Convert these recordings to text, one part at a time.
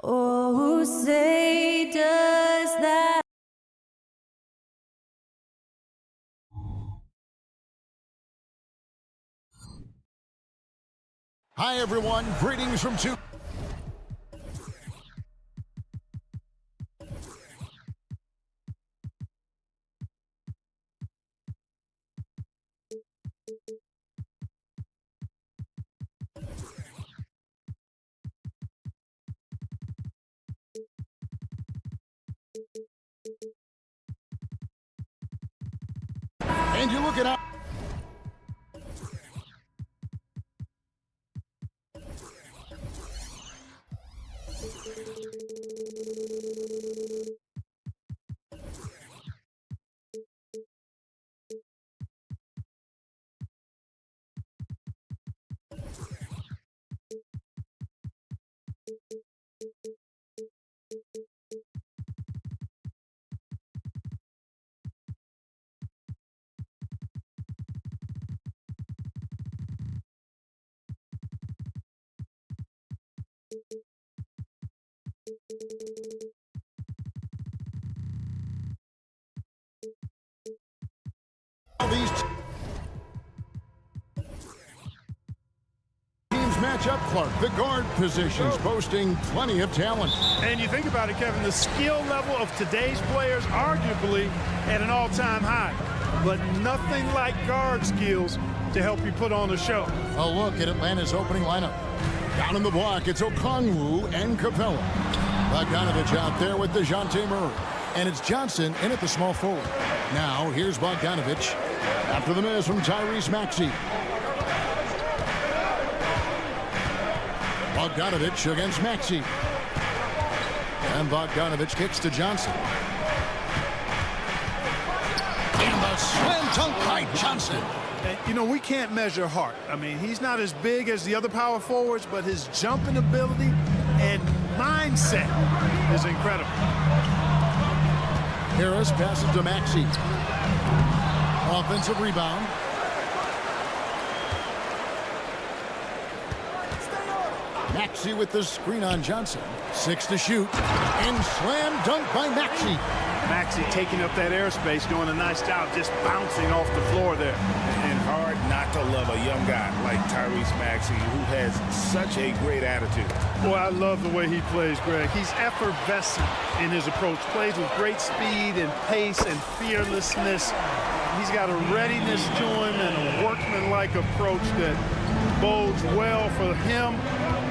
Oh, say does that. Hi, everyone. Greetings from two. And you're looking at. These teams match up. Clark, the guard positions, boasting plenty of talent. And you think about it, Kevin, the skill level of today's players arguably at an all-time high, but nothing like guard skills to help you put on a show. A look at Atlanta's opening lineup. Down in the block, it's Okongwu and Capella. Bogdanovich out there with DeJounte Murray. And it's Johnson in at the small forward. Now, here's Bogdanovich after the miss from Tyrese Maxey. Bogdanovich against Maxey. And Bogdanovich kicks to Johnson. And the slam dunk by Johnson. And, you know, we can't measure Hart. I mean, he's not as big as the other power forwards, but his jumping ability and mindset is incredible. Harris passes to Maxey. Offensive rebound. Maxey with the screen on Johnson. 6 to shoot. And slam dunk by Maxey. Maxey taking up that airspace, doing a nice job just bouncing off the floor there. And hard not to love a young guy like Tyrese Maxey, who has such a great attitude. Boy, I love the way he plays, Greg. He's effervescent in his approach. Plays with great speed and pace and fearlessness. He's got a readiness to him and a workmanlike approach that bodes well for him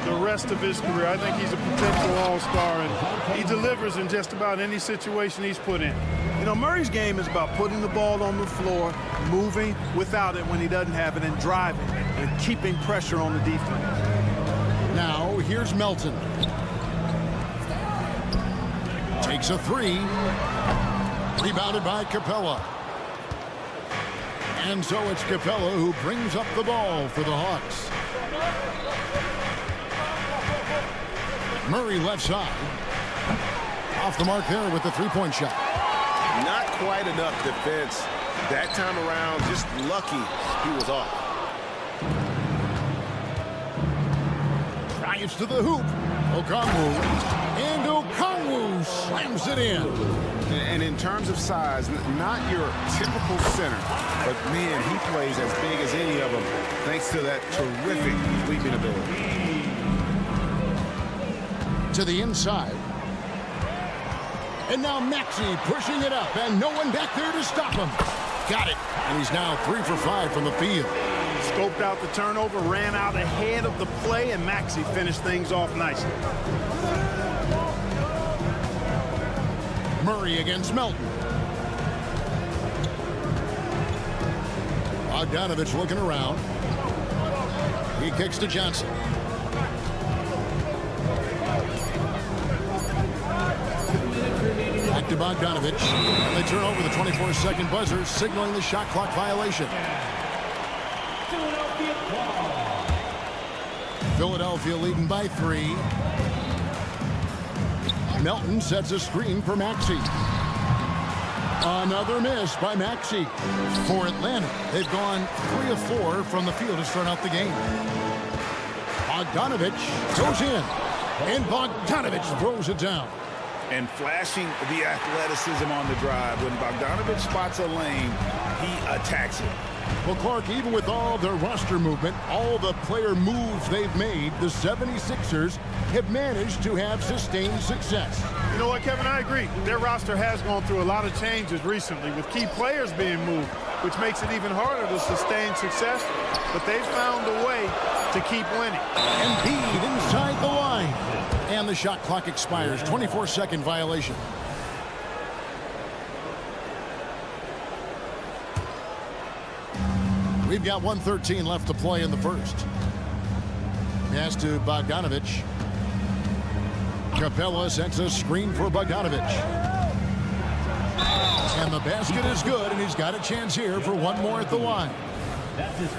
the rest of his career. I think he's a potential all-star, and he delivers in just about any situation he's put in. You know, Murray's game is about putting the ball on the floor, moving without it when he doesn't have it, and driving and keeping pressure on the defense. Now, here's Melton. Takes a three. Rebounded by Capella. And so it's Capella who brings up the ball for the Hawks. Murray left side. Off the mark there with the three-point shot. Not quite enough defense. That time around, just lucky he was off. Drives to the hoop. Okongwu. And Okongwu slams it in. And in terms of size, not your typical center. But, man, he plays as big as any of them thanks to that terrific leaping ability. To the inside. And now Maxey pushing it up, and no one back there to stop him. Got it. And he's now 3 for 5 from the field. Scoped out the turnover, ran out ahead of the play, and Maxey finished things off nicely. Murray against Melton. Bogdanovich looking around. He kicks to Johnson. Back to Bogdanovich. And they turn over the 24-second buzzer, signaling the shot clock violation. Philadelphia leading by 3. Melton sets a screen for Maxey. Another miss by Maxey. For Atlanta, they've gone 3 of 4 from the field to start out the game. Bogdanovich goes in. And Bogdanovich throws it down. And flashing the athleticism on the drive. When Bogdanovich spots a lane, he attacks it. Well, Clark, even with all their roster movement, all the player moves they've made, the 76ers have managed to have sustained success. You know what, Kevin? I agree. Their roster has gone through a lot of changes recently with key players being moved, which makes it even harder to sustain success. But they've found a way to keep winning. Embiid inside the line. And the shot clock expires. 24-second violation. We've got 1:13 left to play in the first. Pass to Bogdanovich. Capella sends a screen for Bogdanovich. And the basket is good, and he's got a chance here for one more at the line.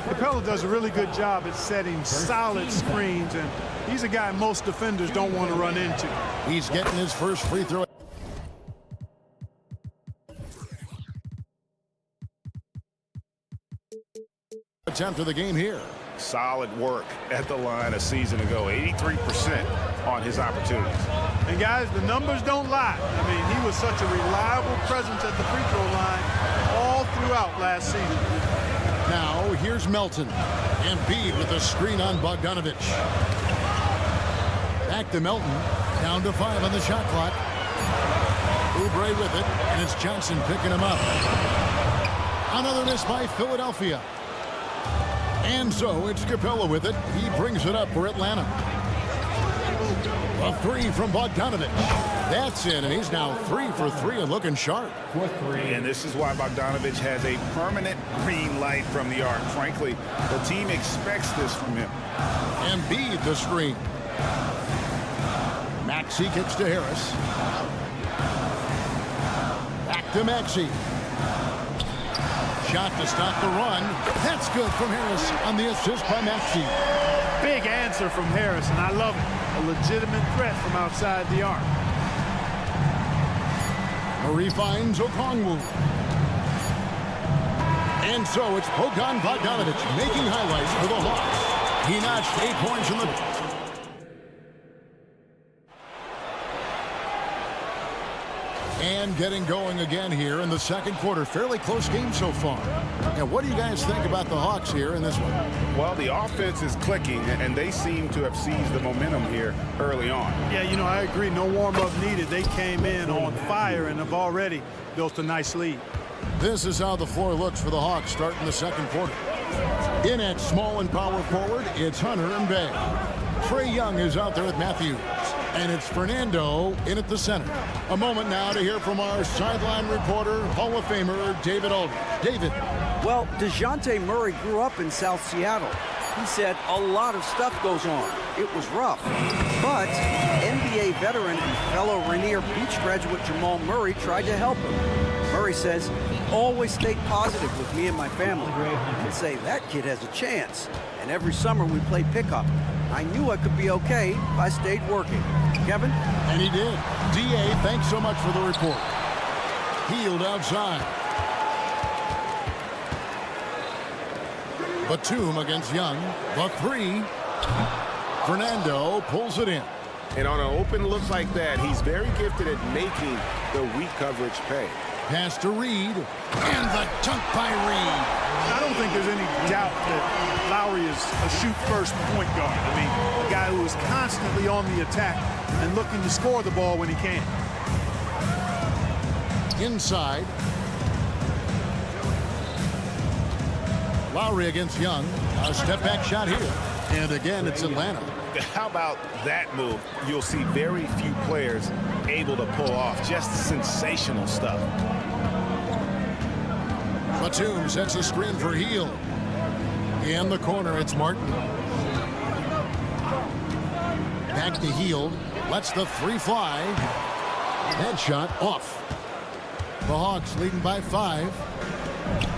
Capella does a really good job at setting solid screens, and he's a guy most defenders don't want to run into. He's getting his first free throw. Attempt of the game here. Solid work at the line a season ago. 83% on his opportunities. And guys, the numbers don't lie. I mean, he was such a reliable presence at the free throw line all throughout last season. Now, here's Melton. Embiid with a screen on Bogdanovich. Back to Melton. Down to 5 on the shot clock. Oubre with it, and it's Johnson picking him up. Another miss by Philadelphia. And so it's Capella with it. He brings it up for Atlanta. A three from Bogdanovich. That's in, and he's now 3 for 3 and looking sharp. And this is why Bogdanovich has a permanent green light from the arc. Frankly, the team expects this from him. Embiid the screen. Maxey kicks to Harris. Back to Maxey. Shot to stop the run. That's good from Harris on the assist by Maxey. Big answer from Harris, and I love it. A legitimate threat from outside the arc. Murray finds Okongwu. And so it's Bogdan Bogdanovich making highlights for the Hawks. He notched 8 points in the... And getting going again here in the second quarter. Fairly close game so far. And what do you guys think about the Hawks here in this one? Well, the offense is clicking, and they seem to have seized the momentum here early on. Yeah, you know, I agree. No warm-up needed. They came in on fire and have already built a nice lead. This is how the floor looks for the Hawks starting the second quarter. In at small and power forward, it's Hunter and Bay. Trae Young is out there with Matthews. And it's Fernando in at the center. A moment now to hear from our sideline reporter, Hall of Famer David Aldridge. David. Well, DeJounte Murray grew up in South Seattle. He said a lot of stuff goes on. It was rough. But NBA veteran and fellow Rainier Beach graduate Jamal Murray tried to help him. Murray says he always stayed positive with me and my family. He'd say, that kid has a chance. And every summer we played pickup. I knew I could be okay if I stayed working. Kevin? And he did. D.A., thanks so much for the report. Healed outside. Batum against Young. The three. Fernando pulls it in. And on an open look like that, he's very gifted at making the weak coverage pay. Pass to Reed. And the dunk by Reed. I don't think there's any doubt that Lowry is a shoot-first point guard. I mean, a guy who is constantly on the attack and looking to score the ball when he can. Inside. Lowry against Young. A step-back shot here. And again, it's Atlanta. How about that move? You'll see very few players able to pull off just sensational stuff. Batum sets a screen for Hield. In the corner, it's Martin. Back to Hield. Lets the three fly. Headshot off. The Hawks leading by 5.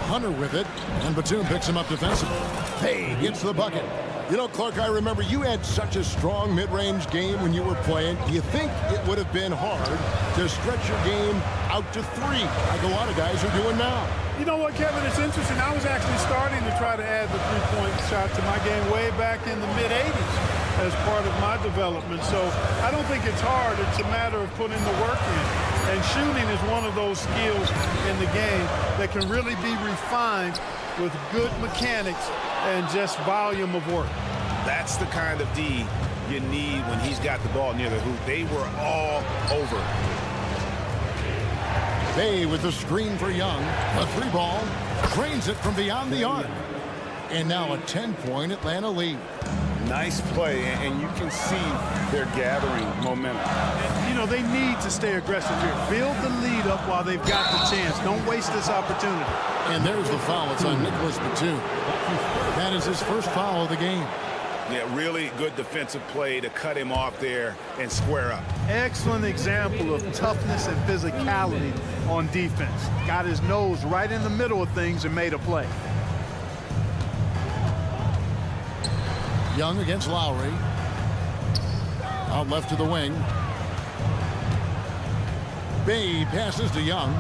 Hunter with it. And Batum picks him up defensively. Hey, gets the bucket. You know, Clark, I remember you had such a strong mid-range game when you were playing. Do you think it would have been hard to stretch your game out to 3 like a lot of guys are doing now? You know what, Kevin? It's interesting. I was actually starting to try to add the three-point shot to my game way back in the mid-'80s. as part of my development. So I don't think it's hard. It's a matter of putting the work in. And shooting is one of those skills in the game that can really be refined with good mechanics and just volume of work. That's the kind of D you need when he's got the ball near the hoop. They were all over. Bay with the screen for Young. A 3-ball. Drains it from beyond the arc. And now a 10-point Atlanta lead. Nice play, and you can see they're gathering momentum. You know, they need to stay aggressive here. Build the lead up while they've got the chance. Don't waste this opportunity. And there's the foul. It's on Nicholas Batum. That is his first foul of the game. Yeah, really good defensive play to cut him off there and square up. Excellent example of toughness and physicality on defense. Got his nose right in the middle of things and made a play. Young against Lowry. Out left to the wing. Bay passes to Young.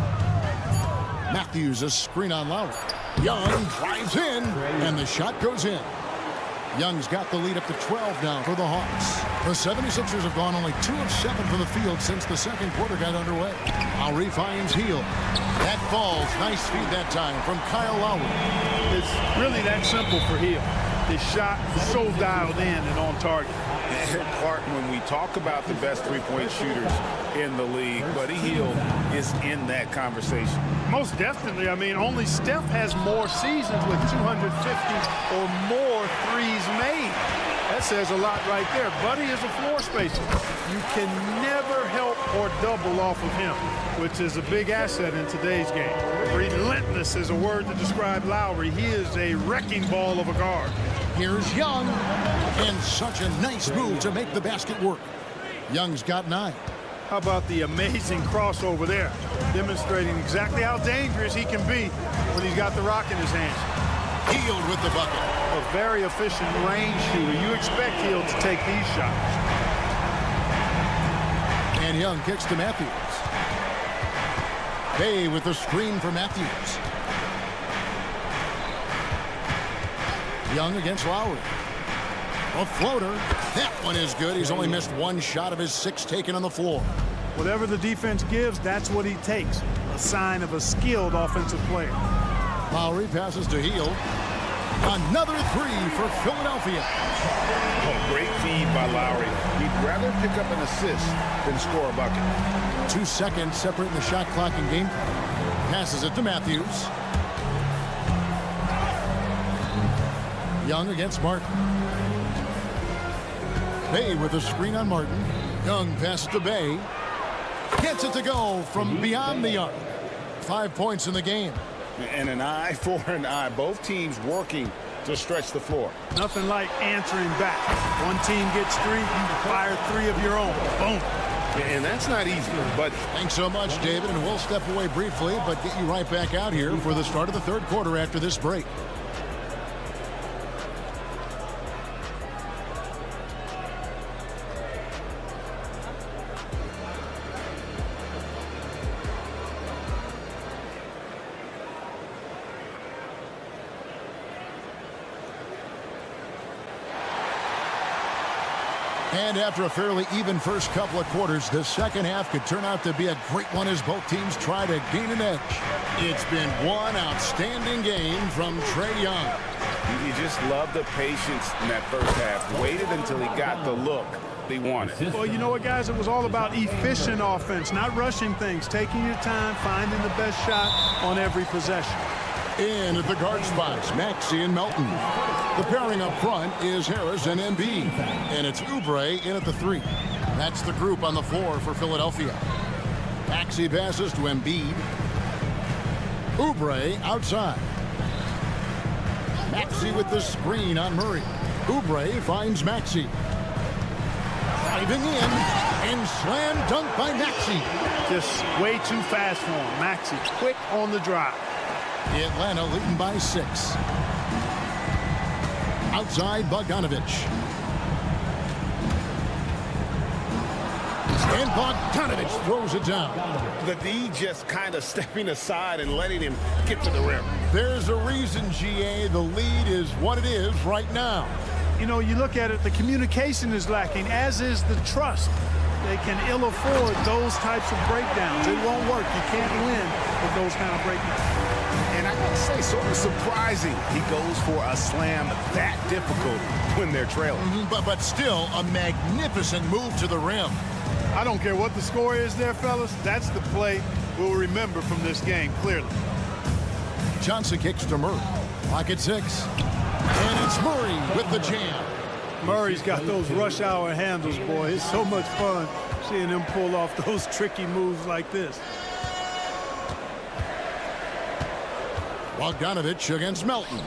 Matthews a screen on Lowry. Young drives in, and the shot goes in. Young's got the lead up to 12 now for the Hawks. The 76ers have gone only 2 of 7 from the field since the second quarter got underway. Lowry finds Hield. That falls. Nice feed that time from Kyle Lowry. It's really that simple for Hield. His shot is so dialed in and on target. Clark, when we talk about the best three-point shooters in the league, Buddy Hield is in that conversation. Most definitely. I mean, only Steph has more seasons with 250 or more threes made. That says a lot right there. Buddy is a floor spacer. You can never help or double off of him, which is a big asset in today's game. Relentless is a word to describe Lowry. He is a wrecking ball of a guard. Here's Young, and such a nice move to make the basket work. Young's got 9. How about the amazing crossover there, demonstrating exactly how dangerous he can be when he's got the rock in his hands. Hield with the bucket. A very efficient range shooter. You expect Hield to take these shots. And Young kicks to Matthews. Bay with the screen for Matthews. Young against Lowry. A floater. That one is good. He's only missed 1 shot of his 6 taken on the floor. Whatever the defense gives, that's what he takes. A sign of a skilled offensive player. Lowry passes to Hield. Another 3 for Philadelphia. Oh, great feed by Lowry. He'd rather pick up an assist than score a bucket. 2 seconds separating the shot clock and game. Passes it to Matthews. Young against Martin. Bay with a screen on Martin. Young passes to Bay. Gets it to go from beyond the arc. 5 points in the game. And an eye for an eye. Both teams working to stretch the floor. Nothing like answering back. One team gets 3, you fire 3 of your own. Boom. And that's not easy, but Thanks so much, David, and we'll step away briefly, but get you right back out here for the start of the third quarter after this break. And after a fairly even first couple of quarters, the second half could turn out to be a great one as both teams try to gain an edge. It's been one outstanding game from Trae Young. you just love the patience in that first half. Waited until he got the look he wanted. Well, you know what, guys? It was all about efficient offense, not rushing things, taking your time, finding the best shot on every possession. In at the guard spots, Maxey and Melton. The pairing up front is Harris and Embiid. And it's Oubre in at the 3. That's the group on the floor for Philadelphia. Maxey passes to Embiid. Oubre outside. Maxey with the screen on Murray. Oubre finds Maxey. Driving in and slam dunk by Maxey. Just way too fast for him. Maxey quick on the drive. Atlanta leading by 6. Outside Bogdanovich. And Bogdanovich throws it down. The D just kind of stepping aside and letting him get to the rim. There's a reason, GA, the lead is what it is right now. you know, you look at it, the communication is lacking, as is the trust. They can ill afford those types of breakdowns. It won't work. You can't win with those kind of breakdowns. And I gotta say, sort of surprising he goes for a slam that difficult when they're trailing. But still a magnificent move to the rim. I don't care what the score is there, fellas. That's the play we'll remember from this game, clearly. Johnson kicks to Murray. Clock at 6. And it's Murray with the jam. Murray's got those rush hour handles, boy. It's so much fun seeing him pull off those tricky moves like this. Bogdanovich against Melton.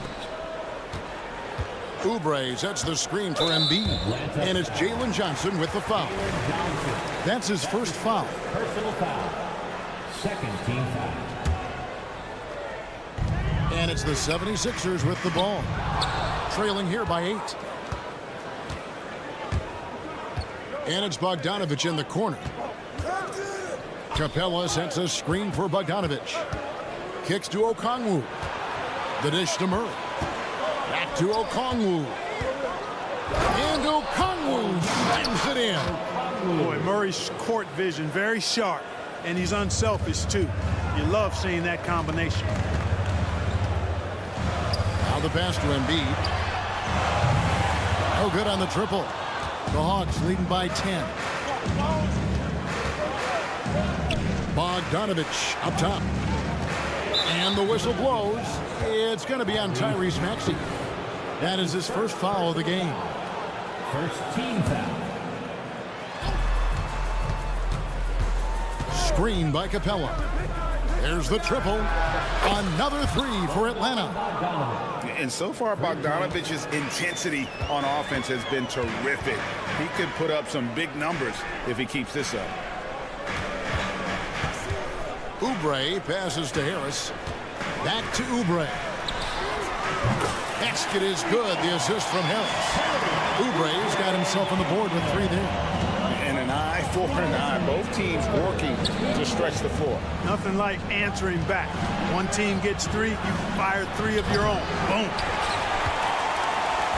Oubre sets the screen for Embiid. And it's Jalen Johnson with the foul. That's his first foul. Personal foul. Second team foul. And it's the 76ers with the ball. Trailing here by 8. And it's Bogdanovich in the corner. Capella sets a screen for Bogdanovich. Kicks to Okongwu. The dish to Murray. Back to Okongwu. And Okongwu slams it in. Boy, Murray's court vision very sharp, and he's unselfish too. You love seeing that combination. Now the pass to Embiid. No good on the triple. The Hawks leading by 10. Bogdanovich up top. And the whistle blows. It's going to be on Tyrese Maxey. That is his first foul of the game. First team foul. Screen by Capella. There's the triple. Another 3 for Atlanta. And so far, Bogdanovich's intensity on offense has been terrific. He could put up some big numbers if he keeps this up. Oubre passes to Harris. Back to Oubre. Basket is good. The assist from Harris. Oubre's got himself on the board with 3 there. And an eye for an eye. Both teams working to stretch the floor. Nothing like answering back. One team gets 3, you fire 3 of your own. Boom.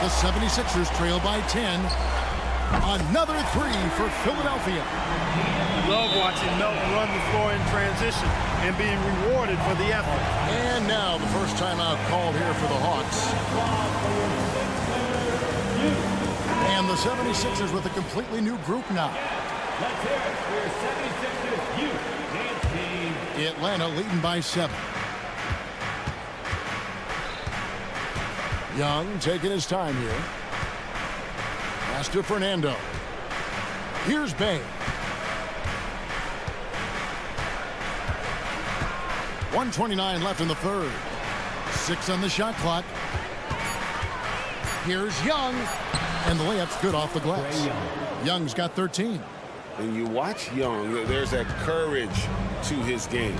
The 76ers trail by 10. Another 3 for Philadelphia. Love watching Melton run the floor in transition and being rewarded for the effort. And now the first timeout called here for the Hawks. And the 76ers with a completely new group now. Let's hear it for your 76ers youth team. Atlanta leading by 7. Young taking his time here. Pass to Fernando. Here's Bay. 1:29 left in the third. 6 on the shot clock. Here's Young. And the layup's good off the glass. Young's got 13. And you watch Young, there's that courage to his game.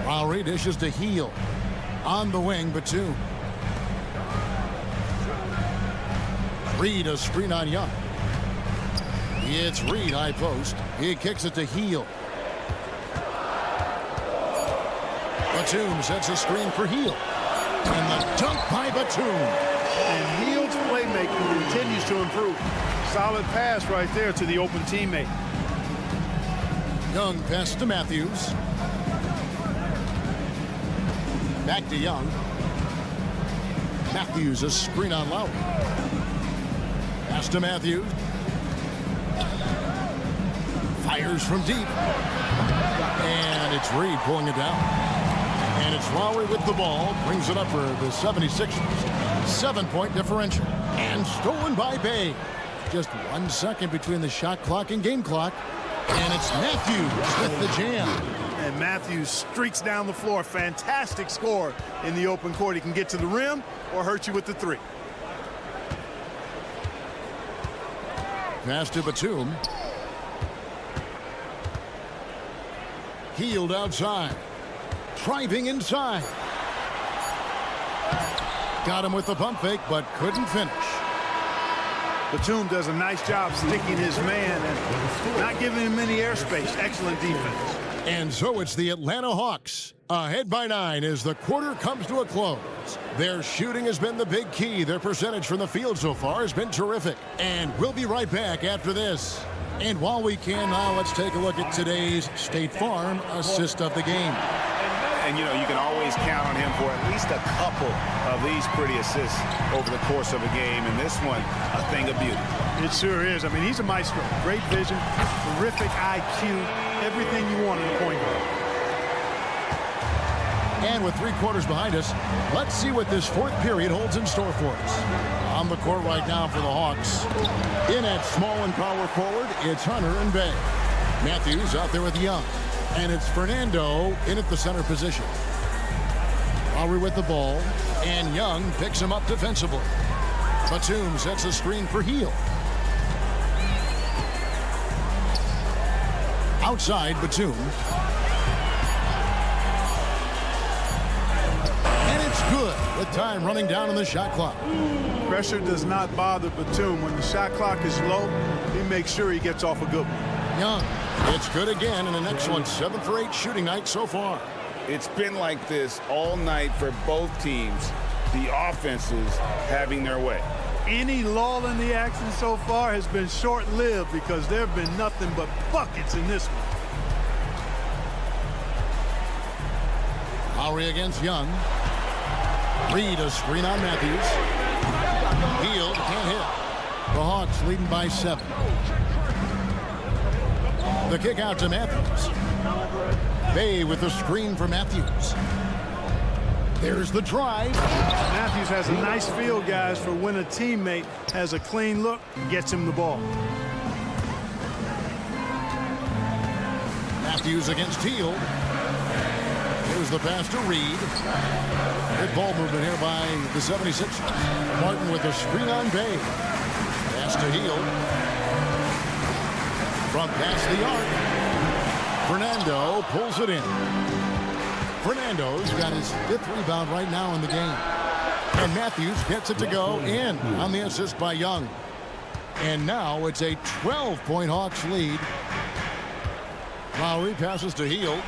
Lowry dishes to Heel. On the wing, Batum. Reed a screen on Young. It's Reed high post. He kicks it to Heel. Batum sets a screen for Heel. And the dunk by Batum. And Hield's playmaking continues to improve. Solid pass right there to the open teammate. Young pass to Matthews. Back to Young. Matthews a screen on Lowry. Pass to Matthews. Fires from deep. And it's Reed pulling it down. And it's Lowry with the ball. Brings it up for the 76ers. 7-point differential. And stolen by Bay. Just 1 second between the shot clock and game clock. And it's Matthews with the jam. And Matthews streaks down the floor. Fantastic score in the open court. He can get to the rim or hurt you with the 3. Pass to Batum. Healed outside. Driving inside. Got him with the pump fake, but couldn't finish. Batum does a nice job sticking his man and not giving him any airspace. Excellent defense. And so it's the Atlanta Hawks ahead by 9 as the quarter comes to a close. Their shooting has been the big key. Their percentage from the field so far has been terrific. And we'll be right back after this. And while we can now, let's take a look at today's State Farm assist of the game. And, you know, you can always count on him for at least a couple of these pretty assists over the course of a game. And this one, a thing of beauty. It sure is. I mean, he's a maestro. Great vision, terrific IQ, everything you want in a point guard. And with 3 quarters behind us, let's see what this 4th period holds in store for us. On the court right now for the Hawks. In at small and power forward, it's Hunter and Bay. Matthews out there with Young. And it's Fernando in at the center position. Lowry with the ball, and Young picks him up defensively. Batum sets a screen for Heel. Outside, Batum. And it's good with time running down on the shot clock. Pressure does not bother Batum. When the shot clock is low, he makes sure he gets off a good one. Young, it's good again, and an excellent 7 for 8 shooting night so far. It's been like this all night for both teams. The offenses having their way. Any lull in the action so far has been short-lived because there have been nothing but buckets in this one. Lowry against Young. Reed a screen on Matthews. Heel can't hit. The Hawks leading by 7. The kick out to Matthews. Bay with the screen for Matthews. There's the drive. Matthews has a nice feel, guys, for when a teammate has a clean look, gets him the ball. Matthews against Teal. Here's the pass to Reed. Good ball movement here by the 76ers. Martin with a screen on Bay. Pass to Heel. From past the arc. Fernando pulls it in. Fernando's got his 5th rebound right now in the game. And Matthews gets it to go in on the assist by Young. And now it's a 12-point Hawks lead. Lowry passes to Heel.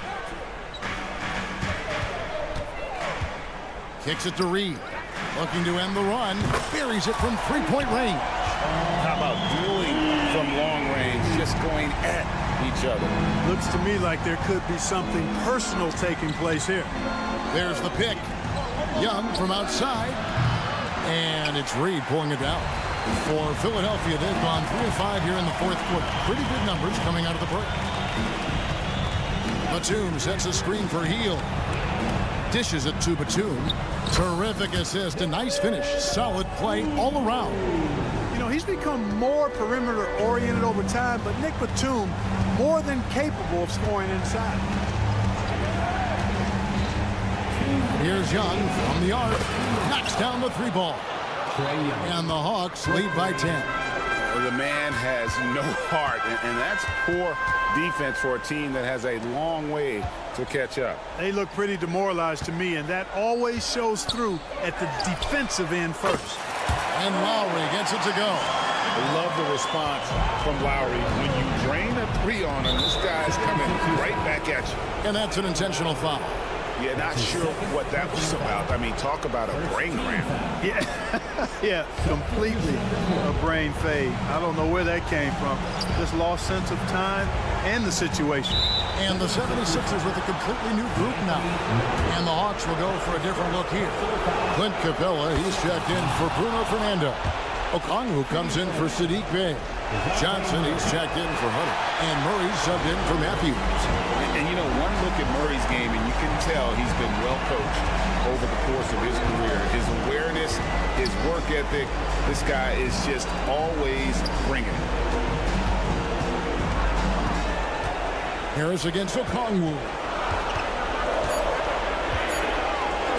Kicks it to Reed. Looking to end the run. Buries it from 3-point range. How about dueling from long range, just going at each other? Looks to me like there could be something personal taking place here. There's the pick. Young from outside. And it's Reed pulling it down. For Philadelphia, they've gone 3 of 5 here in the 4th quarter. Pretty good numbers coming out of the break. Batum sets a screen for Heel. Dishes it to Batum. Terrific assist. A nice finish. Solid play all around. You know, he's become more perimeter-oriented over time, but Nick Batum more than capable of scoring inside. Here's Young from the arc. Knocks down the 3 ball. And the Hawks lead by 10. The man has no heart, and that's poor defense for a team that has a long way to catch up. They look pretty demoralized to me, and that always shows through at the defensive end first. And Lowry gets it to go. I love the response from Lowry. When you drain a 3 on him, this guy's coming right back at you. And that's an intentional foul. Yeah, not sure what that was about. I mean, talk about a brain cramp. Yeah, yeah, completely a brain fade. I don't know where that came from. Just lost sense of time and the situation. And the 76ers with a completely new group now. And the Hawks will go for a different look here. Clint Capella, he's checked in for Bruno Fernando. Okongwu comes in for Sadiq Bey. Johnson, he's checked in for Hunter. And Murray's subbed in for Matthews. And you know, one look at Murray's game, and you can tell he's been well coached over the course of his career. His awareness, his work ethic, this guy is just always bringing it. Harris against Okongwu.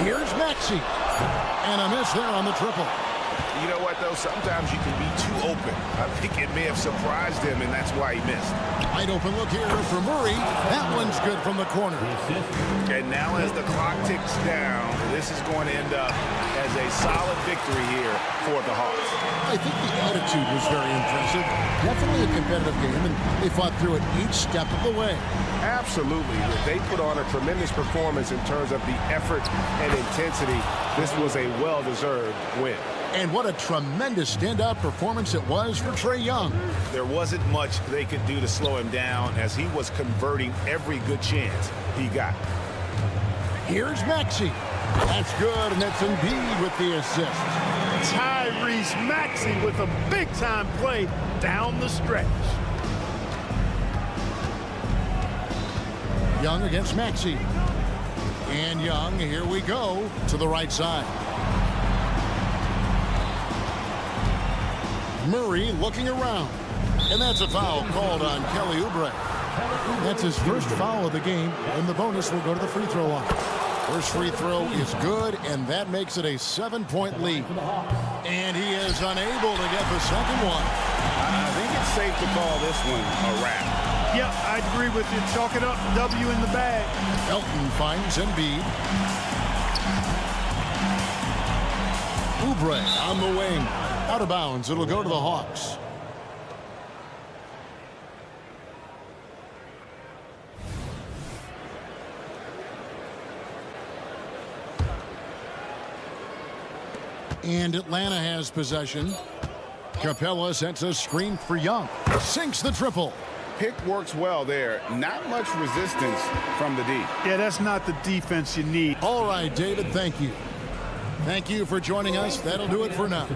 Here's Maxey. And a miss there on the triple. You know what, though? Sometimes you can be too open. I think it may have surprised him, and that's why he missed. Wide open look here for Murray. That one's good from the corner. And now as the clock ticks down, this is going to end up as a solid victory here for the Hawks. I think the attitude was very impressive. Definitely a competitive game, and they fought through it each step of the way. Absolutely. They put on a tremendous performance in terms of the effort and intensity. This was a well-deserved win. And what a tremendous standout performance it was for Trae Young. There wasn't much they could do to slow him down as he was converting every good chance he got. Here's Maxey. That's good, and that's Embiid with the assist. Tyrese Maxey with a big-time play down the stretch. Young against Maxey. And Young, here we go, to the right side. Murray looking around. And that's a foul called on Kelly Oubre. That's his first foul of the game, and the bonus will go to the free throw line. First free throw is good, and that makes it a 7-point lead. And he is unable to get the second one. I think it's safe to call this one a wrap. Yep, I agree with you. Chalk it up, W in the bag. Elton finds Embiid. Oubre on the wing. Out of bounds. It'll go to the Hawks. And Atlanta has possession. Capella sets a screen for Young. Sinks the triple. Pick works well there. Not much resistance from the D. Yeah, that's not the defense you need. All right, David, thank you. Thank you for joining us. That'll do it for now.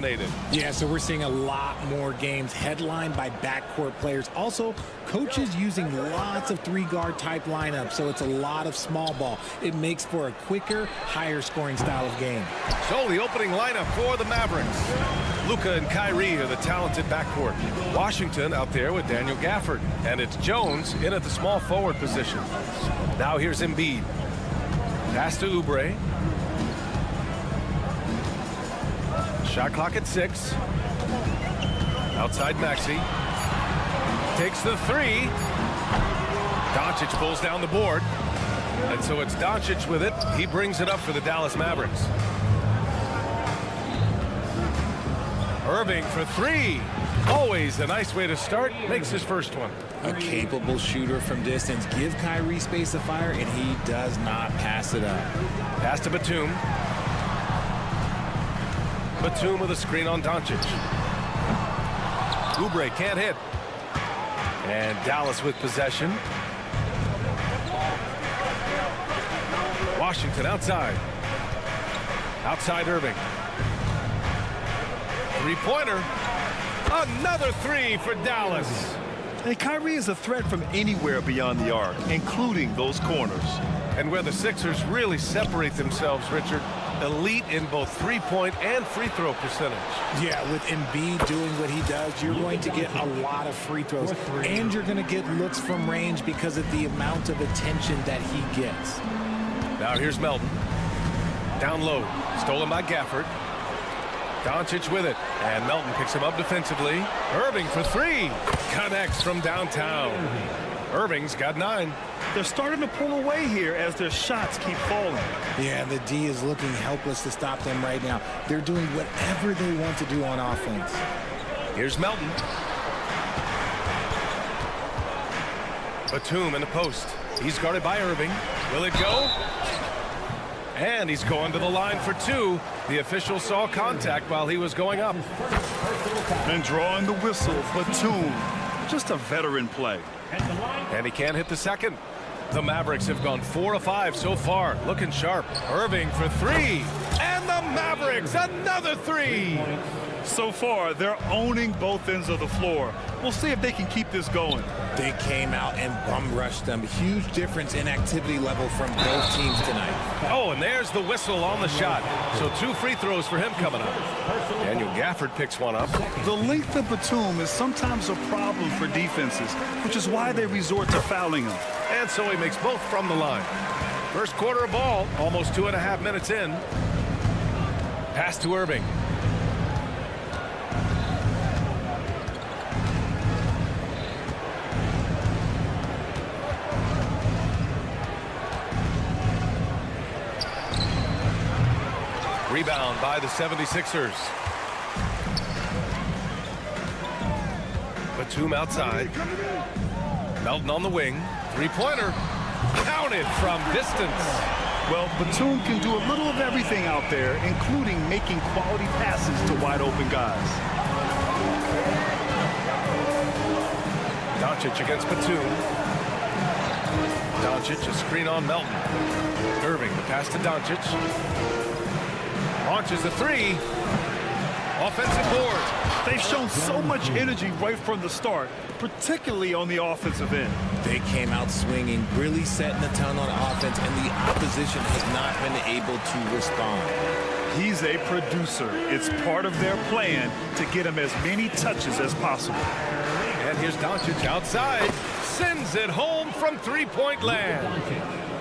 dominated. Yeah, so we're seeing a lot more games headlined by backcourt players. Also, coaches using lots of three-guard type lineups, so it's a lot of small ball. It makes for a quicker, higher scoring style of game. So the opening lineup for the Mavericks. Luka and Kyrie are the talented backcourt. Washington out there with Daniel Gafford. And it's Jones in at the small forward position. Now here's Embiid. Pass to Oubre. Shot clock at 6. Outside Maxey. Takes the 3. Doncic pulls down the board. And so it's Doncic with it. He brings it up for the Dallas Mavericks. Irving for 3. Always a nice way to start. Makes his first one. A capable shooter from distance. Give Kyrie space to fire, and he does not pass it up. Pass to Batum. Batum with a screen on Doncic. Oubre can't hit. And Dallas with possession. Washington outside. Outside Irving. Three-pointer. Another 3 for Dallas. And Kyrie is a threat from anywhere beyond the arc, including those corners. And where the Sixers really separate themselves, Richard, elite in both three-point and free throw percentage. Yeah, with Embiid doing what he does, you're going to get a lot of free throws. And you're going to get looks from range because of the amount of attention that he gets. Now here's Melton. Down low. Stolen by Gafford. Doncic with it. And Melton picks him up defensively. Irving for 3. Connects from downtown. Irving's got 9. They're starting to pull away here as their shots keep falling. Yeah, the D is looking helpless to stop them right now. They're doing whatever they want to do on offense. Here's Melton. Batum in the post. He's guarded by Irving. Will it go? And he's going to the line for 2. The official saw contact while he was going up. And drawing the whistle, Batum. Just a veteran play. And he can't hit the second. The Mavericks have gone 4 of 5 so far. Looking sharp. Irving for 3. And the Mavericks, another 3. So far, they're owning both ends of the floor. We'll see if they can keep this going. They came out and bum rushed them. Huge difference in activity level from both teams tonight. Oh, and there's the whistle on the shot. So 2 free throws for him coming up. Daniel Gafford picks one up. The length of Batum is sometimes a problem for defenses, which is why they resort to fouling him. And so he makes both from the line. First quarter of ball, almost 2.5 minutes in. Pass to Irving. Rebound by the 76ers. Batum outside. Melton on the wing. Three-pointer. Counted from distance. Well, Batum can do a little of everything out there, including making quality passes to wide-open guys. Doncic against Batum. Doncic, a screen on Melton. Irving, the pass to Doncic. Launches the 3. Offensive board. They've shown so much energy right from the start, particularly on the offensive end. They came out swinging, really setting the tone on offense, and the opposition has not been able to respond. He's a producer. It's part of their plan to get him as many touches as possible. And here's Doncic outside. Sends it home from three-point land.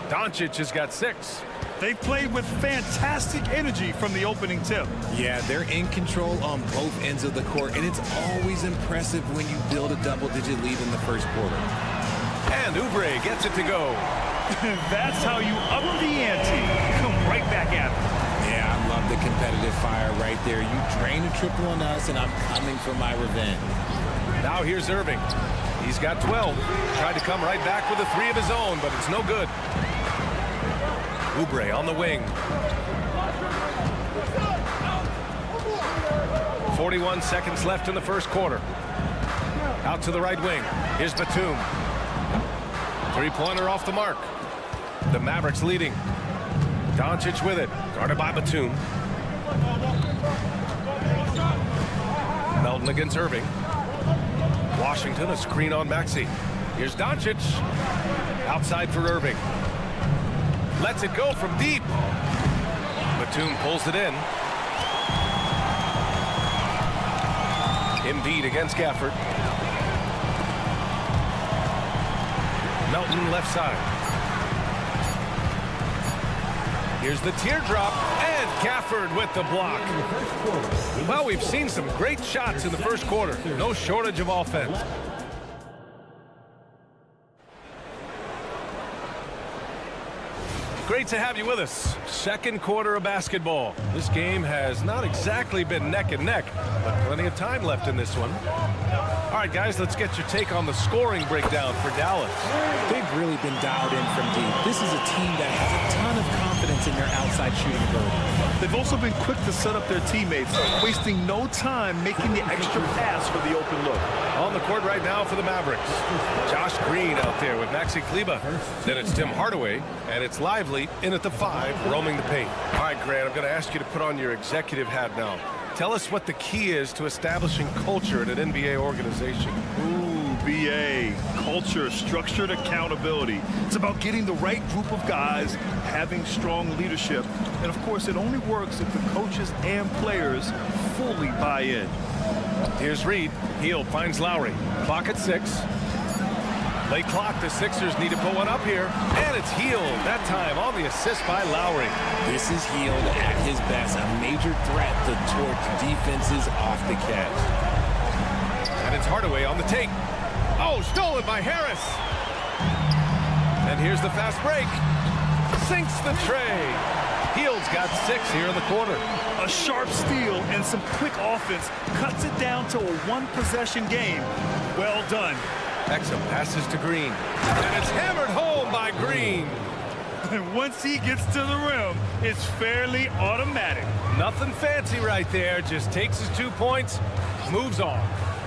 Doncic has got 6. They've played with fantastic energy from the opening tip. Yeah, they're in control on both ends of the court, and it's always impressive when you build a double-digit lead in the first quarter. And Oubre gets it to go. That's how you up the ante. Come right back at them. Yeah, I love the competitive fire right there. You drain a triple on us, and I'm coming for my revenge. Now here's Irving. He's got 12. Tried to come right back with a 3 of his own, but it's no good. Oubre on the wing. 41 seconds left in the first quarter. Out to the right wing. Here's Batum. Three-pointer off the mark. The Mavericks leading. Doncic with it. Guarded by Batum. Melton against Irving. Washington, a screen on Maxey. Here's Doncic. Outside for Irving. Lets it go from deep. Batum pulls it in. Embiid against Gafford. Melton left side. Here's the teardrop, and Gafford with the block. Well, we've seen some great shots in the first quarter. No shortage of offense. Great to have you with us. Second quarter of basketball. This game has not exactly been neck and neck, but plenty of time left in this one. All right, guys, let's get your take on the scoring breakdown for Dallas. They've really been dialed in from deep. This is a team that has a ton of confidence in their outside shooting ability. They've also been quick to set up their teammates, wasting no time making the extra pass for the open look. On the court right now for the Mavericks. Josh Green out there with Maxi Kleber. Then it's Tim Hardaway, and it's Lively in at the 5, roaming the paint. All right, Grant, I'm going to ask you to put on your executive hat now. Tell us what the key is to establishing culture at an NBA organization. Ooh, BA. Culture, structured accountability. It's about getting the right group of guys, having strong leadership. And, of course, it only works if the coaches and players fully buy in. Here's Reed. Hield finds Lowry. Clock at 6. Late clock. The Sixers need to put one up here. And it's Hield. That time on the assist by Lowry. This is Hield at his best. A major threat to torch defenses off the catch. And it's Hardaway on the take. Oh, stolen by Harris. And here's the fast break. Sinks the tray. Hield's got 6 here in the quarter. A sharp steal and some quick offense cuts it down to a one-possession game. Well done. Exum passes to Green. And it's hammered home by Green. And once he gets to the rim, it's fairly automatic. Nothing fancy right there. Just takes his 2 points, moves on.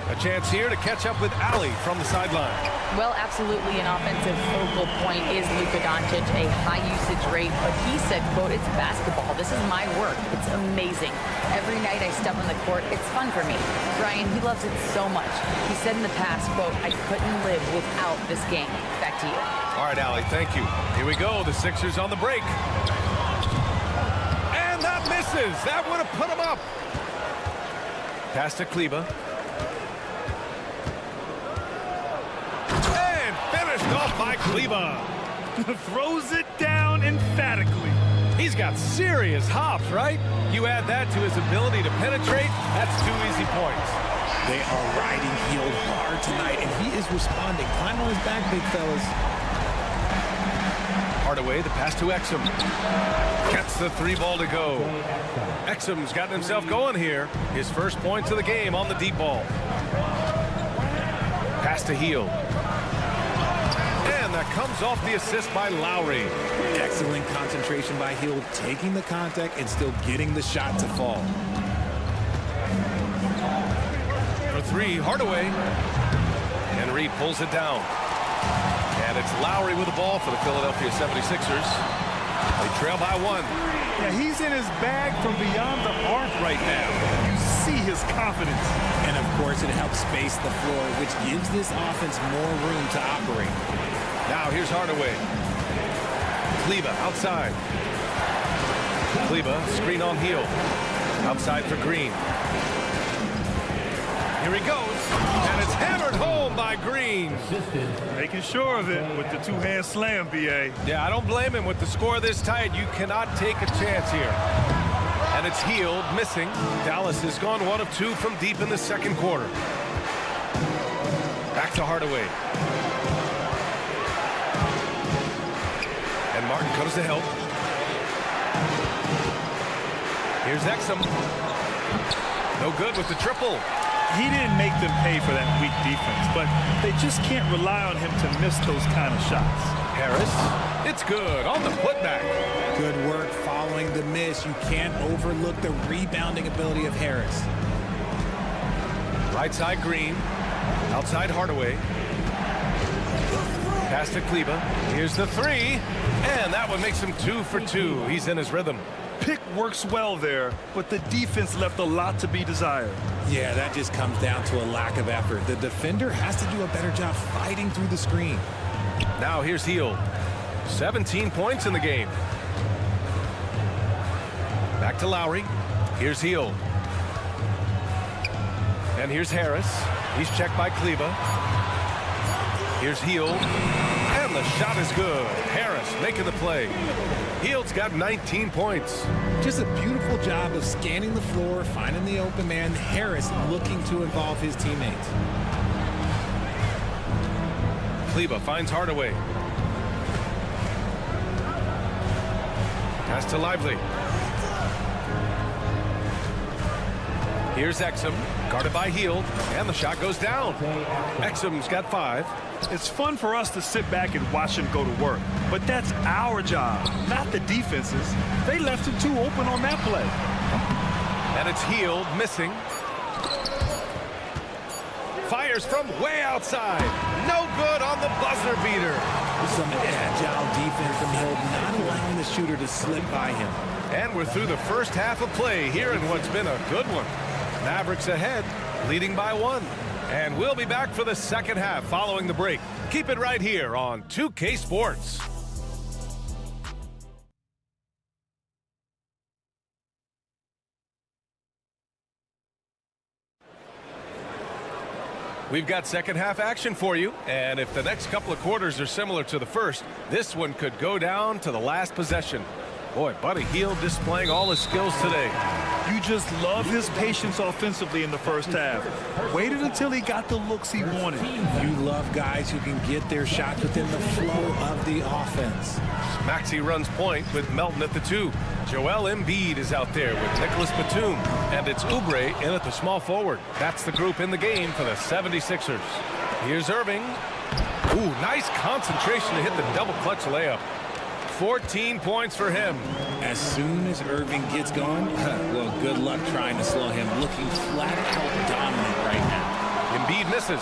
A chance here to catch up with Ali from the sideline. Well, absolutely an offensive focal point is Luka Doncic, a high usage rate, but he said, quote, it's basketball. This is my work. It's amazing. Every night I step on the court, it's fun for me. Ryan, he loves it so much. He said in the past, quote, I couldn't live without this game. Back to you. All right, Ali, thank you. Here we go. The Sixers on the break. And that misses. That would have put him up. Pass to Kleber. Off by Kleber. Throws it down emphatically. He's got serious hops, right? You add that to his ability to penetrate, that's 2 easy points. They are riding Hield hard tonight, and he is responding. Climb on his back, big fellas. Hardaway, the pass to Exum. Gets the 3 ball to go. Exum's gotten himself going here. His first points of the game on the deep ball. Pass to Hield. That comes off the assist by Lowry. Excellent concentration by Hield, taking the contact and still getting the shot to fall. For 3, Hardaway. And Reed pulls it down. And it's Lowry with the ball for the Philadelphia 76ers. They trail by 1. Yeah, he's in his bag from beyond the arc right now. You see his confidence. And, of course, it helps space the floor, which gives this offense more room to operate. Now here's Hardaway. Kleber outside. Kleber screen on Hield. Outside for Green. Here he goes. And it's hammered home by Green. Making sure of it with the 2-hand slam, BA. Yeah, I don't blame him. With the score this tight, you cannot take a chance here. And it's Hield missing. Dallas has gone 1 of 2 from deep in the second quarter. Back to Hardaway. And Martin comes to help. Here's Exum. No good with the triple. He didn't make them pay for that weak defense, but they just can't rely on him to miss those kind of shots. Harris, it's good on the putback. Good work following the miss. You can't overlook the rebounding ability of Harris. Right side Green. Outside Hardaway. Pass to Kleber. Here's the 3. And that one makes him 2 for 2. He's in his rhythm. pick works well there, but the defense left a lot to be desired. Yeah, that just comes down to a lack of effort. The defender has to do a better job fighting through the screen. Now here's Hield. 17 points in the game. Back to Lowry. Here's Hield. And here's Harris. He's checked by Kleba. Here's Hield. And the shot is good. Harris making the play. Hield's got 19 points. Just a beautiful job of scanning the floor, finding the open man. Harris looking to involve his teammates. Kleba finds Hardaway. Pass to Lively. Here's Exum, guarded by Hield, and the shot goes down. Exum's got 5. It's fun for us to sit back and watch him go to work, but that's our job, not the defense's. They left him too open on that play. And it's Hield missing. Fires from way outside. No good on the buzzer beater. Some agile defense from Hield, not allowing the shooter to slip by him. And we're through the first half of play here in what's been a good one. Mavericks ahead, leading by 1. And we'll be back for the second half following the break. Keep it right here on 2K Sports. We've got second half action for you, and if the next couple of quarters are similar to the first, this one could go down to the last possession. Boy, Buddy Hield displaying all his skills today. You just love his patience offensively in the first half. Waited until he got the looks he wanted. You love guys who can get their shots within the flow of the offense. Maxey runs point with Melton at the 2. Joel Embiid is out there with Nicholas Batum. And it's Oubre in at the small forward. That's the group in the game for the 76ers. Here's Irving. Ooh, nice concentration to hit the double clutch layup. 14 points for him. As soon as Irving gets going, well, good luck trying to slow him. Looking flat out dominant right now. Embiid misses.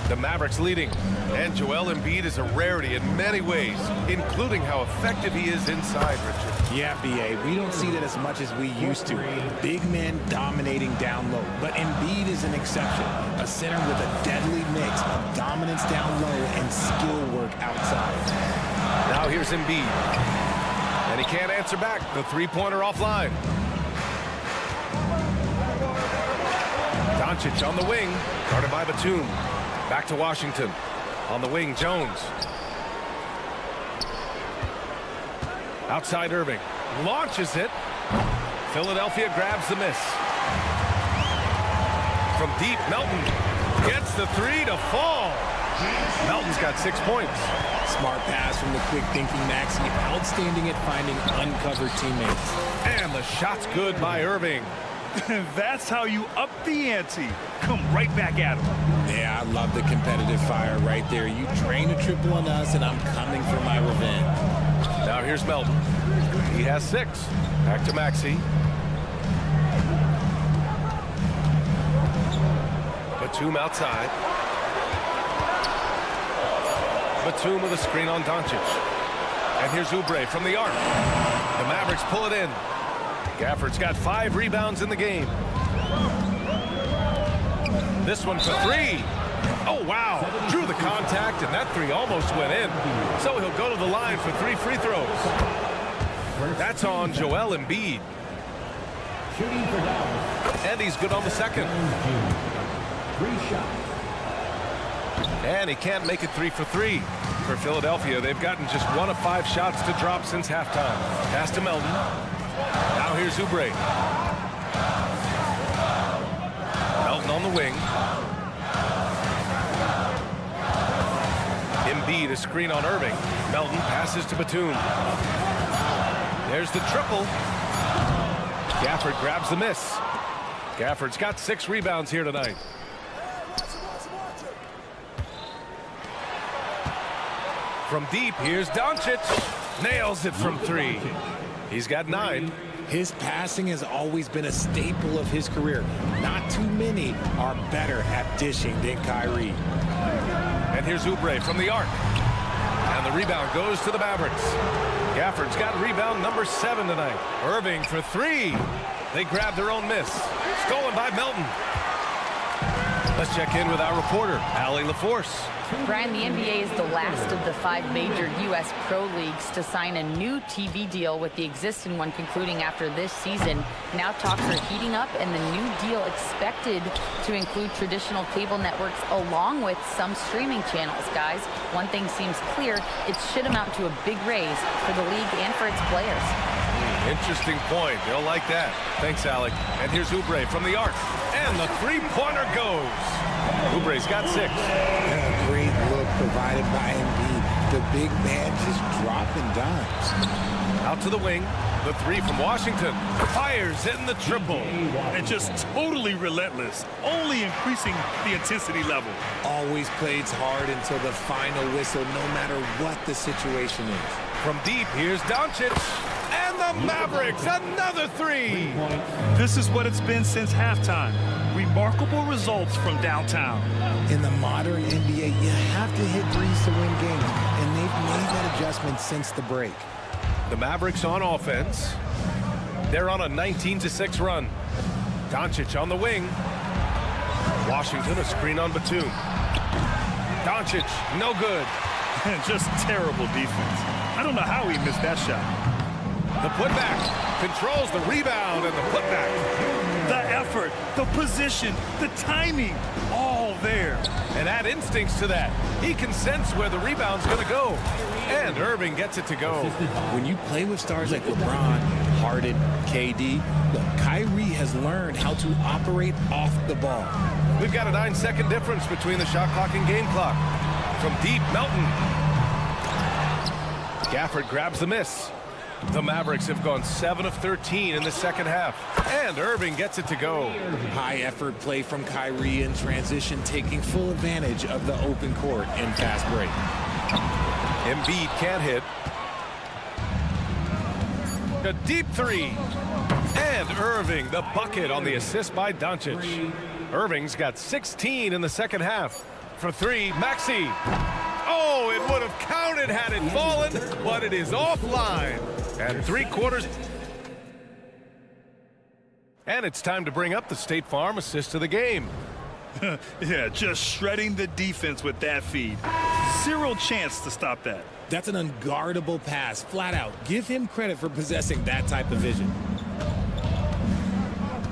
The Mavericks leading. And Joel Embiid is a rarity in many ways, including how effective he is inside, Richard. Yeah, B.A., we don't see that as much as we used to. Big men dominating down low. But Embiid is an exception. A center with a deadly mix of dominance down low and skill work outside. Now here's Embiid. And he can't answer back. The three-pointer offline. Doncic on the wing, guarded by Batum. Back to Washington. On the wing, Jones. Outside Irving. Launches it. Philadelphia grabs the miss. From deep, Melton gets the 3 to fall. Melton's got 6 points. Smart pass from the quick-thinking Maxey. Outstanding at finding uncovered teammates. And the shot's good by Irving. That's how you up the ante. Come right back at him. Yeah, I love the competitive fire right there. You drain a triple on us, and I'm coming for my revenge. Now here's Melton. He has 6. Back to Maxey. Batum outside. Batum with a screen on Doncic. And here's Oubre from the arc. The Mavericks pull it in. Gafford's got 5 rebounds in the game. This one for 3. Oh, wow. Drew the contact, and that 3 almost went in. So he'll go to the line for 3 free throws. That's on Joel Embiid. And he's good on the second. And he can't make it 3 for 3. For Philadelphia, they've gotten just 1 of 5 shots to drop since halftime. Pass to Melton. Now here's Oubre. Melton on the wing. Embiid, a screen on Irving. Melton passes to Batum. There's the triple. Gafford grabs the miss. Gafford's got 6 rebounds here tonight. From deep, here's Doncic. Nails it from 3. He's got 9. His passing has always been a staple of his career. Not too many are better at dishing than Kyrie. And here's Oubre from the arc. And the rebound goes to the Mavericks. Gafford's got rebound number 7 tonight. Irving for 3. They grab their own miss. Stolen by Melton. Let's check in with our reporter, Allie LaForce. Brian, the NBA is the last of the 5 major U.S. pro leagues to sign a new TV deal, with the existing one concluding after this season. Now talks are heating up, and the new deal expected to include traditional cable networks along with some streaming channels. Guys, one thing seems clear: it should amount to a big raise for the league and for its players. Interesting point. They'll like that. Thanks, Alec. And here's Oubre from the arc. And the three-pointer goes. Oubre's got 6. And a great look provided by Embiid. The big man just dropping dimes. Out to the wing. The 3 from Washington. Fires in the triple. And just totally relentless, only increasing the intensity level. Always plays hard until the final whistle, no matter what the situation is. From deep, here's Doncic. And the Mavericks, another 3. This is what it's been since halftime. Remarkable results from downtown. In the modern NBA, you have to hit threes to win games, and they've made that adjustment since the break. The Mavericks on offense. They're on a 19-6 run. Doncic on the wing. Washington, a screen on Batum. Doncic, no good. Just terrible defense. I don't know how he missed that shot. The putback controls the rebound and the putback. The effort, the position, the timing, all there. And add instincts to that. He can sense where the rebound's going to go. And Irving gets it to go. When you play with stars like LeBron, Harden, KD, look, Kyrie has learned how to operate off the ball. We've got a 9-second difference between the shot clock and game clock. From deep, Melton. Gafford grabs the miss. The Mavericks have gone 7 of 13 in the second half. And Irving gets it to go. High effort play from Kyrie in transition, taking full advantage of the open court in fast break. Embiid can't hit. A deep 3. And Irving, the bucket on the assist by Doncic. Irving's got 16 in the second half. For 3, Maxey. Oh, it would have counted had it fallen, but it is offline. And 3/4. And it's time to bring up the State Farm assist of the game. Yeah, just shredding the defense with that feed. Zero chance to stop that. That's an unguardable pass, flat out. Give him credit for possessing that type of vision.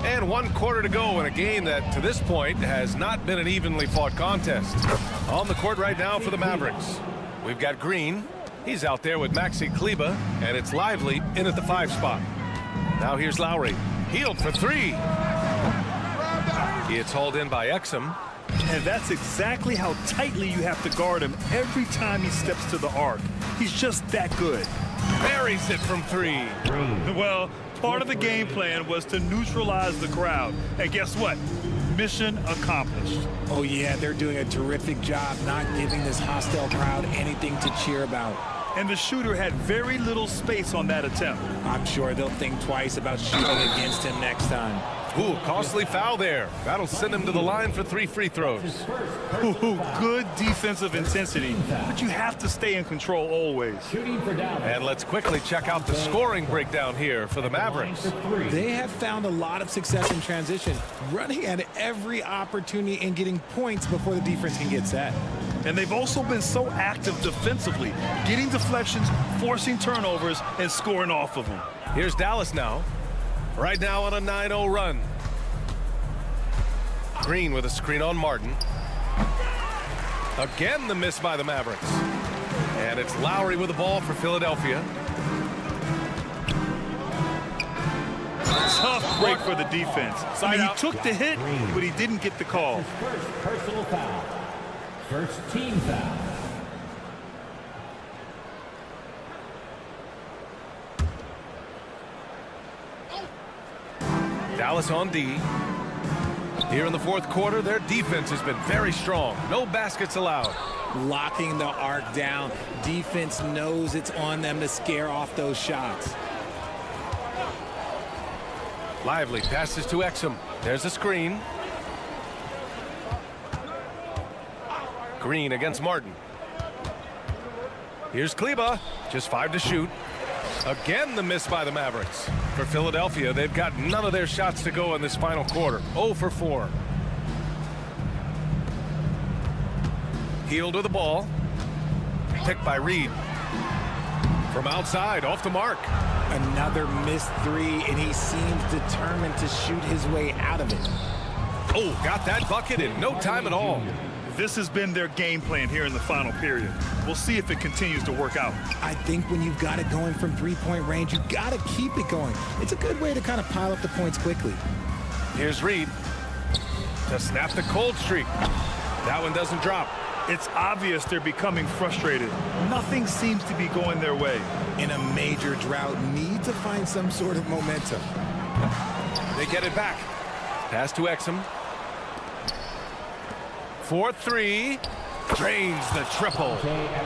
And 1/4 to go in a game that, to this point, has not been an evenly fought contest. On the court right now for the Mavericks, we've got Green. He's out there with Maxi Kleber, and it's Lively in at the 5 spot. Now here's Lowry. Healed for 3. It's hauled in by Exum. And that's exactly how tightly you have to guard him every time he steps to the arc. He's just that good. Buries it from 3. Well, part of the game plan was to neutralize the crowd. And guess what? Mission accomplished. Oh, yeah, they're doing a terrific job not giving this hostile crowd anything to cheer about. And the shooter had very little space on that attempt. I'm sure they'll think twice about shooting against him next time. Ooh, costly foul there. That'll send him to the line for 3 free throws. Ooh, good defensive intensity, but you have to stay in control always. And let's quickly check out the scoring breakdown here for the Mavericks. They have found a lot of success in transition, running at every opportunity and getting points before the defense can get set. And they've also been so active defensively, getting deflections, forcing turnovers, and scoring off of them. Here's Dallas now. Right now on a 9-0 run. Green with a screen on Martin. Again the miss by the Mavericks. And it's Lowry with the ball for Philadelphia. Tough break for the defense. I mean, he took the hit, but he didn't get the call. First personal foul. First team foul. Dallas on D. Here in the 4th quarter, their defense has been very strong. No baskets allowed. Locking the arc down. Defense knows it's on them to scare off those shots. Lively passes to Exum. There's a screen. Green against Martin. Here's Kleba, just 5 to shoot. Again, the miss by the Mavericks. For Philadelphia, they've got none of their shots to go in this final quarter. 0 for 4. Hield with the ball. Picked by Reed. From outside, off the mark. Another missed 3, and he seems determined to shoot his way out of it. Oh, got that bucket in no time at all. This has been their game plan here in the final period. We'll see if it continues to work out. I think when you've got it going from three-point range, you got to keep it going. It's a good way to kind of pile up the points quickly. Here's Reed to snap the cold streak. That one doesn't drop. It's obvious they're becoming frustrated. Nothing seems to be going their way. In a major drought, need to find some sort of momentum. They get it back. Pass to Exum. 4-3. Drains the triple.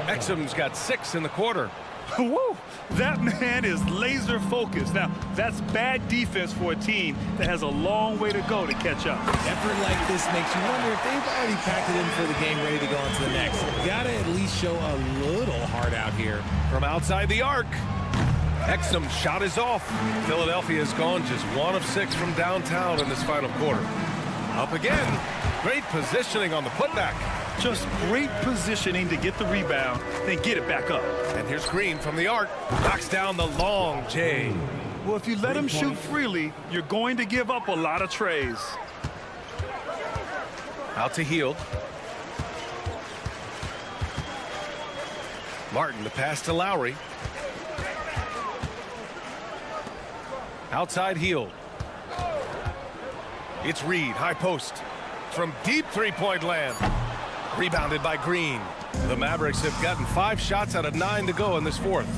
Exum's got 6 in the quarter. Woo! That man is laser focused. Now, that's bad defense for a team that has a long way to go to catch up. Effort like this makes you wonder if they've already packed it in for the game, ready to go on to the next. Gotta at least show a little heart out here. From outside the arc. Exum shot is off. Philadelphia's gone just 1 of 6 from downtown in this final quarter. Up again. Great positioning on the putback. Just great positioning to get the rebound, then get it back up. And here's Green from the arc. Knocks down the long J. Well, if you let him shoot freely, you're going to give up a lot of trays. Out to Hield. Martin, the pass to Lowry. Outside Hield. It's Reed, high post. From deep three-point land. Rebounded by Green. The Mavericks have gotten 5 shots out of 9 to go in this fourth.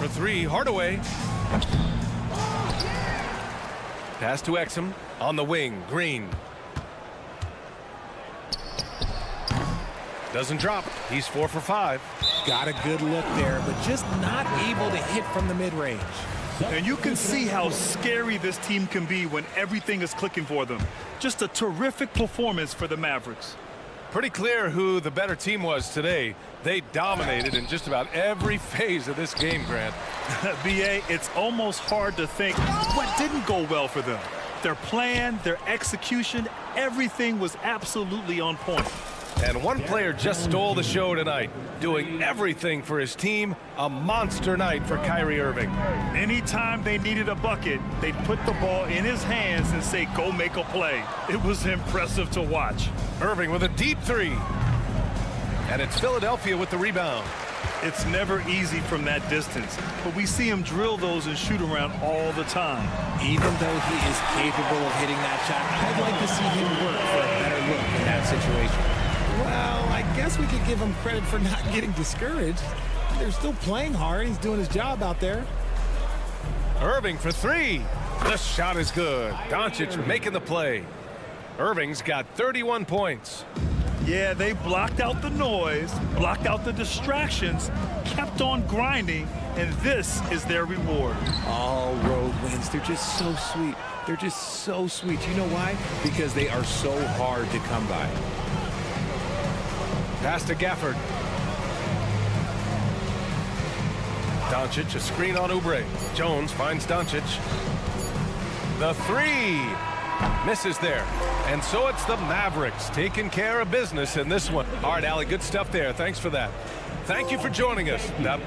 For 3, Hardaway. Pass to Exum. On the wing, Green. Doesn't drop. He's 4 for 5. Got a good look there, but just not able to hit from the mid-range. And you can see how scary this team can be when everything is clicking for them. Just a terrific performance for the Mavericks. Pretty clear who the better team was today. They dominated in just about every phase of this game, Grant. BA, it's almost hard to think what didn't go well for them. Their plan, their execution, everything was absolutely on point. And one player just stole the show tonight, doing everything for his team. A monster night for Kyrie Irving. Anytime they needed a bucket, they'd put the ball in his hands and say, go make a play. It was impressive to watch. Irving with a deep 3. And it's Philadelphia with the rebound. It's never easy from that distance, but we see him drill those and shoot around all the time. Even though he is capable of hitting that shot, I'd like to see him work for a better look in that situation. Well, I guess we could give him credit for not getting discouraged. They're still playing hard. He's doing his job out there. Irving for 3. The shot is good. Doncic making the play. Irving's got 31 points. Yeah, they blocked out the noise, blocked out the distractions, kept on grinding, and this is their reward. All road wins. They're just so sweet. They're just so sweet. You know why? Because they are so hard to come by. Pass to Gafford. Doncic, a screen on Oubre. Jones finds Doncic. The 3 misses there. And so it's the Mavericks taking care of business in this one. All right, Allie, good stuff there. Thanks for that. Thank you for joining us. Now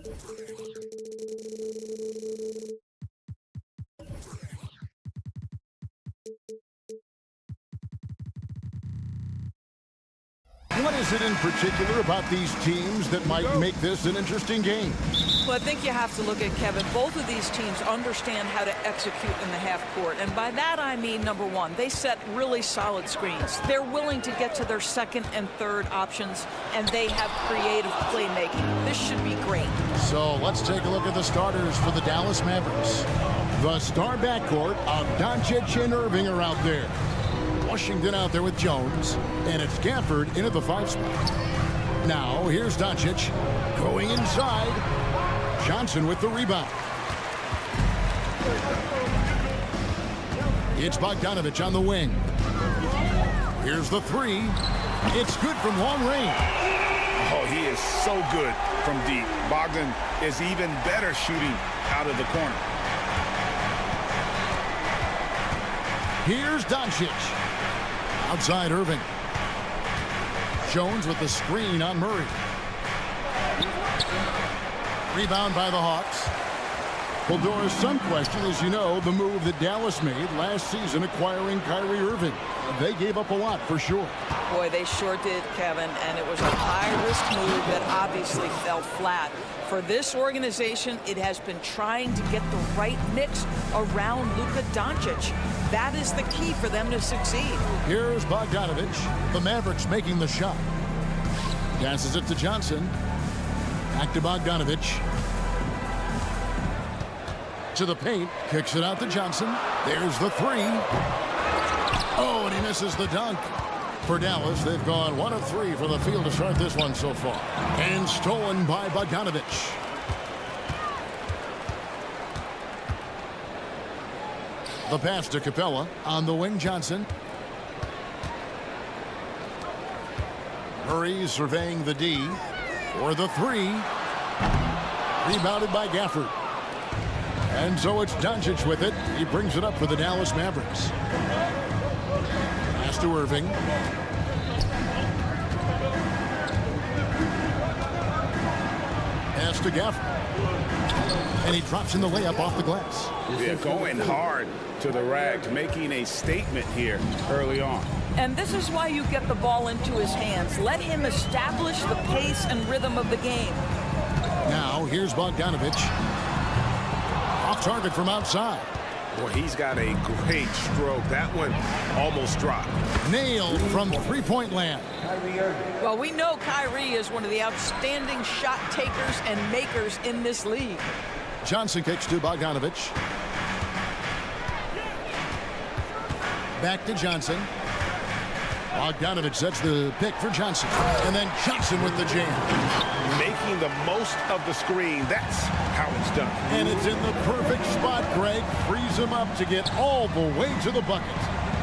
What is it in particular about these teams that might make this an interesting game? Well, I think you have to look at, Kevin, both of these teams understand how to execute in the half court. And by that, I mean, number one, they set really solid screens. They're willing to get to their second and third options, and they have creative playmaking. This should be great. So let's take a look at the starters for the Dallas Mavericks. The star backcourt of Doncic and Irving are out there. Washington out there with Jones, and it's Gafford into the 5 spot. Now, here's Doncic going inside. Johnson with the rebound. It's Bogdanovich on the wing. Here's the 3. It's good from long range. Oh, he is so good from deep. Bogdan is even better shooting out of the corner. Here's Doncic. Outside Irving. Jones with the screen on Murray. Rebound by the Hawks. Well, Doris, some question, as you know, the move that Dallas made last season acquiring Kyrie Irving. They gave up a lot for sure. Boy, they sure did, Kevin, and it was a high-risk move that obviously fell flat. For this organization, it has been trying to get the right mix around Luka Doncic. That is the key for them to succeed. Here's Bogdanovich. The Mavericks making the shot. Passes it to Johnson. Back to Bogdanovich. To the paint. Kicks it out to Johnson. There's the 3. Oh, and he misses the dunk. For Dallas, they've gone 1 of 3 from the field to start this one so far. And stolen by Bogdanovich. The pass to Capella. On the wing, Johnson. Murray surveying the D. For the 3. Rebounded by Gafford. And so it's Doncic with it. He brings it up for the Dallas Mavericks. Pass to Irving. Pass to Gafford. And he drops in the layup off the glass. They're going hard to the rack, making a statement here early on. And this is why you get the ball into his hands. Let him establish the pace and rhythm of the game. Now, here's Bogdanovich. Off target from outside. Boy, he's got a great stroke. That one almost dropped. Nailed from three-point land. Well, we know Kyrie is one of the outstanding shot takers and makers in this league. Johnson kicks to Bogdanovich. Back to Johnson. Bogdanovich sets the pick for Johnson. And then Johnson with the jam. Making the most of the screen. That's how it's done. And it's in the perfect spot, Greg. Frees him up to get all the way to the bucket.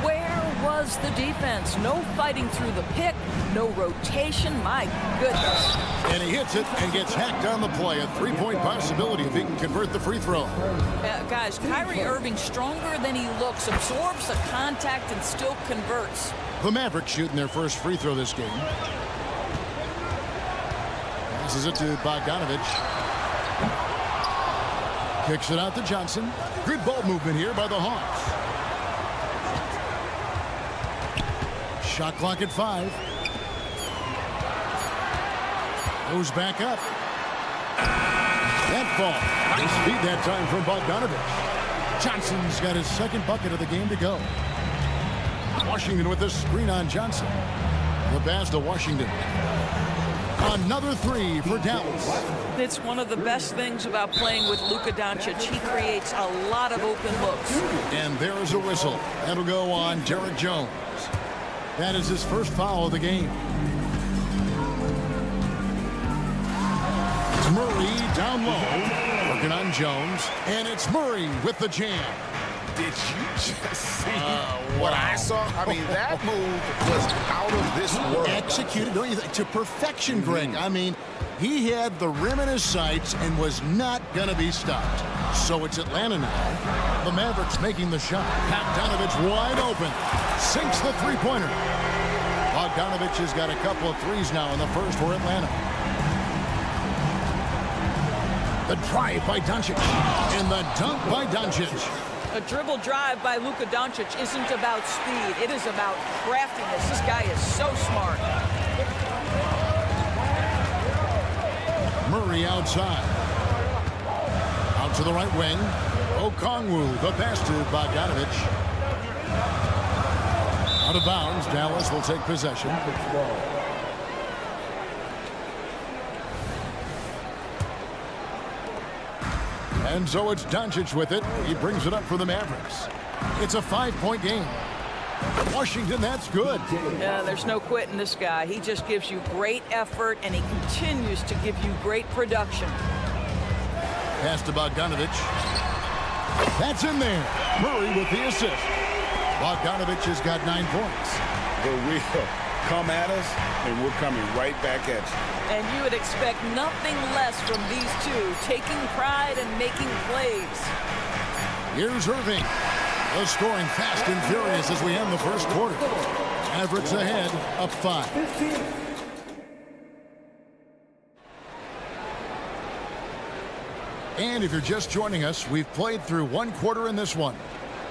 Where was the defense? No fighting through the pick, no rotation. My goodness. And he hits it and gets hacked on the play. A three-point possibility if he can convert the free throw. Guys, Kyrie Irving stronger than he looks, absorbs the contact and still converts. The Mavericks shooting their first free throw this game. Passes it to Bogdanovich. Kicks it out to Johnson. Good ball movement here by the Hawks. Shot clock at 5. Goes back up. That ball. Nice feed that time from Bogdanovich. Johnson's got his second bucket of the game to go. Washington with this screen on Johnson. The pass to Washington. Another 3 for Dallas. It's one of the best things about playing with Luka Doncic. He creates a lot of open looks. And there is a whistle. That'll go on Derek Jones. That is his first foul of the game. It's Murray down low. Working on Jones. And it's Murray with the jam. Did you just see what I saw? I mean, that move was out of this world. Executed, don't you think, to perfection, Greg. I mean, he had the rim in his sights and was not going to be stopped. So it's Atlanta now. The Mavericks making the shot. Bogdanovich wide open. Sinks the three-pointer. Bogdanovich has got a couple of threes now in the first for Atlanta. The drive by Doncic. And the dunk by Doncic. A dribble drive by Luka Doncic isn't about speed. It is about craftiness. This guy is so smart. Murray outside. Out to the right wing. Okongwu, the pass to Bogdanovic. Out of bounds. Dallas will take possession. And so it's Doncic with it. He brings it up for the Mavericks. It's a 5-point game. Washington, that's good. Yeah, there's no quitting this guy. He just gives you great effort, and he continues to give you great production. Pass to Bogdanovic. That's in there. Murray with the assist. Bogdanovic has got 9 points. The wheel come at us, and we're coming right back at you. And you would expect nothing less from these two, taking pride and making plays. Here's Irving. The scoring fast and furious as we end the first quarter. Mavericks ahead, up 5. And if you're just joining us, we've played through 1 quarter in this one.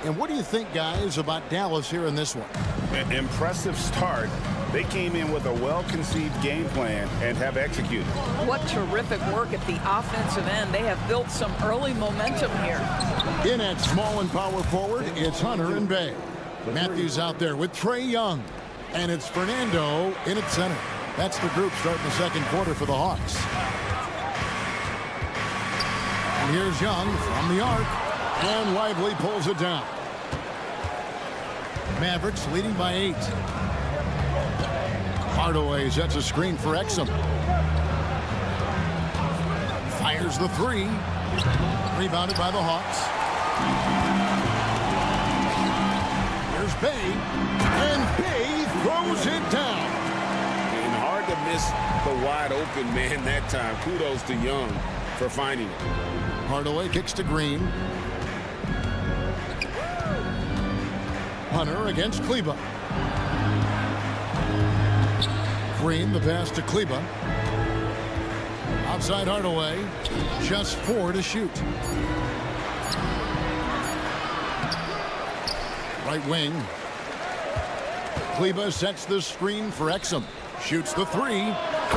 And what do you think, guys, about Dallas here in this one? An impressive start. They came in with a well-conceived game plan and have executed. What terrific work at the offensive end. They have built some early momentum here. In at small and power forward, it's Hunter and Bay. Matthews out there with Trae Young. And it's Fernando in at center. That's the group starting the second quarter for the Hawks. And here's Young from the arc. And Lively pulls it down. Mavericks leading by 8. Hardaway sets a screen for Exum. Fires the 3. Rebounded by the Hawks. Here's Bay. And Bay throws it down. And hard to miss the wide open man that time. Kudos to Young for finding it. Hardaway kicks to Green. Hunter against Kleba. Green, the pass to Kleba. Outside Hardaway. Just 4 to shoot. Right wing. Kleba sets the screen for Exum. Shoots the 3.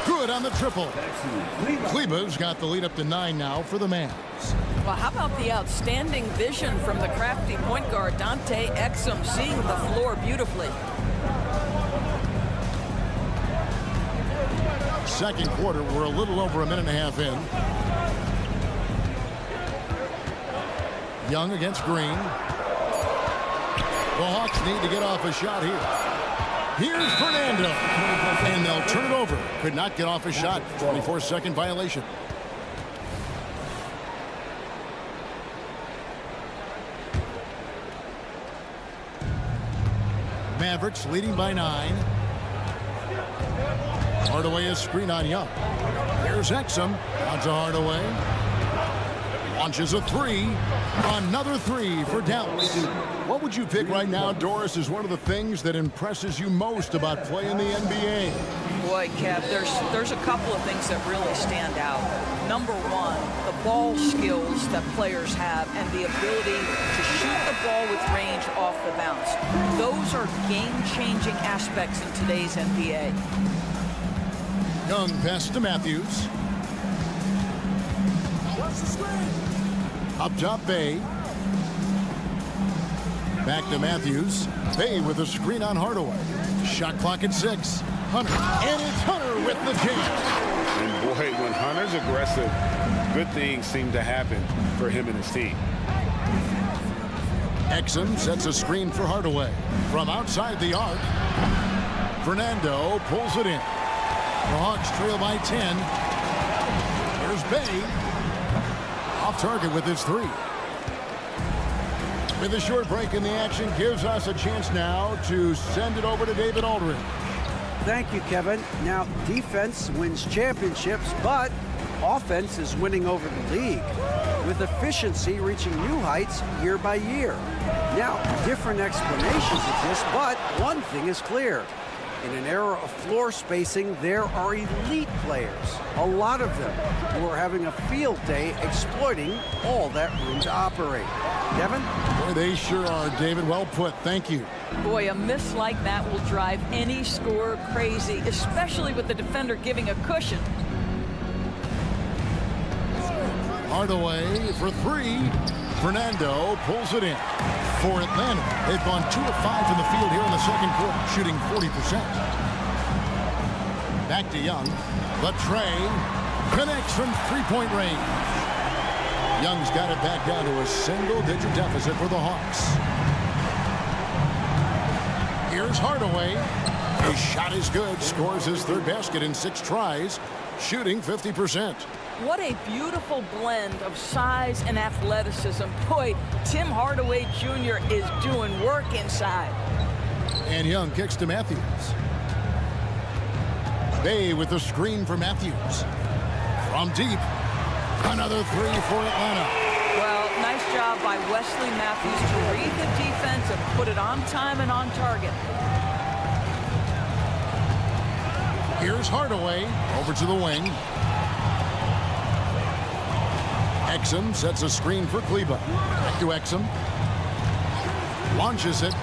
Good on the triple. Kleba's got the lead up to 9 now for the Mavs. Well, how about the outstanding vision from the crafty point guard, Dante Exum, seeing the floor beautifully. Second quarter, we're a little over a minute and a half in. Young against Green. The Hawks need to get off a shot here. Here's Fernando. And they'll turn it over. Could not get off a shot. 24-second violation. Mavericks leading by 9. Hardaway is screen on Young. Here's Exum. Out to Hardaway. Launches a 3. Another 3 for Dallas. What would you pick right now, Doris, is one of the things that impresses you most about playing the NBA? Boy, Kev, there's a couple of things that really stand out. Number one, the ball skills that players have and the ability to shoot the ball with range off the bounce. Those are game-changing aspects in today's NBA. Young pass to Matthews. Up top, Bay. Back to Matthews. Bay with a screen on Hardaway. Shot clock at 6. Hunter. And it's Hunter with the jam. And boy, when Hunter's aggressive, good things seem to happen for him and his team. Exum sets a screen for Hardaway. From outside the arc, Fernando pulls it in. The Hawks trail by 10. Here's Bay. Off target with his 3. With a short break in the action, gives us a chance now to send it over to David Aldridge. Thank you, Kevin. Now, defense wins championships, but offense is winning over the league, with efficiency reaching new heights year by year. Now, different explanations exist, but one thing is clear. In an era of floor spacing, there are elite players, a lot of them, who are having a field day exploiting all that room to operate. Devin? Boy, they sure are, David. Well put. Thank you. Boy, a miss like that will drive any scorer crazy, especially with the defender giving a cushion. Hardaway for three. Fernando pulls it in. For Atlanta, they've gone 2 of 5 from the field here in the second quarter, shooting 40%. Back to Young, but Trey connects from three-point range. Young's got it back down to a single-digit deficit for the Hawks. Here's Hardaway. His shot is good, scores his third basket in 6 tries, shooting 50%. What a beautiful blend of size and athleticism. Boy, Tim Hardaway Jr. is doing work inside. And Young kicks to Matthews. Bay with the screen for Matthews. From deep, another three for Atlanta. Well, nice job by Wesley Matthews to read the defense and put it on time and on target. Here's Hardaway over to the wing. Exum sets a screen for Kleba. Back to Exum. Launches it.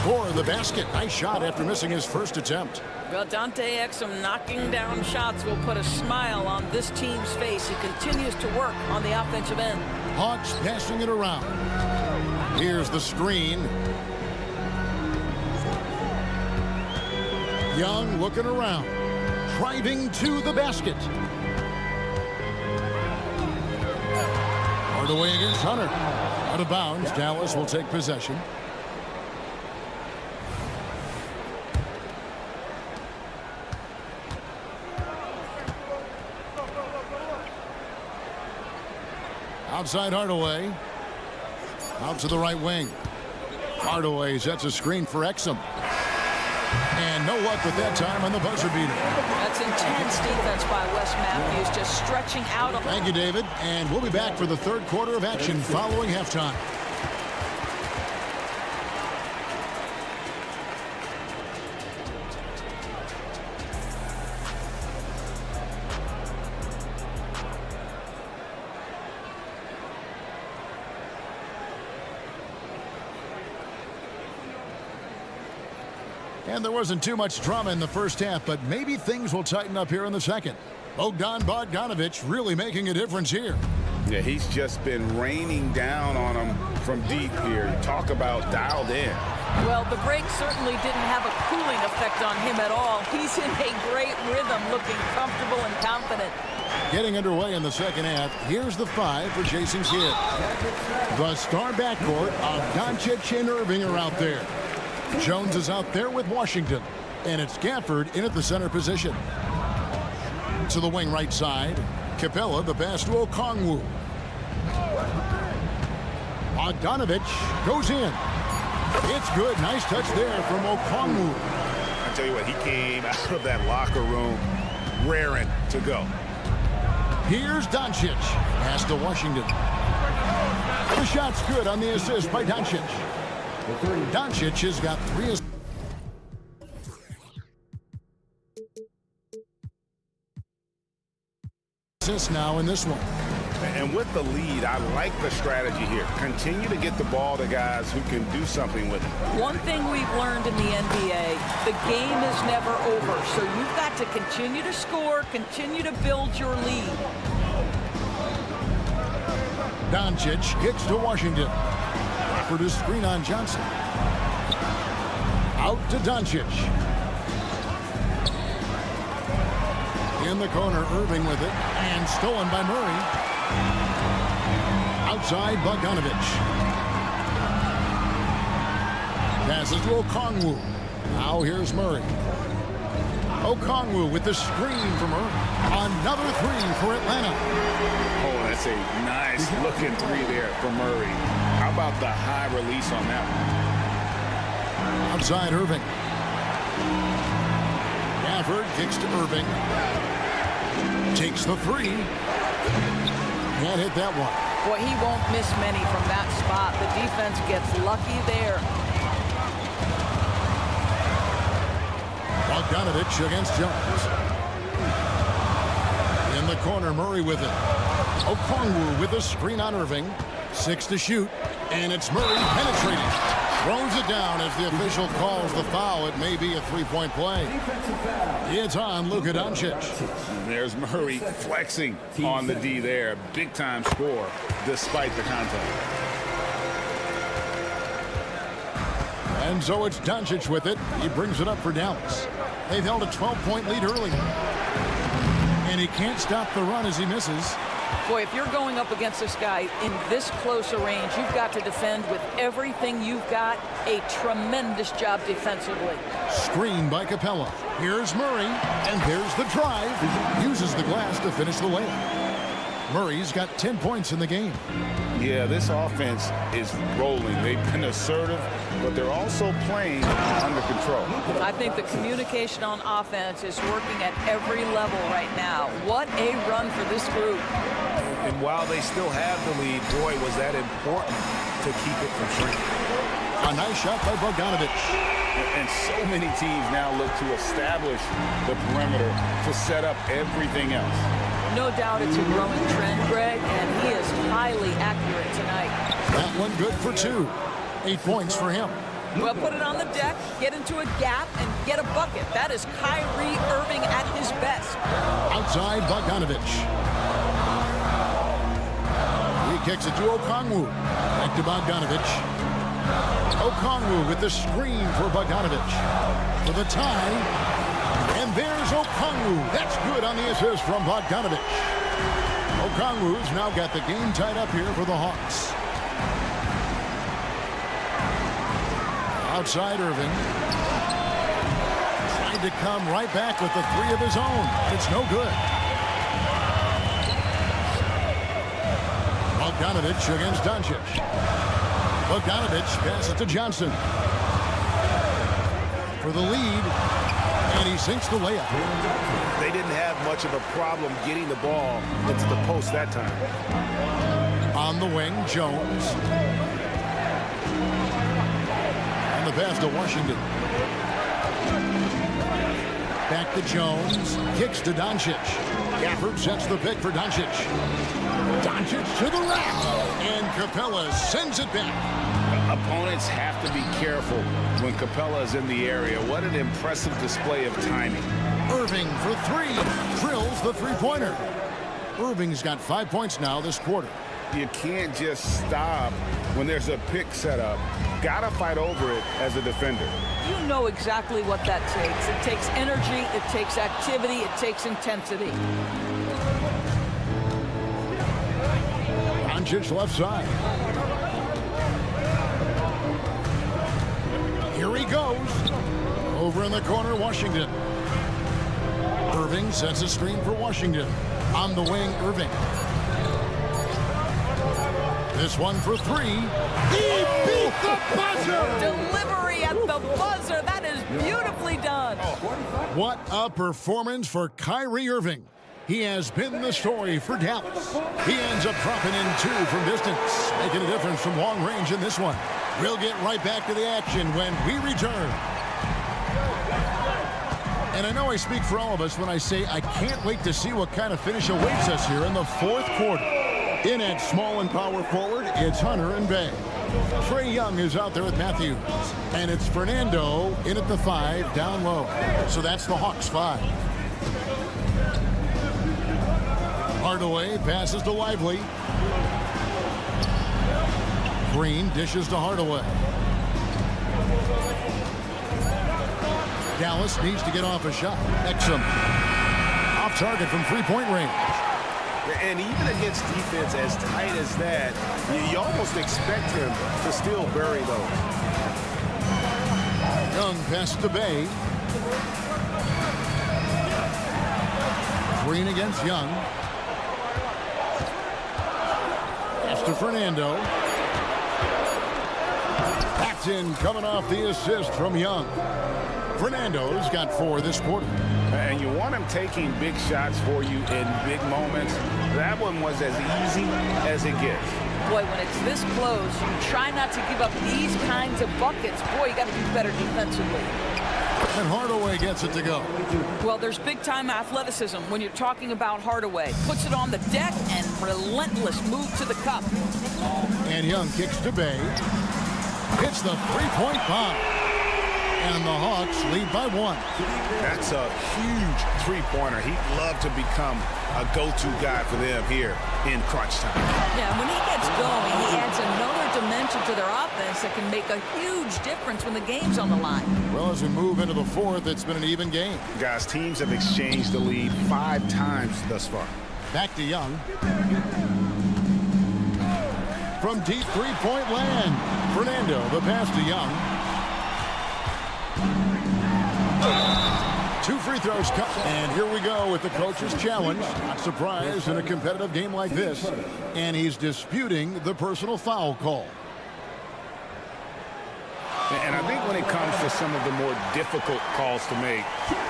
Score the basket. Nice shot after missing his first attempt. Well, Dante Exum knocking down shots will put a smile on this team's face. He continues to work on the offensive end. Hawks passing it around. Here's the screen. Young looking around. Driving to the basket. Hardaway against Hunter. Out of bounds. Dallas will take possession. Outside Hardaway. Out to the right wing. Hardaway sets a screen for Exum. And no luck with that time on the buzzer beater. That's intense defense by Wes Matthews, just stretching out. Thank you, David. And we'll be back for the third quarter of action following halftime. And there wasn't too much drama in the first half, but maybe things will tighten up here in the second. Bogdan Bogdanovic really making a difference here. Yeah, he's just been raining down on him from deep here. Talk about dialed in. Well, the break certainly didn't have a cooling effect on him at all. He's in a great rhythm, looking comfortable and confident. Getting underway in the second half, here's the 5 for Jason Kidd. The star backcourt of Doncic and Irving are out there. Jones is out there with Washington, and it's Gafford in at the center position. To the wing right side, Capella, the pass to Okongwu. Bogdanovic goes in. It's good. Nice touch there from Okongwu. I tell you what, he came out of that locker room raring to go. Here's Doncic. Pass to Washington. The shot's good on the assist by Doncic. Doncic has got 3 assists now in this one. And with the lead, I like the strategy here. Continue to get the ball to guys who can do something with it. One thing we've learned in the NBA, the game is never over. So you've got to continue to score, continue to build your lead. Doncic kicks to Washington. For the screen on Johnson. Out to Doncic. In the corner, Irving with it. And stolen by Murray. Outside, Bogdanovic. Passes to Okongwu. Now here's Murray. Okongwu with the screen from Murray. Another 3 for Atlanta. Oh, that's a nice looking 3 there for Murray. How about the high release on that one? Outside Irving. Gafford kicks to Irving. Takes the 3. Can't hit that one. Boy, he won't miss many from that spot. The defense gets lucky there. Bogdanovich against Jones. In the corner, Murray with it. Okongwu with a screen on Irving. 6 to shoot, and it's Murray penetrating. Throws it down as the official calls the foul. It may be a three-point play. It's on Luka Doncic. There's Murray flexing on the D there. Big-time score despite the contact. And so it's Doncic with it. He brings it up for Dallas. They've held a 12-point lead early. And he can't stop the run as he misses. Boy, if you're going up against this guy in this close a range, you've got to defend with everything you've got. A tremendous job defensively. Screen by Capella. Here's Murray, and there's the drive. Uses the glass to finish the layup. Murray's got 10 points in the game. Yeah, this offense is rolling. They've been assertive, but they're also playing under control. I think the communication on offense is working at every level right now. What a run for this group. And while they still have the lead, boy, was that important to keep it from shrinking. A nice shot by Bogdanovich. And so many teams now look to establish the perimeter to set up everything else. No doubt it's a growing trend, Greg, and he is highly accurate tonight. That one good for 2. 8 points for him. Well, put it on the deck, get into a gap, and get a bucket. That is Kyrie Irving at his best. Outside Bogdanovich. He kicks it to Okongwu. Back to Bogdanovich. Okongwu with the screen for Bogdanovich. For the tie. And there's Okongwu. That's good on the assist from Bogdanovich. Okongwu's now got the game tied up here for the Hawks. Outside Irving. Tried to come right back with the 3 of his own. It's no good. Bogdanovich against Doncic. Bogdanovich passes to Johnson. For the lead. And he sinks the layup. They didn't have much of a problem getting the ball into the post that time. On the wing, Jones. And the pass to Washington. Back to Jones. Kicks to Doncic. Gafford sets the pick for Doncic. Doncic to the rack. And Capella sends it back. Opponents have to be careful when Capella is in the area. What an impressive display of timing. Irving for 3. Drills the three-pointer. Irving's got 5 points now this quarter. You can't just stop when there's a pick set up. Gotta fight over it as a defender. You know exactly what that takes. It takes energy, it takes activity, it takes intensity. Doncic left side. Here he goes. Over in the corner, Washington. Irving sets a screen for Washington. On the wing, Irving. This one for 3. He beat the buzzer! Delivery at the buzzer. That is beautifully done. What a performance for Kyrie Irving. He has been the story for Dallas. He ends up dropping in 2 from distance, making a difference from long range in this one. We'll get right back to the action when we return. And I know I speak for all of us when I say I can't wait to see what kind of finish awaits us here in the 4th quarter. In at small and power forward, it's Hunter and Bay. Trae Young is out there with Matthews. And it's Fernando in at the 5, down low. So that's the Hawks 5. Hardaway passes to Lively. Green dishes to Hardaway. Dallas needs to get off a shot. Exum off target from three-point range. And even against defense as tight as that, you almost expect him to still bury those. Young passes to Bay. Green against Young. Pass to Fernando. Paxton coming off the assist from Young. Fernando's got 4 this quarter. And you want him taking big shots for you in big moments. That one was as easy as it gets. Boy, when it's this close, you try not to give up these kinds of buckets. Boy, you got to be better defensively. And Hardaway gets it to go. Well, there's big-time athleticism when you're talking about Hardaway. Puts it on the deck and relentless move to the cup. And Young kicks to Bay. Hits the three-point bomb. And the Hawks lead by 1. That's a huge three-pointer. He'd love to become a go-to guy for them here in crunch time. Yeah, when he gets going, he adds another dimension to their offense that can make a huge difference when the game's on the line. Well, as we move into the fourth, it's been an even game. Guys, teams have exchanged the lead 5 times thus far. Back to Young. From deep three-point land, Fernando, the pass to Young. 2 free throws cut. And here we go with the coach's challenge. Not surprised in a competitive game like this. And he's disputing the personal foul call. And I think when it comes to some of the more difficult calls to make,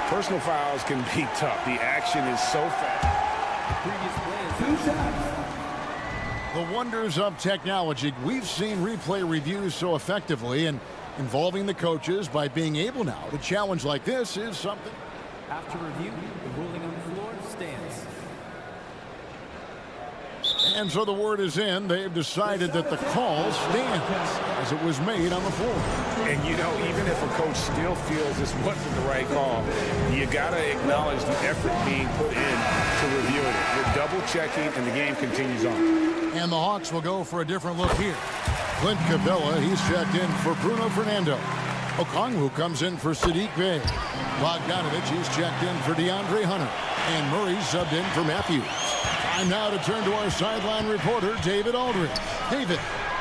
personal fouls can be tough. The action is so fast. The wonders of technology. We've seen replay reviews so effectively, and involving the coaches by being able now to challenge like this is something. After review, the ruling on the floor stands. And so the word is in. They've decided that the call stands as it was made on the floor. And, you know, even if a coach still feels this wasn't the right call, you got to acknowledge the effort being put in to review it. You're double-checking, and the game continues on. And the Hawks will go for a different look here. Clint Capella, he's checked in for Bruno Fernando. Okongwu comes in for Sadiq Bey. Bogdanovich, he's checked in for DeAndre Hunter. And Murray subbed in for Matthews. Time now to turn to our sideline reporter, David Aldridge. David.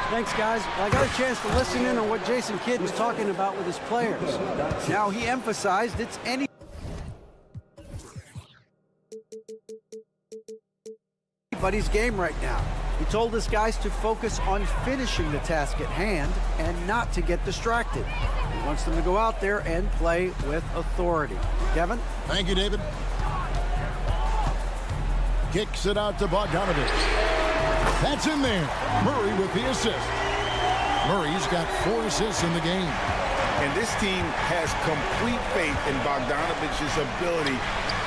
Thanks, guys. I got a chance to listen in on what Jason Kidd was talking about with his players. Now, he emphasized it's anybody's game right now. He told his guys to focus on finishing the task at hand and not to get distracted. He wants them to go out there and play with authority. Kevin? Thank you, David. Kicks it out to Bogdanovich. That's in there. Murray with the assist. Murray's got 4 assists in the game. And this team has complete faith in Bogdanovich's ability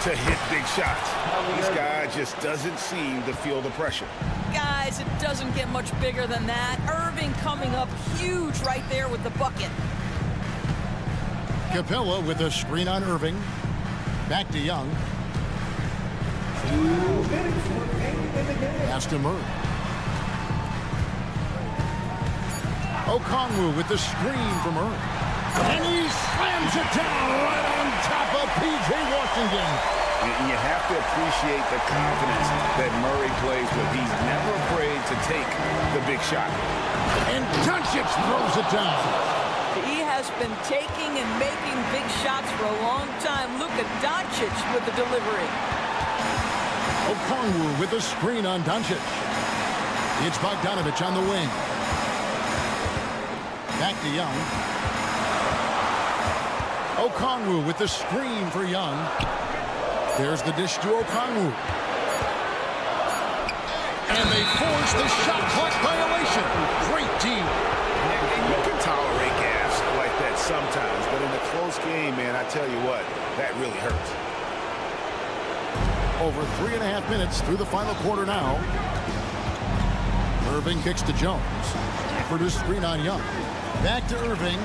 to hit big shots. This guy just doesn't seem to feel the pressure. Guys, it doesn't get much bigger than that. Irving coming up huge right there with the bucket. Capella with a screen on Irving. Back to Young. Pass to Murray. Okongwu with the screen from Murray. And he slams it down right on top of P.J. Washington. You have to appreciate the confidence that Murray plays with. He's never afraid to take the big shot. And Doncic throws it down. He has been taking and making big shots for a long time. Look at Doncic with the delivery. Okongwu with the screen on Doncic. It's Bogdanovich on the wing. Back to Young. Okongwu with the screen for Young. There's the dish to Okongwu. And they force the shot clock violation. Great team. You can tolerate gaffes like that sometimes, but in a close game, man, I tell you what, that really hurts. Over 3.5 minutes through the final quarter now. Irving kicks to Jones. For the screen on Young. Back to Irving.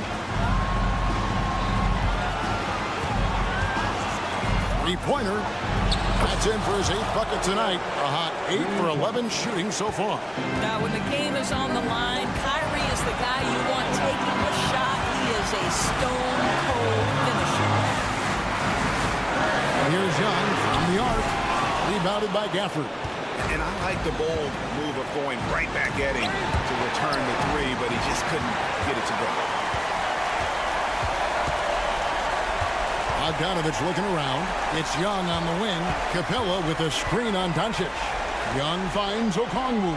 Three-pointer. That's in for his 8th bucket tonight. A hot 8 for 11 shooting so far. Now, when the game is on the line, Kyrie is the guy you want taking the shot. He is a stone-cold finisher. And here's Young from the arc. Rebounded by Gafford. And I like the bold move of going right back at him to return the 3, but he just couldn't get it to go. Bogdanovich looking around. It's Young on the wing. Capella with a screen on Doncic. Young finds Okongwu.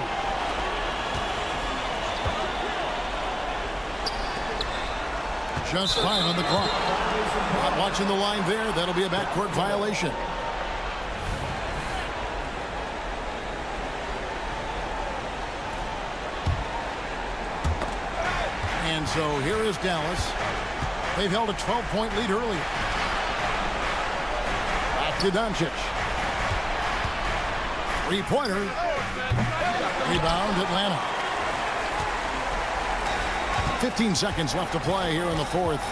Just 5 on the clock. Not watching the line there. That'll be a backcourt violation. And so here is Dallas. They've held a 12-point lead earlier. to Doncic. Three-pointer. Rebound, Atlanta. 15 seconds left to play here in the fourth.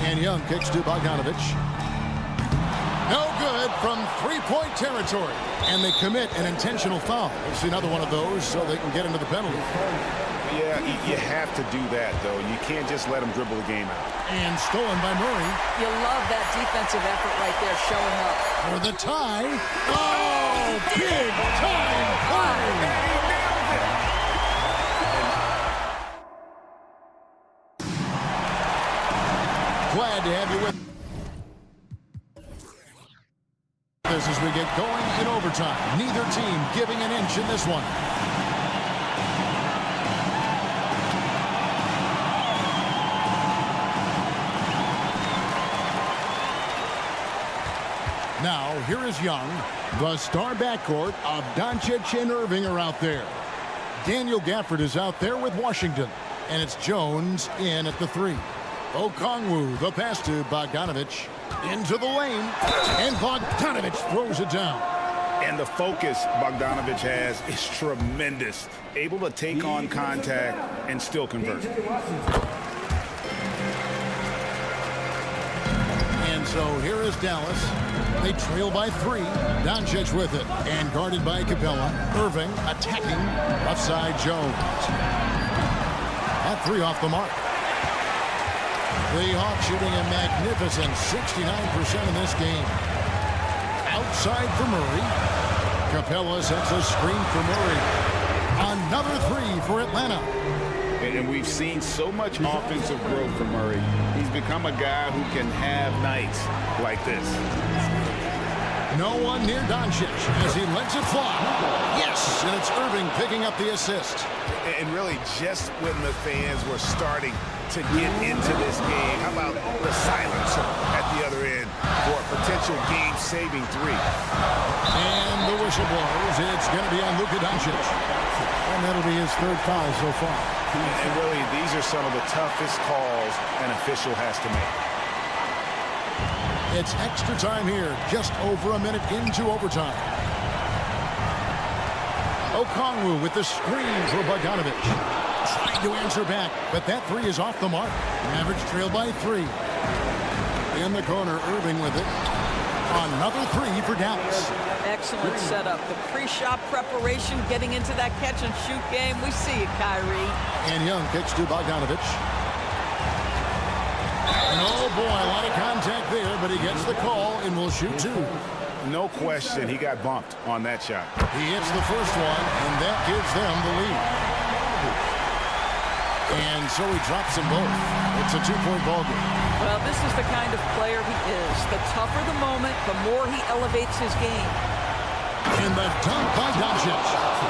And Young kicks to Bogdanovich. No good from three-point territory. And they commit an intentional foul. We'll see another one of those so they can get into the penalty. Yeah, you have to do that, though. You can't just let them dribble the game out. And stolen by Murray. You love that defensive effort right there showing up. For the tie. Oh, big time play. Glad to have you with us as we get going in overtime. Neither team giving an inch in this one. Now, here is Young. The star backcourt of Doncic and Irving are out there. Daniel Gafford is out there with Washington. And it's Jones in at the three. Okongwu, the pass to Bogdanovich. Into the lane. And Bogdanovich throws it down. And the focus Bogdanovich has is tremendous. Able to take on contact and still convert. And so here is Dallas. They trail by three. Doncic with it. And guarded by Capella. Irving attacking. Left side Jones. That three off the mark. The Hawks shooting a magnificent 69% in this game. Outside for Murray. Capella sets a screen for Murray. Another three for Atlanta. And we've seen so much offensive growth from Murray. He's become a guy who can have nights like this. No one near Doncic as he lets it fly. Yes, and it's Irving picking up the assist. And really, just when the fans were starting to get into this game, how about the silence at the other end for a potential game-saving three? And the whistle blows. It's going to be on Luka Doncic. And that'll be his third foul so far. And really, these are some of the toughest calls an official has to make. It's extra time here, just over a minute into overtime. Okongwu with the screen for Bogdanovich. Trying to answer back, but that three is off the mark. Mavericks trail by three. In the corner, Irving with it. Another three for Dallas. Excellent setup. The pre-shot preparation, getting into that catch-and-shoot game. We see it, Kyrie. And Young kicks to Bogdanovich. Oh, boy, a lot of contact there, but he gets the call and will shoot two. No question, he got bumped on that shot. He hits the first one, and that gives them the lead. And so he drops them both. It's a two-point ball game. Well, this is the kind of player he is. The tougher the moment, the more he elevates his game. And the dunk by Doncic.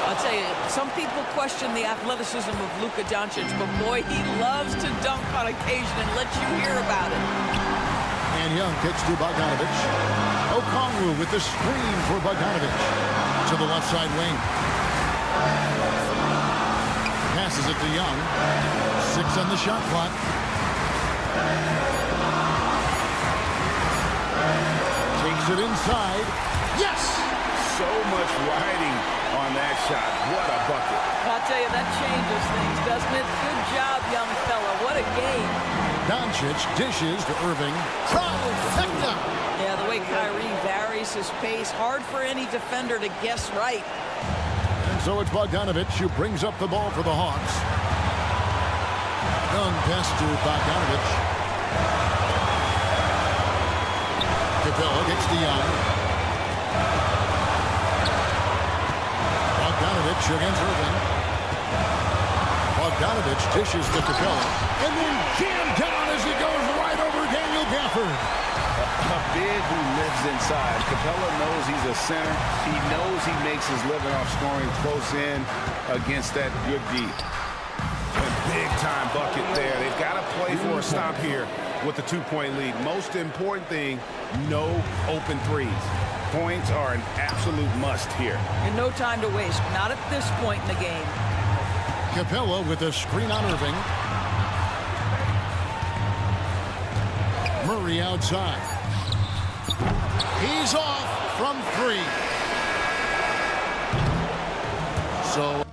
I'll tell you, some people question the athleticism of Luka Doncic, but boy, he loves to dunk on occasion and let you hear about it. And Young kicks to Bogdanovich. Okongwu with the screen for Bogdanovich. To the left side wing. Passes it to Young. 6 on the shot clock. Takes it inside. Yes! So much riding on that shot. What a bucket. I'll tell you, that changes things, doesn't it? Good job, young fella. What a game. Doncic dishes to Irving. Trifecta! Yeah, the way Kyrie varies his pace, hard for any defender to guess right. And so it's Bogdanovich who brings up the ball for the Hawks. Young pass to Bogdanovich. Capella gets to Young. Bogdanovich against Irving. Bogdanovich dishes to Capella. And then jammed down as he goes right over Daniel Gafford. A big who lives inside. Capella knows he's a center. He knows he makes his living off scoring close in against that good D. A big-time bucket there. They've got to play for a stop here with the two-point lead. Most important thing, no open threes. Points are an absolute must here. And no time to waste. Not at this point in the game. Capella with a screen on Irving. Murray outside. He's off from 3. So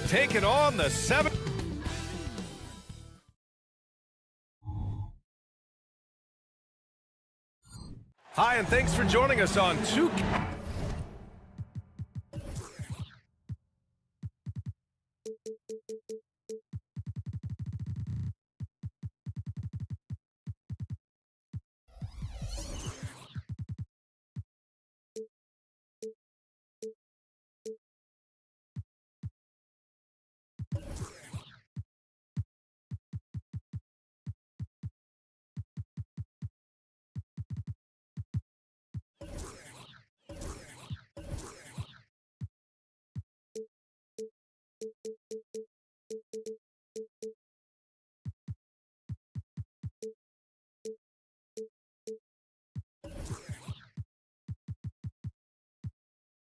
taking on the 7. Hi, and thanks for joining us on 2.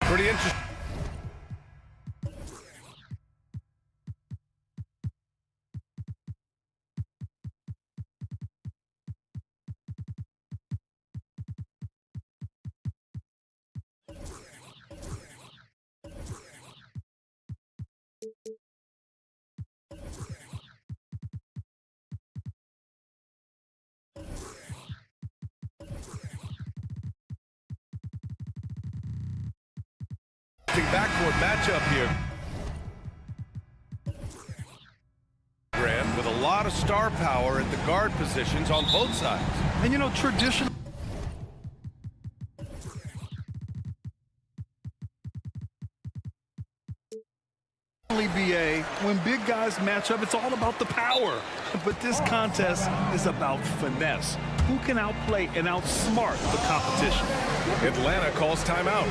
Pretty interesting. Backcourt matchup here. Grant with a lot of star power at the guard positions on both sides. And you know, traditionally, BA, when big guys match up, it's all about the power. But this contest is about finesse. Who can outplay and outsmart the competition? Atlanta calls timeout.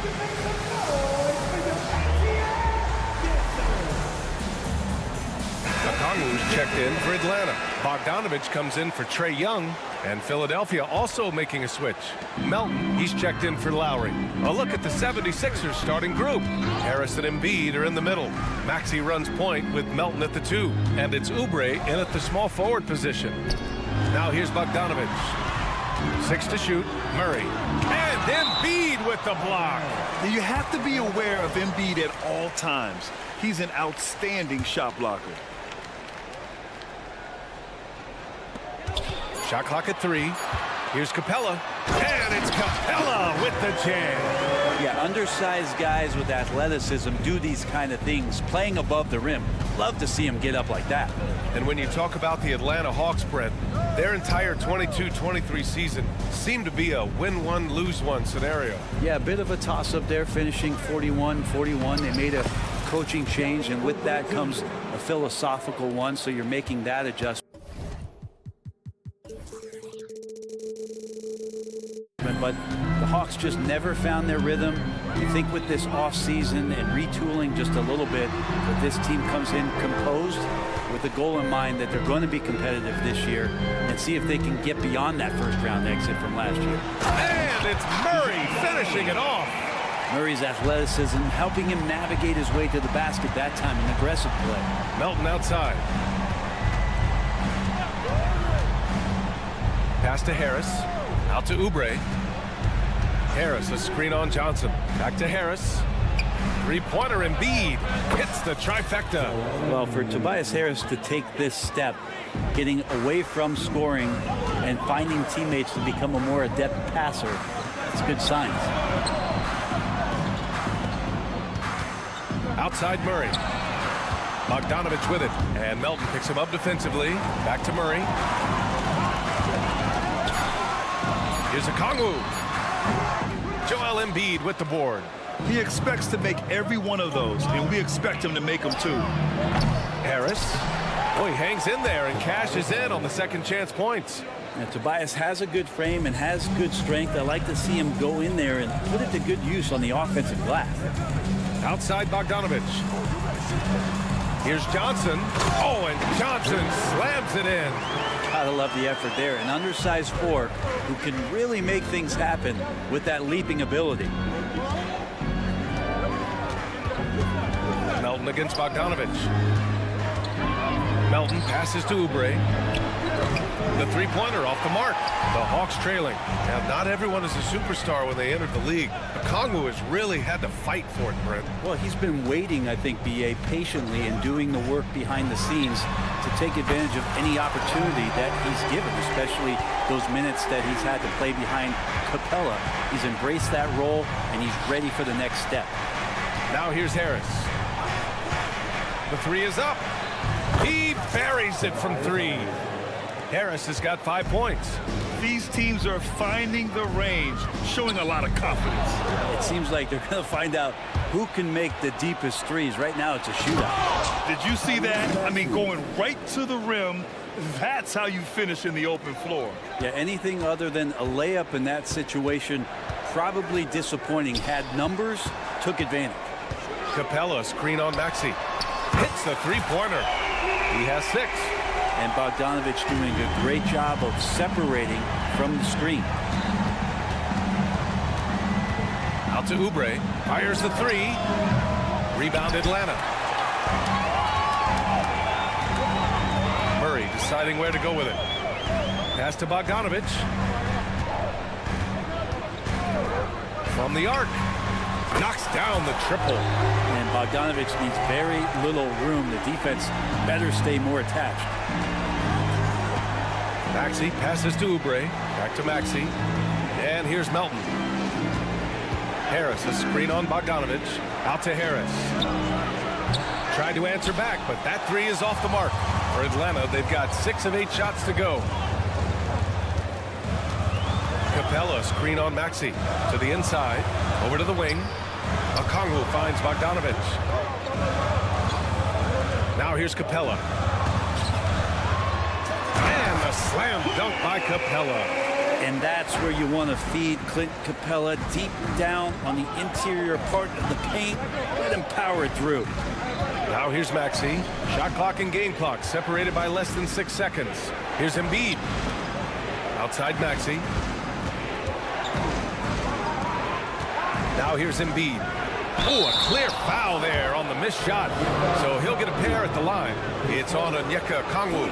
Okongwu's checked in for Atlanta. Bogdanovich comes in for Trae Young. And Philadelphia also making a switch. Melton, he's checked in for Lowry. A look at the 76ers starting group. Harris and Embiid are in the middle. Maxey runs point with Melton at the 2. And it's Oubre in at the small forward position. Now here's Bogdanovich. 6 to shoot. Murray. And Embiid with the block. You have to be aware of Embiid at all times. He's an outstanding shot blocker. Shot clock at 3. Here's Capella. And it's Capella with the jam. Yeah, undersized guys with athleticism do these kind of things, playing above the rim. Love to see him get up like that. And when you talk about the Atlanta Hawks, Brent, their entire 22-23 season seemed to be a win one, lose one scenario. Yeah, a bit of a toss-up there, finishing 41-41. They made a coaching change, and with that comes a philosophical one, so you're making that adjustment. But the Hawks just never found their rhythm. You think with this offseason and retooling just a little bit, that this team comes in composed with the goal in mind that they're going to be competitive this year and see if they can get beyond that first-round exit from last year. And it's Murray finishing it off. Murray's athleticism helping him navigate his way to the basket that time, an aggressive play. Melton outside. Pass to Harris. Out to Oubre. Harris, a screen on Johnson. Back to Harris. Three-pointer Embiid hits the trifecta. Well, for Tobias Harris to take this step, getting away from scoring and finding teammates to become a more adept passer, it's good signs. Outside Murray. Bogdanovich with it. And Melton picks him up defensively. Back to Murray. Here's Okongwu. Joel Embiid with the board. He expects to make every one of those, and we expect him to make them too. Harris. Oh, he hangs in there and cashes in on the second chance points. Now, Tobias has a good frame and has good strength. I like to see him go in there and put it to good use on the offensive glass. Outside Bogdanovich. Here's Johnson. Oh, and Johnson slams it in. Gotta love the effort there. An undersized four who can really make things happen with that leaping ability. Melton against Bogdanovich. Melton passes to Oubre. The three-pointer off the mark. The Hawks trailing. Now, not everyone is a superstar when they entered the league. Okongwu has really had to fight for it, Brent. Well, he's been waiting, I think, B.A., patiently and doing the work behind the scenes to take advantage of any opportunity that he's given, especially those minutes that he's had to play behind Capella. He's embraced that role, and he's ready for the next step. Now here's Harris. The three is up. He buries it from three. Harris has got 5 points. These teams are finding the range, showing a lot of confidence. It seems like they're going to find out who can make the deepest threes. Right now, it's a shootout. Did you see that? I mean, going right to the rim, that's how you finish in the open floor. Yeah, anything other than a layup in that situation, probably disappointing. Had numbers, took advantage. Capella, screen on Maxey. Hits the three-pointer. He has 6. And Bogdanovich doing a great job of separating from the screen. Out to Oubre. Fires the three. Rebound Atlanta. Murray deciding where to go with it. Pass to Bogdanovich. From the arc. Knocks down the triple. And Bogdanovich needs very little room. The defense better stay more attached. Maxey passes to Oubre. Back to Maxey. And here's Melton. Harris, a screen on Bogdanovich. Out to Harris. Tried to answer back, but that three is off the mark. For Atlanta, they've got 6 of 8 shots to go. Capella, screen on Maxey. To the inside. Over to the wing. Okongwu finds Bogdanovich. Now here's Capella. And a slam dunk by Capella. And that's where you want to feed Clint Capella, deep down on the interior part of the paint. Let him power it through. Now here's Maxey. Shot clock and game clock separated by less than 6 seconds. Here's Embiid. Outside Maxey. Now here's Embiid. Oh, a clear foul there on the missed shot. So he'll get a pair at the line. It's on Onyeka Okongwu.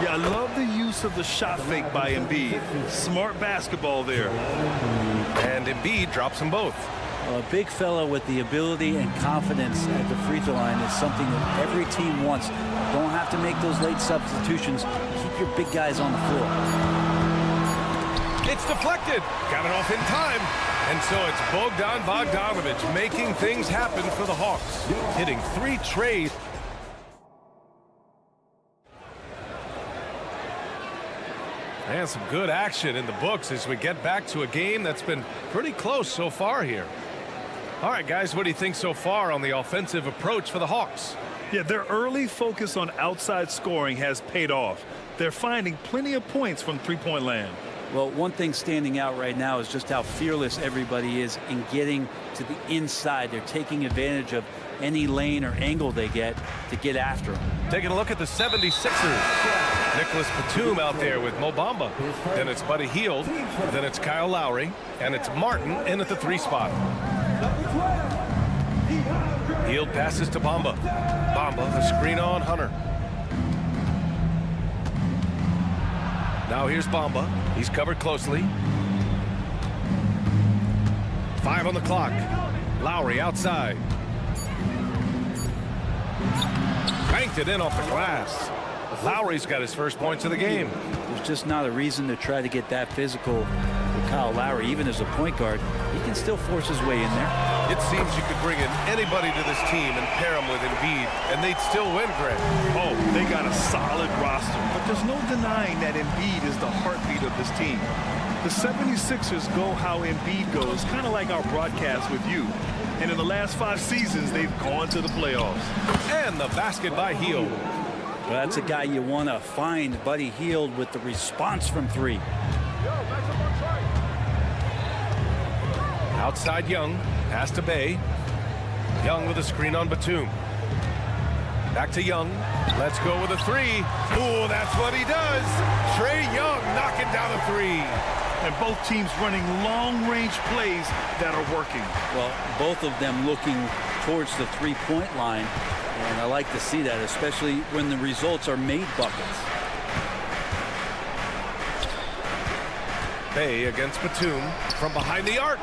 Yeah, I love the use of the shot fake by Embiid. Smart basketball there. And Embiid drops them both. A big fella with the ability and confidence at the free throw line is something that every team wants. Don't have to make those late substitutions. Keep your big guys on the floor. It's deflected. Got it off in time. And so it's Bogdan Bogdanovich making things happen for the Hawks. Hitting 3 trade. And some good action in the books as we get back to a game that's been pretty close so far here. All right, guys, what do you think so far on the offensive approach for the Hawks? Yeah, their early focus on outside scoring has paid off. They're finding plenty of points from three-point land. Well, one thing standing out right now is just how fearless everybody is in getting to the inside. They're taking advantage of any lane or angle they get to get after them. Taking a look at the 76ers. Nicholas Batum out there with Mo Bamba. Then it's Buddy Hield. Then it's Kyle Lowry. And it's Martin in at the 3 spot. Hield passes to Bamba. Bamba, the screen on Hunter. Now here's Bamba. He's covered closely. 5 on the clock. Lowry outside. Banked it in off the glass. Lowry's got his first points of the game. There's just not a reason to try to get that physical with Kyle Lowry. Even as a point guard, he can still force his way in there. It seems you could bring in anybody to this team and pair them with Embiid, and they'd still win, Greg. Oh, they got a solid roster, but there's no denying that Embiid is the heartbeat of this team. The 76ers go how Embiid goes, kind of like our broadcast with you. And in the last 5 seasons, they've gone to the playoffs. And the basket by Hield. Well, that's a guy you want to find, Buddy Hield, with the response from 3. Outside Young, pass to Bay. Young with a screen on Batum. Back to Young. Let's go with a 3. Ooh, that's what he does. Trae Young knocking down a 3. And both teams running long-range plays that are working. Well, both of them looking towards the three-point line, and I like to see that, especially when the results are made buckets. Bay against Batum from behind the arc.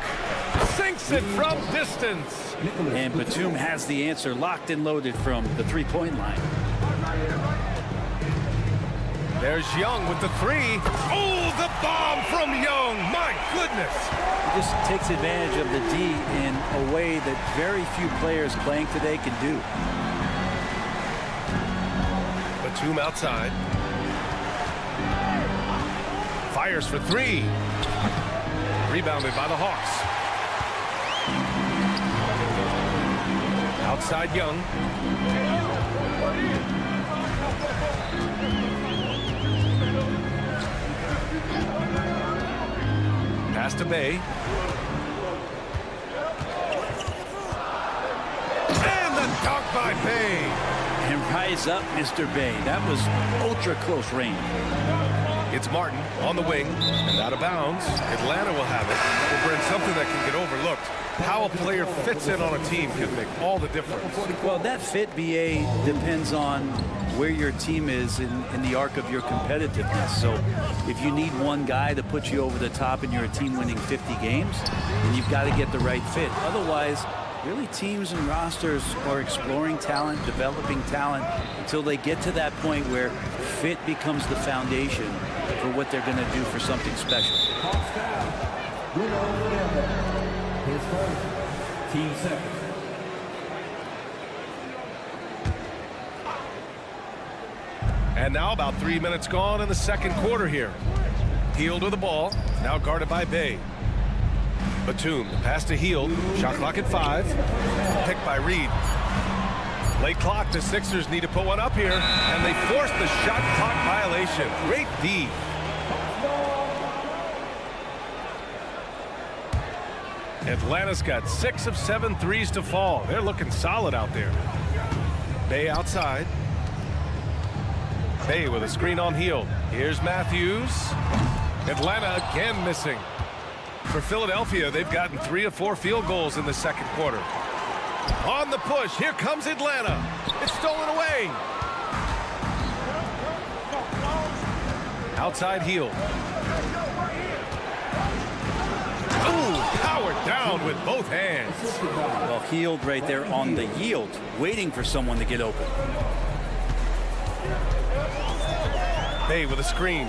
Sinks it from distance. And Batum has the answer locked and loaded from the three-point line. There's Young with the three. Oh, the bomb from Young. My goodness. He just takes advantage of the D in a way that very few players playing today can do. Batum outside. Fires for three. Rebounded by the Hawks. Outside Young. Pass to Bay. And the dunk by Bay. And rise up, Mr. Bay. That was ultra close range. It's Martin on the wing and out of bounds. Atlanta will have it. Will bring something that can get overlooked. How a player fits in on a team can make all the difference. Well, that fit, BA, depends on where your team is in the arc of your competitiveness. So if you need one guy to put you over the top and you're a team winning 50 games, then you've got to get the right fit. Otherwise, really teams and rosters are exploring talent, developing talent until they get to that point where fit becomes the foundation for what they're going to do for something special. His first, team second. And now about 3 minutes gone in the second quarter here. Hield with the ball, now guarded by Bay. Batum, the pass to Hield, shot clock at 5. Picked by Reed. Late clock, the Sixers need to put one up here, and they force the shot clock violation. Great D. Atlanta's got 6 of 7 threes to fall. They're looking solid out there. Bay outside. Bay with a screen on Hield. Here's Matthews. Atlanta again missing. For Philadelphia, they've gotten 3 of 4 field goals in the second quarter. On the push, here comes Atlanta. It's stolen away. Outside Hield. Ooh, powered down with both hands. Well, Hield right there on the yield, waiting for someone to get open. Bay with a screen.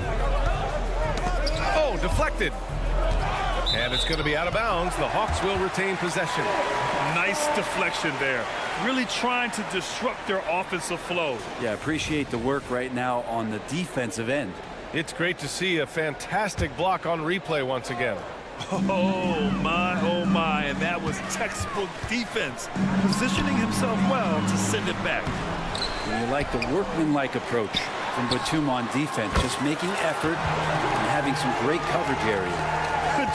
Oh, deflected. And it's going to be out of bounds. The Hawks will retain possession. Nice deflection there. Really trying to disrupt their offensive flow. Yeah, appreciate the work right now on the defensive end. It's great to see a fantastic block on replay once again. Oh my, and that was textbook defense. Positioning himself well to send it back. And you like the workmanlike approach from Batum on defense, just making effort and having some great coverage area.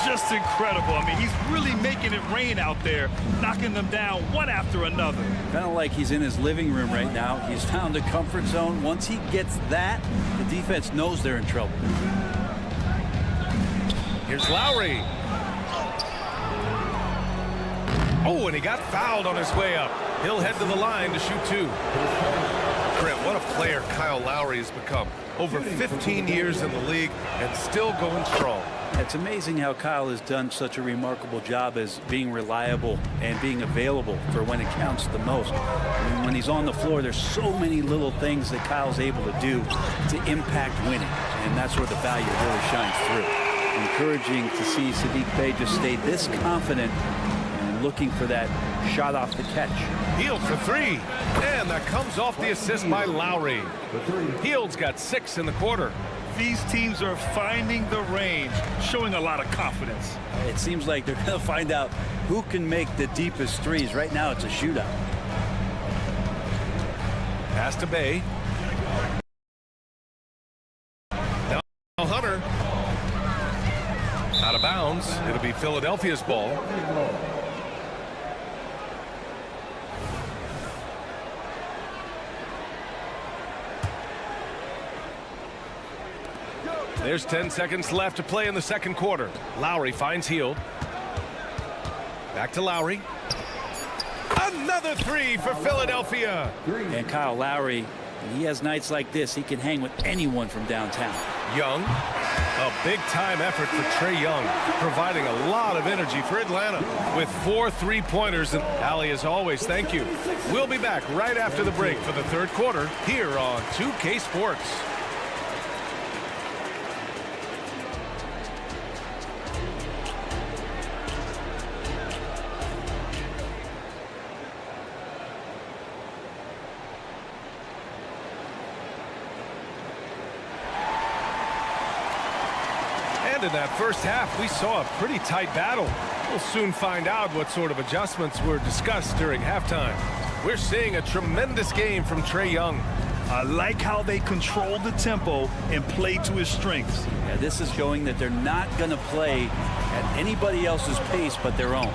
Just incredible. I mean, he's really making it rain out there, knocking them down one after another. Kind of like he's in his living room right now. He's found a comfort zone. Once he gets that, the defense knows they're in trouble. Here's Lowry. Oh, and he got fouled on his way up. He'll head to the line to shoot 2. Grant, what a player Kyle Lowry has become. Over 15 years in the league and still going strong. It's amazing how Kyle has done such a remarkable job as being reliable and being available for when it counts the most. I mean, when he's on the floor, there's so many little things that Kyle's able to do to impact winning, and that's where the value really shines through. Encouraging to see Saddiq Bey just stay this confident and looking for that shot off the catch. Hield for 3, and that comes off the assist by Lowry. Hield's got 6 in the quarter. These teams are finding the range, showing a lot of confidence. It seems like they're going to find out who can make the deepest threes. Right now, it's a shootout. Pass to Bay. Now Hunter. Out of bounds. It'll be Philadelphia's ball. There's 10 seconds left to play in the second quarter. Lowry finds Hield. Back to Lowry. A Another three for Philadelphia. And Kyle Lowry, when he has nights like this, he can hang with anyone from downtown. Young, a big-time effort for Trae Young, providing a lot of energy for Atlanta with 4 3-pointers. And Allie, as always, thank you. We'll be back right after the break for the third quarter here on 2K Sports. In that first half, we saw a pretty tight battle. We'll soon find out what sort of adjustments were discussed during halftime. We're seeing a tremendous game from Trae Young. I like how they controlled the tempo and played to his strengths. Yeah, this is showing that they're not going to play at anybody else's pace but their own.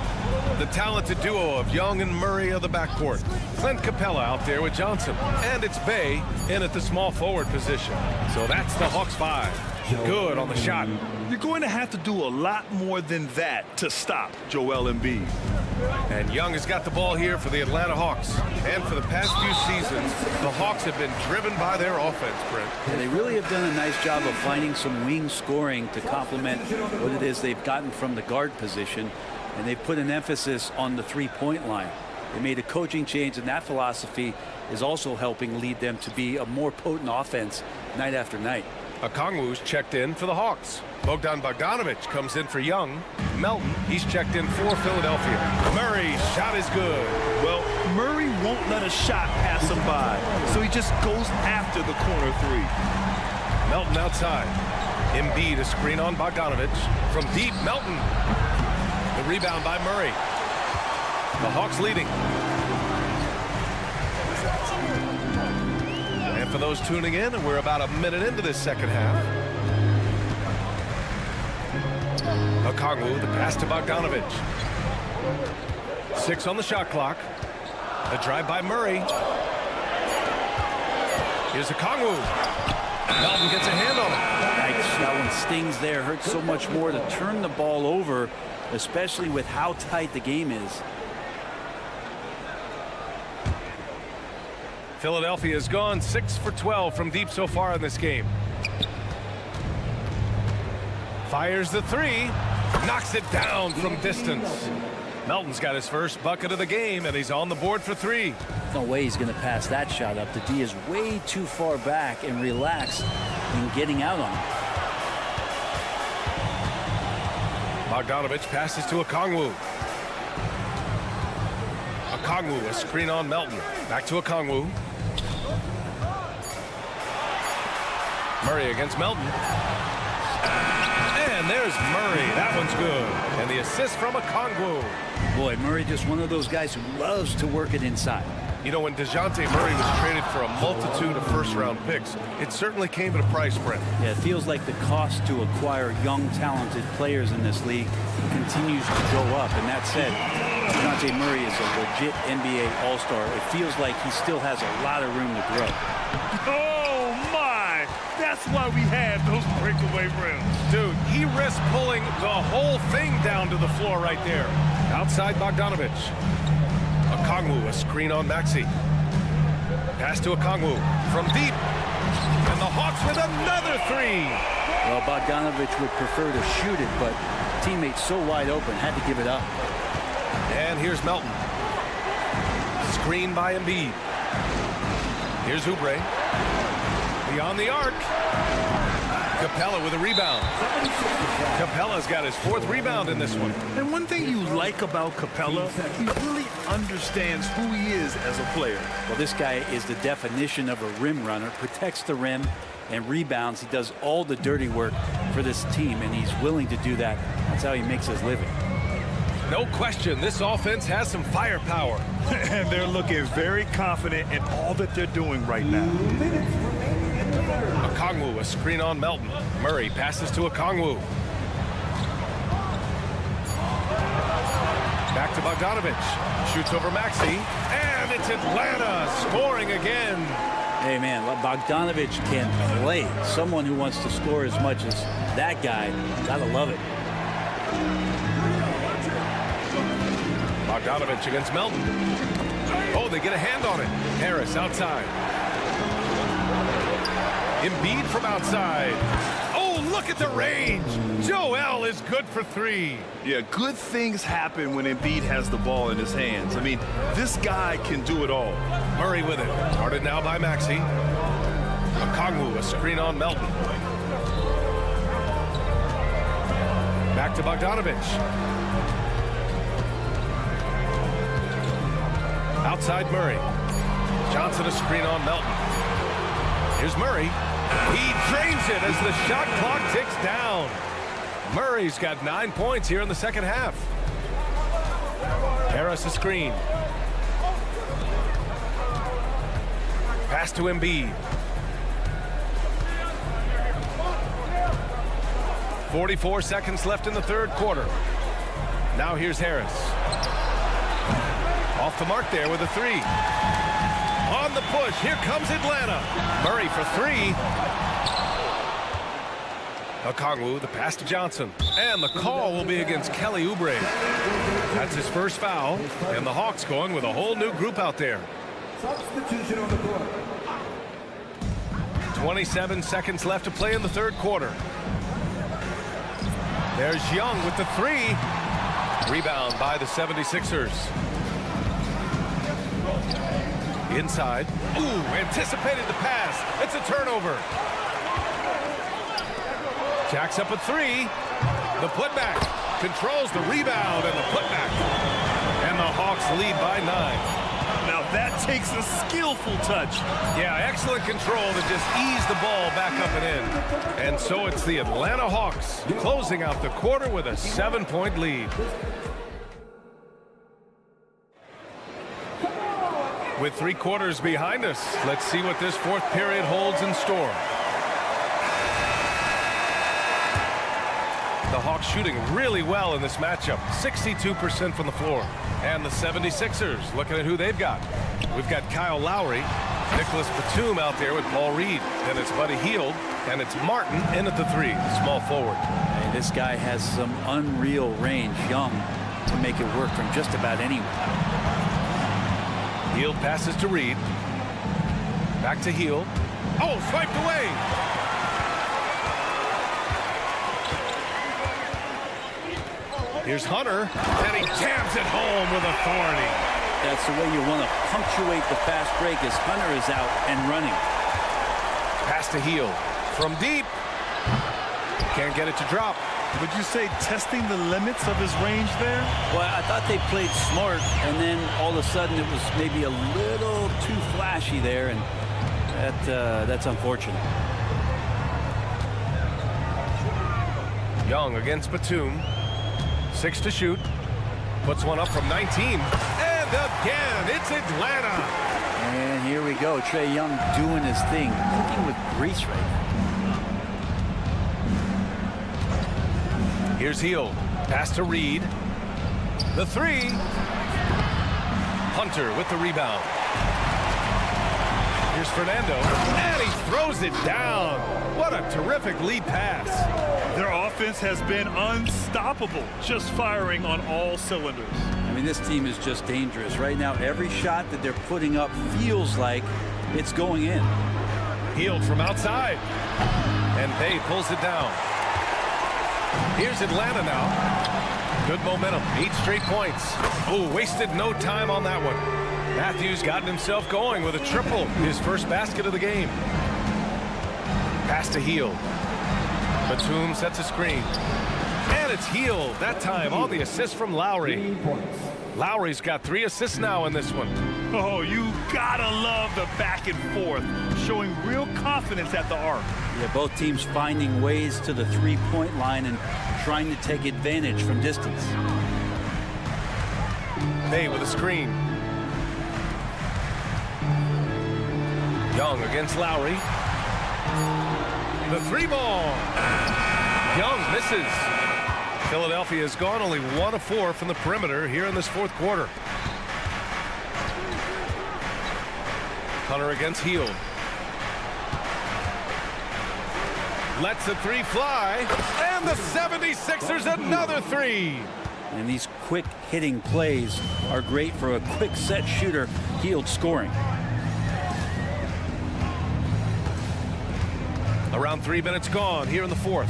The talented duo of Young and Murray of the backcourt. Clint Capella out there with Johnson. And it's Bay in at the small forward position. So that's the Hawks 5. Good on the shot. You're going to have to do a lot more than that to stop Joel Embiid. And Young has got the ball here for the Atlanta Hawks. And for the past few seasons, the Hawks have been driven by their offense, Brent. Yeah, they really have done a nice job of finding some wing scoring to complement what it is they've gotten from the guard position. And they put an emphasis on the three-point line. They made a coaching change, and that philosophy is also helping lead them to be a more potent offense night after night. Okongwu's checked in for the Hawks. Bogdan Bogdanovic comes in for Young. Melton, he's checked in for Philadelphia. Murray's shot is good. Well, Murray won't let a shot pass him by, so he just goes after the corner three. Melton outside. Embiid a screen on Bogdanovic. From deep, Melton. The rebound by Murray. The Hawks leading. And for those tuning in, we're about a minute into this second half. Okongwu, the pass to Bogdanovic. 6 on the shot clock. The drive by Murray. Here's Okongwu. Melton gets a hand on it. Yikes, that one stings there. Hurts so much more to turn the ball over, especially with how tight the game is. Philadelphia has gone 6 for 12 from deep so far in this game. Fires the three. Knocks it down from distance. Melton's got his first bucket of the game, and he's on the board for 3. No way he's going to pass that shot up. The D is way too far back and relaxed in getting out on it. Bogdanovic passes to Okongwu. Okongwu, a screen on Melton. Back to Okongwu. Murray against Melton. And there's Murray. That one's good. And the assist from Okongwu. Boy, Murray just one of those guys who loves to work it inside. You know, when DeJounte Murray was traded for a multitude of first-round picks, it certainly came at a price, Brent. Yeah, it feels like the cost to acquire young, talented players in this league continues to go up. And that said, DeJounte Murray is a legit NBA All-Star. It feels like he still has a lot of room to grow. Oh, my! That's why we had those breakaway rims. Dude, he risked pulling the whole thing down to the floor right there. Outside Bogdanovic. Okongwu, a screen on Maxey. Pass to Okongwu from deep. And the Hawks with another 3. Well, Bogdanovic would prefer to shoot it, but teammates so wide open, had to give it up. And here's Melton. Screen by Embiid. Here's Oubre. Beyond the arc. Capella with a rebound. Capella's got his 4th rebound in this one. And one thing you like about Capella, he really understands who he is as a player. Well, this guy is the definition of a rim runner, protects the rim and rebounds. He does all the dirty work for this team, and he's willing to do that. That's how he makes his living. No question, this offense has some firepower. And they're looking very confident in all that they're doing right now. Okongwu, a screen on Melton. Murray passes to Okongwu. Back to Bogdanovic. Shoots over Maxey. And it's Atlanta scoring again. Hey, man, Bogdanovic can play. Someone who wants to score as much as that guy, gotta love it. Bogdanovic against Melton. Oh, they get a hand on it. Harris outside. Embiid from outside. Oh, look at the range. Joel is good for 3. Yeah, good things happen when Embiid has the ball in his hands. I mean, this guy can do it all. Murray with it. Guarded now by Maxey. Okongwu, a screen on Melton. Back to Bogdanovich. Outside Murray. Johnson, a screen on Melton. Here's Murray. He drains it as the shot clock ticks down. Murray's got 9 points here in the second half. Harris a screen. Pass to Embiid. 44 seconds left in the third quarter. Now here's Harris. Off the mark there with a 3. On the push, here comes Atlanta. Murray for 3. Okongwu, the pass to Johnson. And the call will be against Kelly Oubre. That's his first foul. And the Hawks going with a whole new group out there. Substitution on the court. 27 seconds left to play in the third quarter. There's Young with the 3. Rebound by the 76ers. Inside. Ooh, anticipated the pass. It's a turnover. Jacks up a 3. The putback. Controls the rebound and the putback. And the Hawks lead by 9. Now that takes a skillful touch. Yeah, excellent control to just ease the ball back up and in. And so it's the Atlanta Hawks closing out the quarter with a 7-point lead. With 3 quarters behind us, let's see what this fourth period holds in store. The Hawks shooting really well in this matchup, 62% from the floor. And the 76ers looking at who they've got. We've got Kyle Lowry, Nicholas Batum out there with Paul Reed. Then it's Buddy Hield, and it's Martin in at the 3, the small forward. Hey, this guy has some unreal range. Young to make it work from just about anywhere. Hield passes to Reed. Back to Hield. Oh, swiped away. Here's Hunter, and he jams it home with authority. That's the way you want to punctuate the fast break as Hunter is out and running. Pass to Hield. From deep. Can't get it to drop. Would you say testing the limits of his range there? Well, I thought they played smart, and then all of a sudden it was maybe a little too flashy there, and that's unfortunate. Young against Batum. 6 to shoot. Puts one up from 19. And again, it's Atlanta. And here we go. Trae Young doing his thing. Cooking with grease right now. Here's Hield. Pass to Reed. The 3. Hunter with the rebound. Here's Fernando. And he throws it down. What a terrific lead pass. Their offense has been unstoppable, just firing on all cylinders. I mean, this team is just dangerous. Right now, every shot that they're putting up feels like it's going in. Hield from outside. And Bay pulls it down. Here's Atlanta now. Good momentum. 8 straight points. Oh, wasted no time on that one. Matthews gotten himself going with a triple. His first basket of the game. Pass to Hield. Batum sets a screen. And it's Hield that time on the assist from Lowry. Lowry's got 3 assists now in this one. Oh, you gotta love the back and forth, showing real confidence at the arc. Yeah, both teams finding ways to the three-point line and trying to take advantage from distance. Bay with a screen. Young against Lowry. The 3 ball. Young misses. Philadelphia has gone only 1 of 4 from the perimeter here in this fourth quarter. Hunter against Hield. Lets the 3 fly. And the 76ers another 3. And these quick hitting plays are great for a quick set shooter. Hield scoring. Around 3 minutes gone here in the fourth.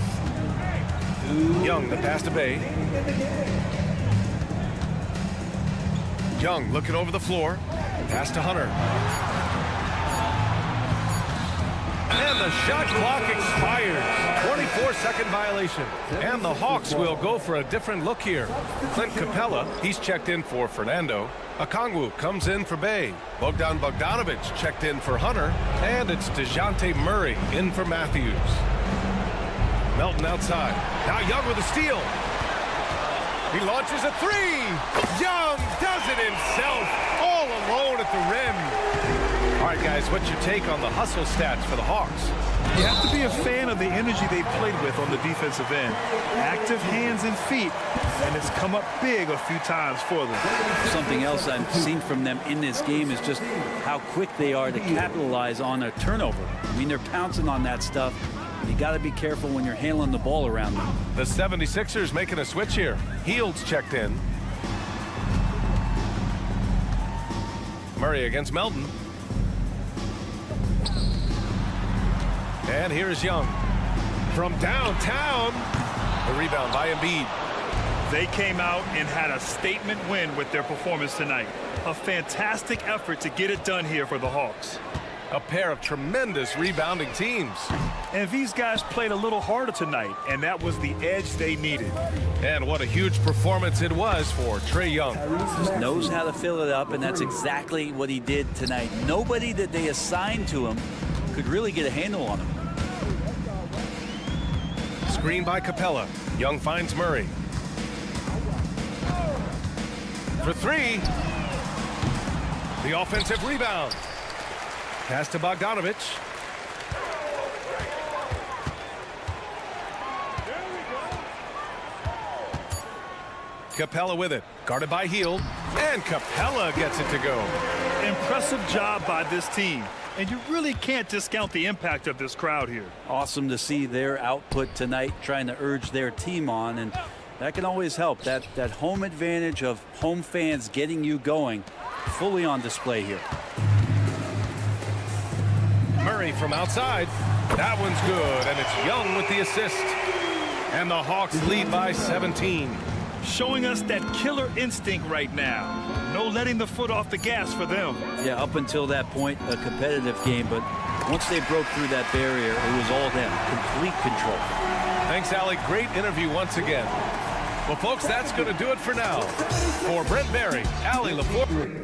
Young, the pass to Bay. Young looking over the floor. Pass to Hunter. And the shot clock expires. 24-second violation. And the Hawks will go for a different look here. Clint Capella, he's checked in for Fernando. Okongwu comes in for Bay. Bogdan Bogdanovic checked in for Hunter. And it's DeJounte Murray in for Matthews. Melton outside. Now Young with a steal. He launches a three. Young does it himself, all alone at the rim. All right, guys, what's your take on the hustle stats for the Hawks? You have to be a fan of the energy they've played with on the defensive end. Active hands and feet, and it's come up big a few times for them. Something else I've seen from them in this game is just how quick they are to capitalize on a turnover. I mean, they're pouncing on that stuff. You got to be careful when you're handling the ball around them. The 76ers making a switch here. Hield's checked in. Murray against Melton. And here's Young. From downtown, the rebound by Embiid. They came out and had a statement win with their performance tonight. A fantastic effort to get it done here for the Hawks. A pair of tremendous rebounding teams. And these guys played a little harder tonight, and that was the edge they needed. And what a huge performance it was for Trae Young. Just knows how to fill it up, and that's exactly what he did tonight. Nobody that they assigned to him could really get a handle on him. Screen by Capella. Young finds Murray. For three. The offensive rebound. Pass to Bogdanovic. Capella with it. Guarded by Hield. And Capella gets it to go. Impressive job by this team. And you really can't discount the impact of this crowd here. Awesome to see their output tonight, trying to urge their team on, and that can always help. That home advantage of home fans getting you going, fully on display here. Murray from outside. That one's good, and it's Young with the assist. And the Hawks lead by 17. Showing us that killer instinct right now. No letting the foot off the gas for them. Yeah, up until that point, a competitive game, but once they broke through that barrier, it was all them. Complete control. Thanks, Allie. Great interview once again. Well, folks, that's going to do it for now. For Brent Barry, Allie LaForge.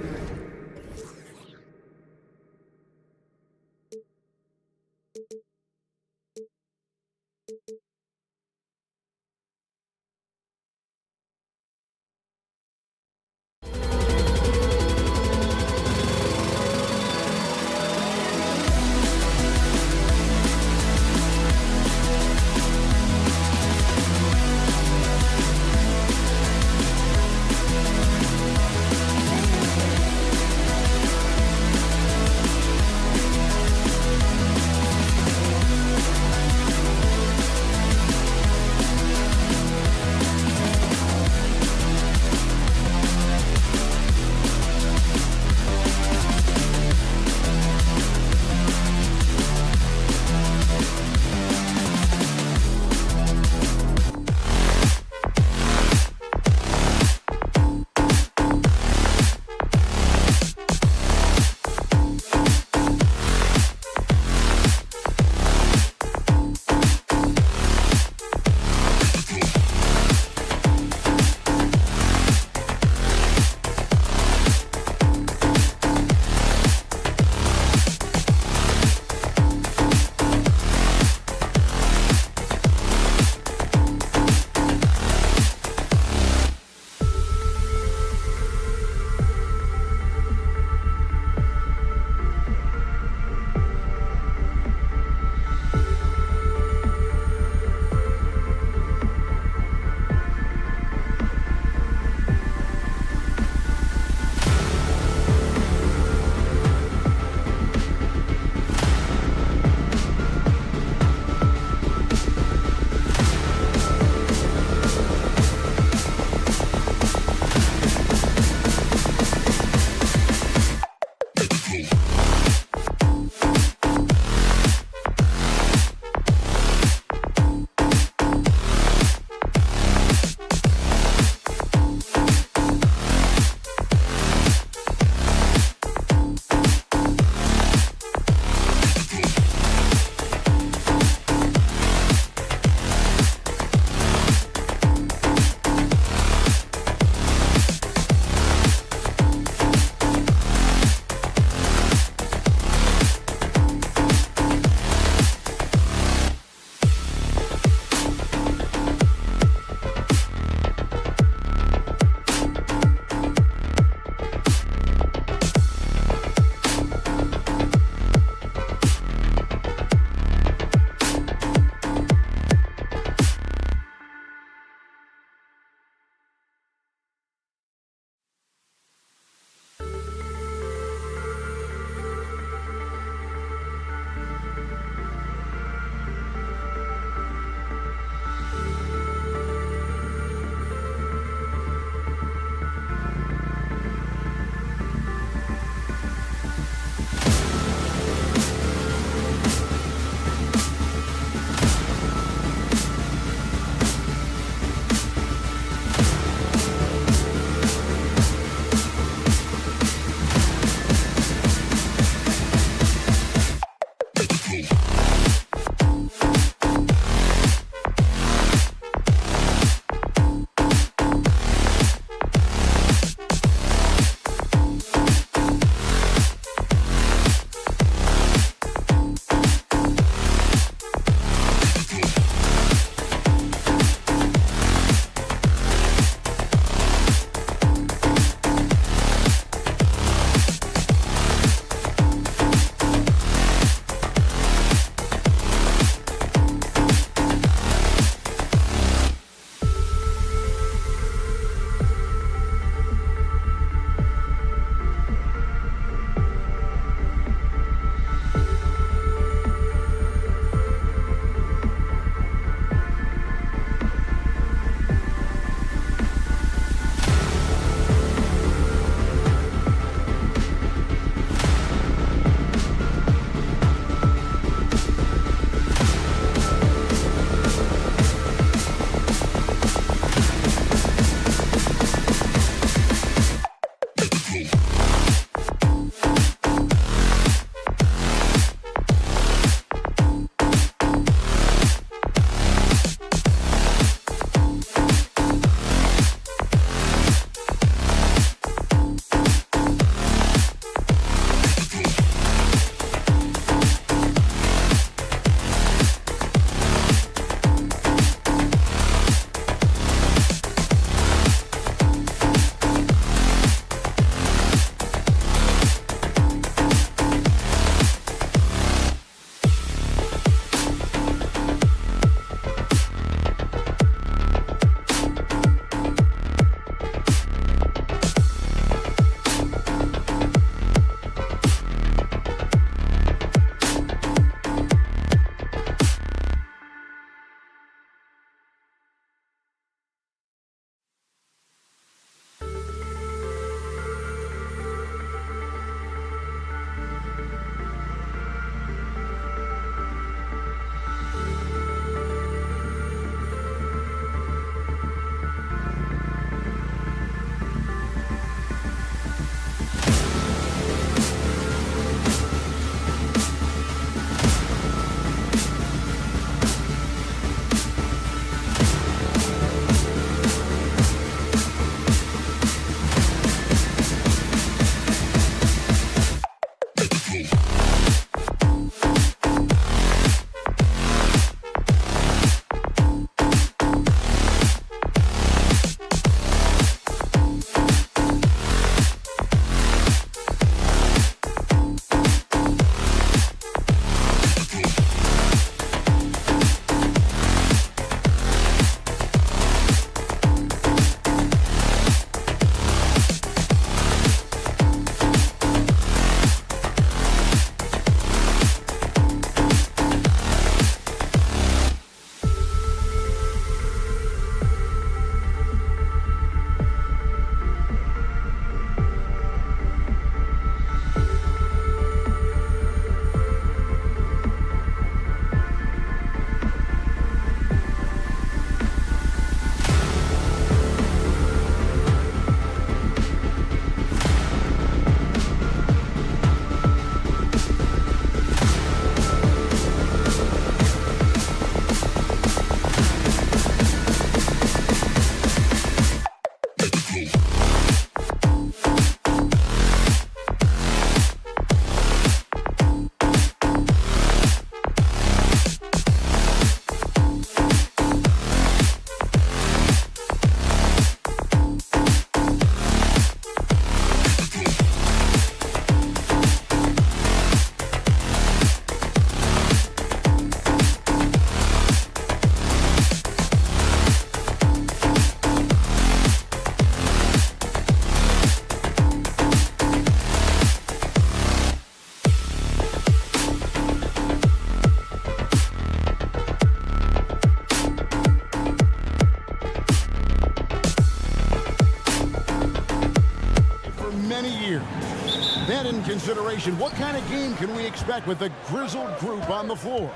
in consideration. What kind of game can we expect with a grizzled group on the floor?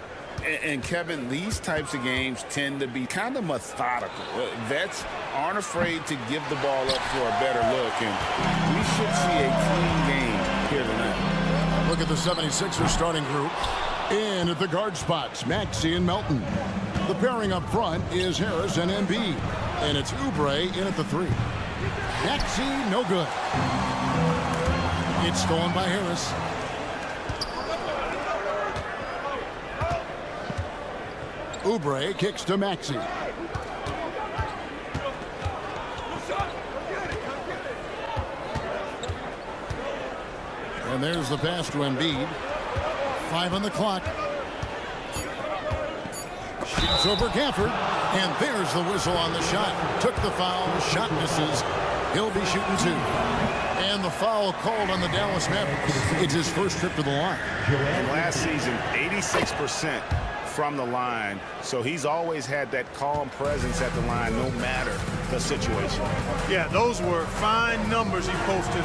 And Kevin, these types of games tend to be kind of methodical. Vets aren't afraid to give the ball up for a better look, and we should see a clean game here tonight. Look at the 76ers starting group. In at the guard spots, Maxey and Melton. The pairing up front is Harris and Embiid. And it's Oubre in at the 3. Maxey, no good. It's stolen by Harris. Oubre kicks to Maxey. And there's the pass to Embiid. 5 on the clock. Shoots over Gafford. And there's the whistle on the shot. Took the foul. Shot misses. He'll be shooting 2. And the foul called on the Dallas Mavericks. It's his first trip to the line. And last season, 86% from the line. So he's always had that calm presence at the line no matter the situation. Yeah, those were fine numbers he posted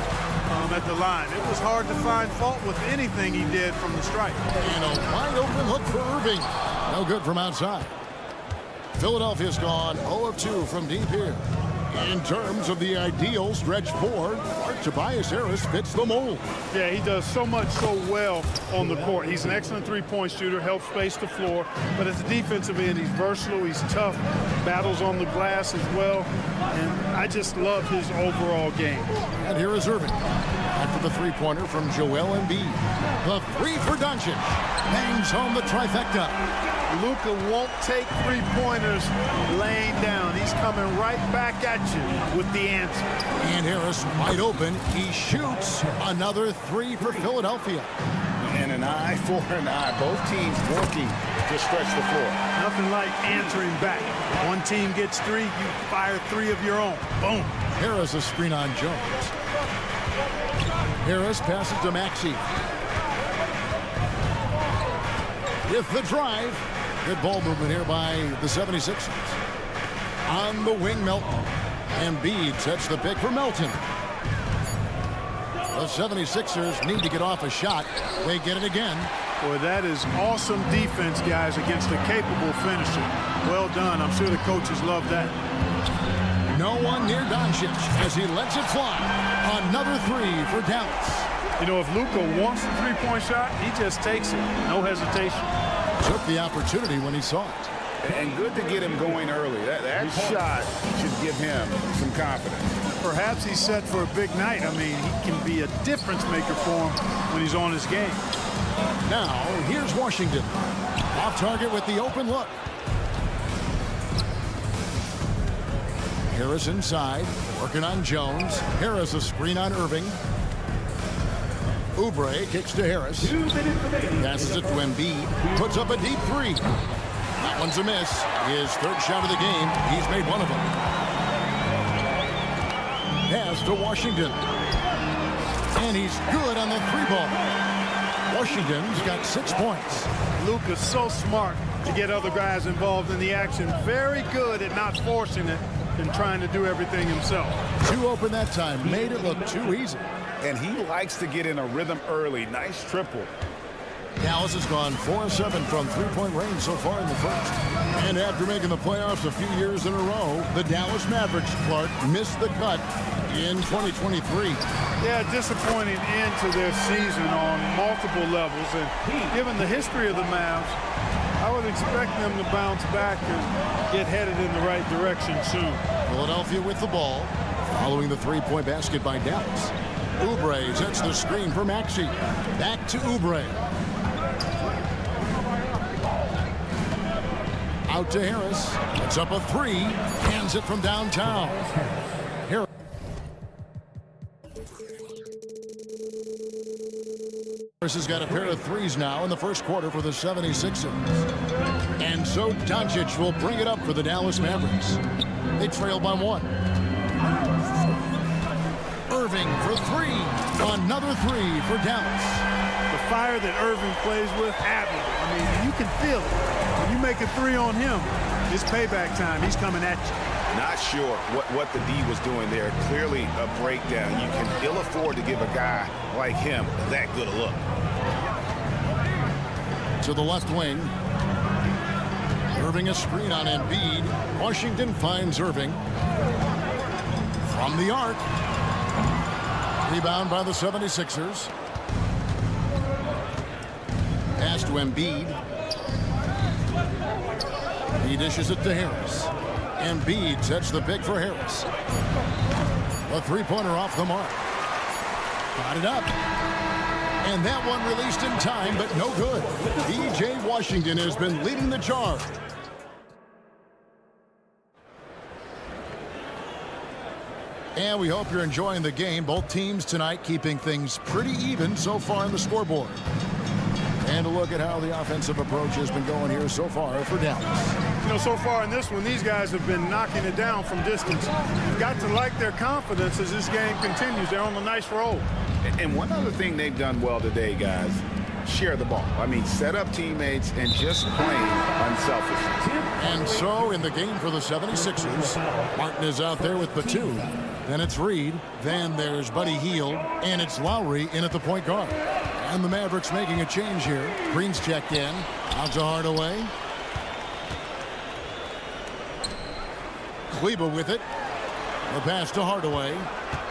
at the line. It was hard to find fault with anything he did from the stripe. And a wide open look for Irving. No good from outside. Philadelphia's gone 0 of 2 from deep here. In terms of the ideal stretch forward, Tobias Harris fits the mold. Yeah, he does so much so well on the court. He's an excellent three-point shooter, helps space the floor. But as a defensive end, he's versatile, he's tough, battles on the glass as well. And I just love his overall game. And here is Irving. After the three-pointer from Joel Embiid. The 3 for Doncic. Bangs home the trifecta. Luka won't take three-pointers laying down. He's coming right back at you with the answer. And Harris wide open. He shoots another 3 for Philadelphia. And an eye for an eye. Both teams working to stretch the floor. Nothing like answering back. One team gets 3, you fire 3 of your own. Boom. Harris a screen on Jones. Harris passes to Maxey. With the drive. Good ball movement here by the 76ers. On the wing, Melton. Embiid sets the pick for Melton. The 76ers need to get off a shot. They get it again. Boy, that is awesome defense, guys, against a capable finisher. Well done. I'm sure the coaches love that. No one near Doncic as he lets it fly. Another 3 for Dallas. You know, if Luka wants the three-point shot, he just takes it. No hesitation. Took the opportunity when he saw it. And good to get him going early. That shot should give him some confidence. Perhaps he's set for a big night. I mean, he can be a difference maker for him when he's on his game. Now, here's Washington. Off target with the open look. Harris inside, working on Jones. Harris a screen on Irving. Oubre kicks to Harris. Passes it to Embiid. Puts up a deep 3. That one's a miss. His 3rd shot of the game. He's made one of them. Pass to Washington. And he's good on the 3-ball. Washington's got 6 points. Luka's so smart to get other guys involved in the action. Very good at not forcing it and trying to do everything himself. 2 open that time. Made it look too easy. And he likes to get in a rhythm early. Nice triple. Dallas has gone 4 of 7 from three-point range so far in the first. And after making the playoffs a few years in a row, the Dallas Mavericks, Clark, missed the cut in 2023. Yeah, disappointing end to their season on multiple levels. And given the history of the Mavs, I would expect them to bounce back and get headed in the right direction soon. Philadelphia with the ball, following the three-point basket by Dallas. Oubre sets the screen for Maxey. Back to Oubre. Out to Harris. It's up a 3. Hands it from downtown. Harris has got a pair of 3s now in the first quarter for the 76ers. And so Doncic will bring it up for the Dallas Mavericks. They trail by 1. Irving for 3. Another 3 for Dallas. The fire that Irving plays with, admirable. I mean, you can feel it. When you make a 3 on him, It's payback time. He's coming at you. Not sure what the D was doing there. Clearly a breakdown. You can ill afford to give a guy like him that good a look. To the left wing. Irving a screen on Embiid. Washington finds Irving. From the arc. Rebound by the 76ers. Pass to Embiid. He dishes it to Harris. Embiid sets the pick for Harris. A three-pointer off the mark. Got it up. And that one released in time, but no good. P.J. Washington has been leading the charge. And we hope you're enjoying the game. Both teams tonight keeping things pretty even so far on the scoreboard. And a look at how the offensive approach has been going here so far for Dallas. You know, so far in this one, these guys have been knocking it down from distance. You've got to like their confidence as this game continues. They're on a nice roll. And one other thing they've done well today, guys, share the ball. I mean, set up teammates and just playing unselfishly. And so in the game for the 76ers, Martin is out there with Batum. Then it's Reed. Then there's Buddy Hield. And it's Lowry in at the point guard. And the Mavericks making a change here. Green's checked in. Out to Hardaway. Kleber with it. The pass to Hardaway.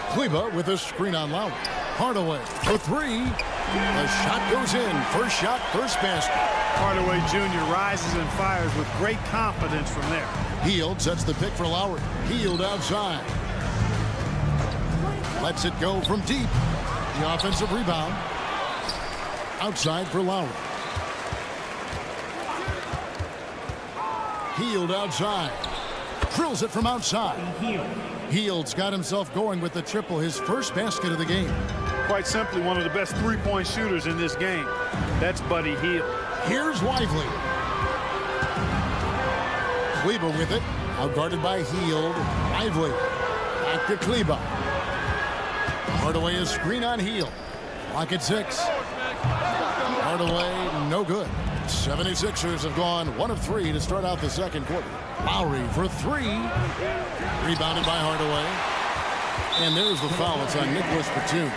Kleber with a screen on Lowry. Hardaway for three. The shot goes in. First shot, first basket. Hardaway Jr. rises and fires with great confidence from there. Hield sets the pick for Lowry. Hield outside. Lets it go from deep. The offensive rebound. Outside for Lowry. Hield outside. Drills it from outside. Hield's got himself going with the triple, his first basket of the game. Quite simply, one of the best three-point shooters in this game. That's Buddy Hield. Here's Lively. Kleber with it. Outguarded by Hield. Lively. Back to Kleber. Hardaway is screen on Hield. Clock at 6. Hardaway, no good. 76ers have gone 1 of 3 to start out the second quarter. Lowry for 3. Rebounded by Hardaway. And there's the foul. It's on Nicholas Batum.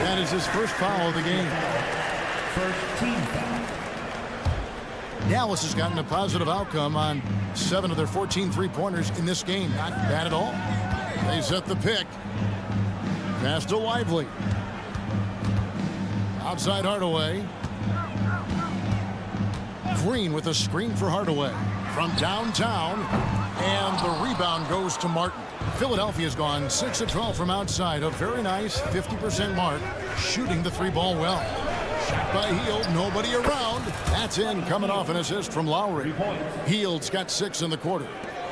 That is his first foul of the game. First team foul. Dallas has gotten a positive outcome on 7 of their 14 three-pointers in this game. Not bad at all. They set the pick. Pass to Lively. Outside Hardaway. Green with a screen for Hardaway. From downtown. And the rebound goes to Martin. Philadelphia's gone 6 of 12 from outside. A very nice 50% mark. Shooting the 3-ball well. Shot by Hield. Nobody around. That's in. Coming off an assist from Lowry. Hield's got 6 in the quarter.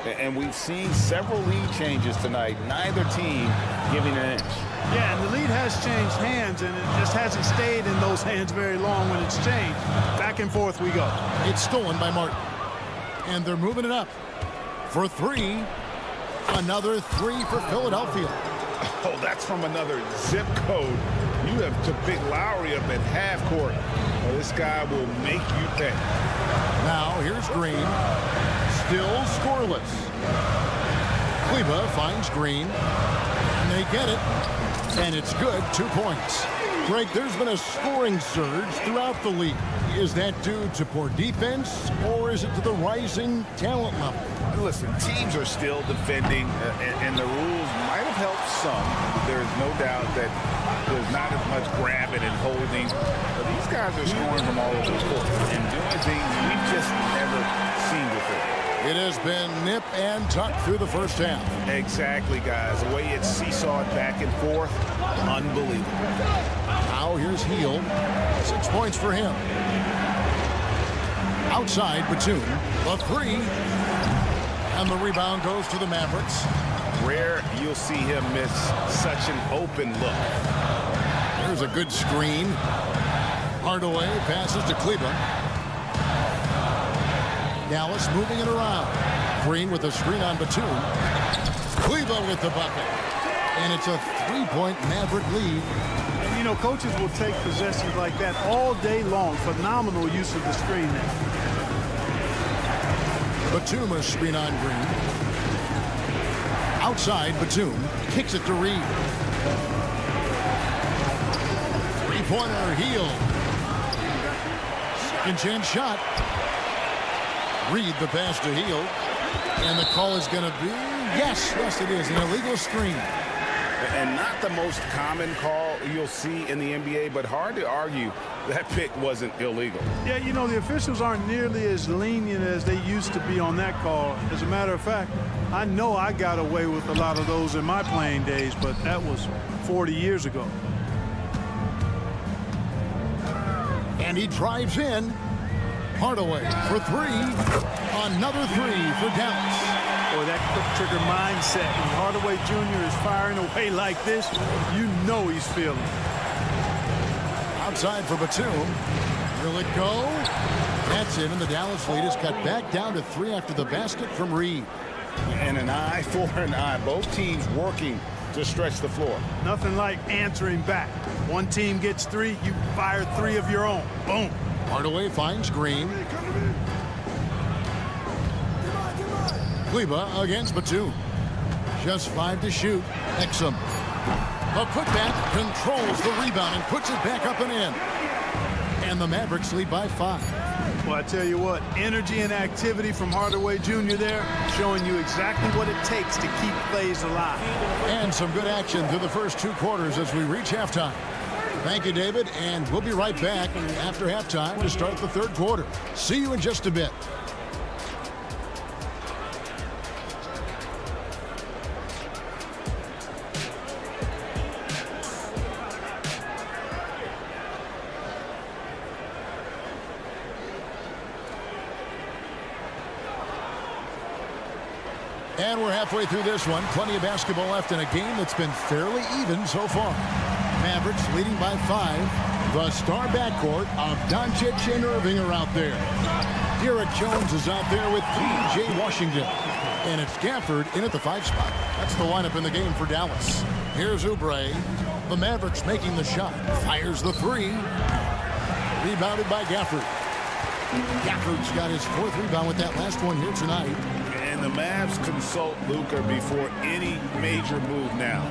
And we've seen several lead changes tonight. Neither team giving an inch. Yeah, and the lead has changed hands, and it just hasn't stayed in those hands very long when it's changed. Back and forth we go. It's stolen by Martin. And they're moving it up. For 3. Another 3 for Philadelphia. Oh, that's from another zip code. You have to pick Lowry up at half court. Well, this guy will make you pay. Now here's Green. Still scoreless. Kleber finds Green. And they get it. And it's good. 2 points. Greg, there's been a scoring surge throughout the league. Is that due to poor defense, or is it to the rising talent level? Listen, teams are still defending, and the rules might have helped some. There's no doubt that there's not as much grabbing and holding. But these guys are scoring from all over the court and doing things we've just never seen before. It has been nip and tuck through the first half. Exactly, guys. The way it's seesawed back and forth, unbelievable. Now here's Hield. 6 points for him. Outside Batum. The 3. And the rebound goes to the Mavericks. Rare you'll see him miss such an open look. There's a good screen. Hardaway passes to Kleber. Dallas moving it around. Green with a screen on Batum. Kleber with the bucket. And it's a 3-point Maverick lead. And, you know, coaches will take possessions like that all day long. Phenomenal use of the screen there. Batum a screen on Green. Outside, Batum kicks it to Reed. Three-pointer, Hield. Second chance shot. Reed the pass to Hield. And the call is going to be, yes, it is, an illegal screen. And not the most common call you'll see in the NBA, but hard to argue that pick wasn't illegal. Yeah, you know, the officials aren't nearly as lenient as they used to be on that call. As a matter of fact, I know I got away with a lot of those in my playing days, but that was 40 years ago. And he drives in. Hardaway for three. Another three for Dallas. Boy, that quick trigger mindset. When Hardaway Jr. is firing away like this, you know he's feeling it. Outside for Batum. Will it go? That's in, and the Dallas lead is cut back down to 3 after the basket from Reed. And an eye for an eye. Both teams working to stretch the floor. Nothing like answering back. One team gets 3, you fire 3 of your own. Boom. Hardaway finds Green. Kleba against Batum. Just 5 to shoot. Exum. The putback controls the rebound and puts it back up and in. And the Mavericks lead by 5. Well, I tell you what, energy and activity from Hardaway Jr. there, showing you exactly what it takes to keep plays alive. And some good action through the first 2 quarters as we reach halftime. Thank you, David, and we'll be right back after halftime to start the 3rd quarter. See you in just a bit. And we're halfway through this one. Plenty of basketball left in a game that's been fairly even so far. Mavericks leading by 5. The star backcourt of Doncic and Irving are out there. Derek Jones is out there with P.J. Washington. And it's Gafford in at the 5 spot. That's the lineup in the game for Dallas. Here's Oubre. The Mavericks making the shot. Fires the 3. Rebounded by Gafford. Gafford's got his 4th rebound with that last one here tonight. And the Mavs consult Luka before any major move now.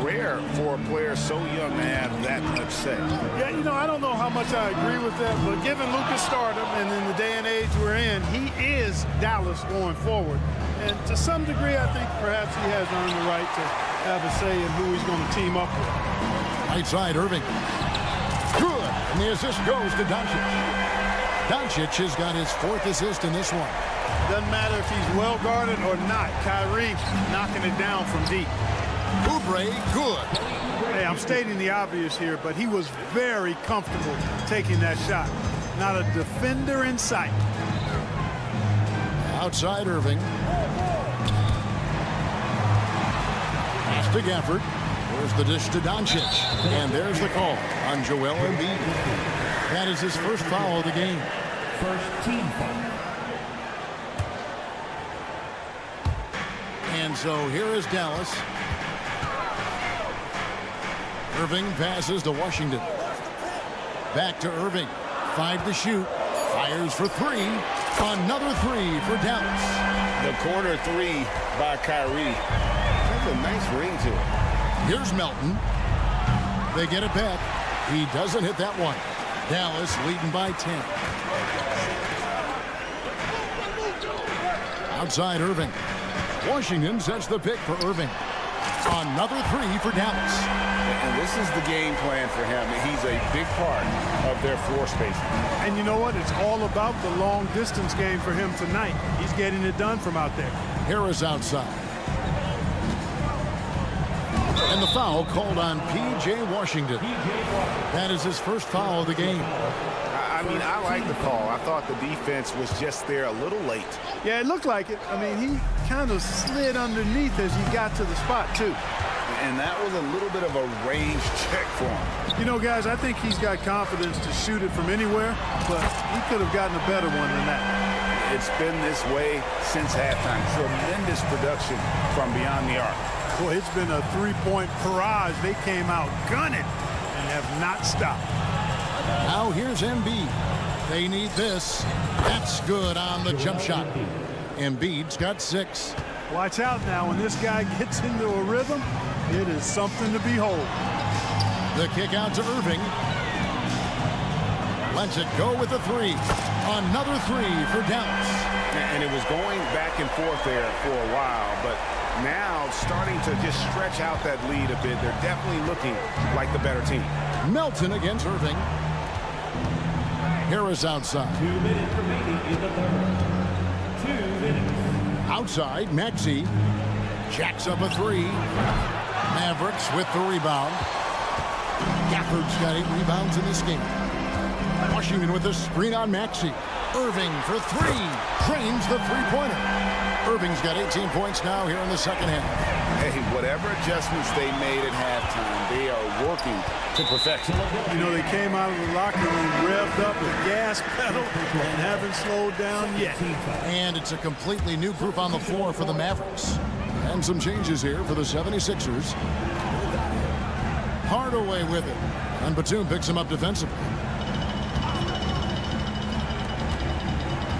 Rare for a player so young to have that much say. Yeah, you know, I don't know how much I agree with that, but given Luka's stardom and in the day and age we're in, he is Dallas going forward. And to some degree, I think perhaps he has earned the right to have a say in who he's going to team up with. Right side, Irving. Good. And the assist goes to Doncic. Doncic has got his 4th assist in this one. Doesn't matter if he's well guarded or not. Kyrie knocking it down from deep. Oubre, good. Hey, I'm stating the obvious here, but he was very comfortable taking that shot. Not a defender in sight. Outside Irving. Pass to Gafford. There's the dish to Doncic. And there's the call on Joel Embiid. That is his first foul of the game. First team foul. And so here is Dallas. Irving passes to Washington. Back to Irving. 5 to shoot. Fires for 3. Another 3 for Dallas. The corner 3 by Kyrie. That's a nice ring to it. Here's Melton. They get it back. He doesn't hit that one. Dallas leading by 10. Outside Irving. Washington sets the pick for Irving. Another 3 for Dallas. And this is the game plan for him. He's a big part of their floor spacing. And you know what? It's all about the long distance game for him tonight. He's getting it done from out there. Harris outside. And the foul called on P.J. Washington. That is his first foul of the game. I mean, I like the call. I thought the defense was just there a little late. Yeah, it looked like it. I mean, he kind of slid underneath as he got to the spot, too. And that was a little bit of a range check for him. You know, guys, I think he's got confidence to shoot it from anywhere, but he could have gotten a better one than that. It's been this way since halftime. Tremendous production from beyond the arc. Boy, it's been a 3-point barrage. They came out gunning and have not stopped. Now here's Embiid. They need this. That's good on the jump shot. Embiid's got 6. Watch out now. When this guy gets into a rhythm, it is something to behold. The kick out to Irving. Lets it go with a 3. Another 3 for Dallas. And it was going back and forth there for a while, but now starting to just stretch out that lead a bit. They're definitely looking like the better team. Melton against Irving. Harris outside. 2 minutes remaining in the third. 2 minutes. Outside, Maxey jacks up a 3. Mavericks with the rebound. Gafford's got 8 rebounds in this game. Washington with a screen on Maxey. Irving for 3. Trains the three-pointer. Irving's got 18 points now here in the second half. Hey, whatever adjustments they made at halftime, they are working to perfection. You know, they came out of the locker room revved up with gas pedal and haven't slowed down yet. And it's a completely new group on the floor for the Mavericks. And some changes here for the 76ers. Hardaway with it. And Batum picks him up defensively.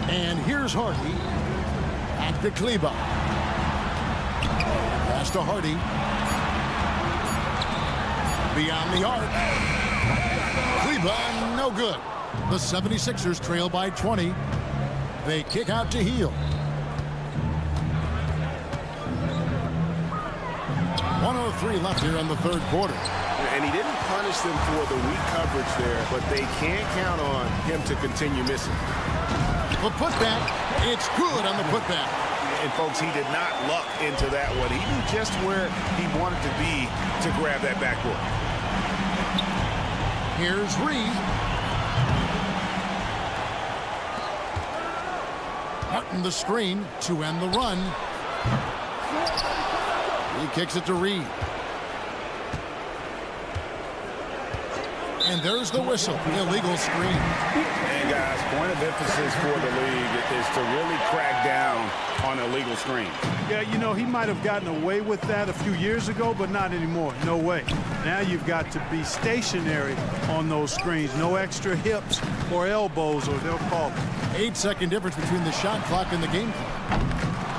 And here's Hardy. Back to Kleber. Pass to Hardy. Beyond the arc. Kleber, no good. The 76ers trail by 20. They kick out to Hield. 1:03 left here in the third quarter. And he didn't punish them for the weak coverage there, but they can't count on him to continue missing. The putback, it's good on the putback. And folks, he did not luck into that one. He knew just where he wanted to be to grab that backboard. Here's Reed. Martin the screen to end the run. He kicks it to Reed. And there's the whistle. Illegal screen. And guys, point of emphasis for the league is to really crack down on illegal screens. Yeah, you know, he might have gotten away with that a few years ago, but not anymore. No way. Now you've got to be stationary on those screens. No extra hips or elbows, or they'll call it. 8-second difference between the shot clock and the game clock.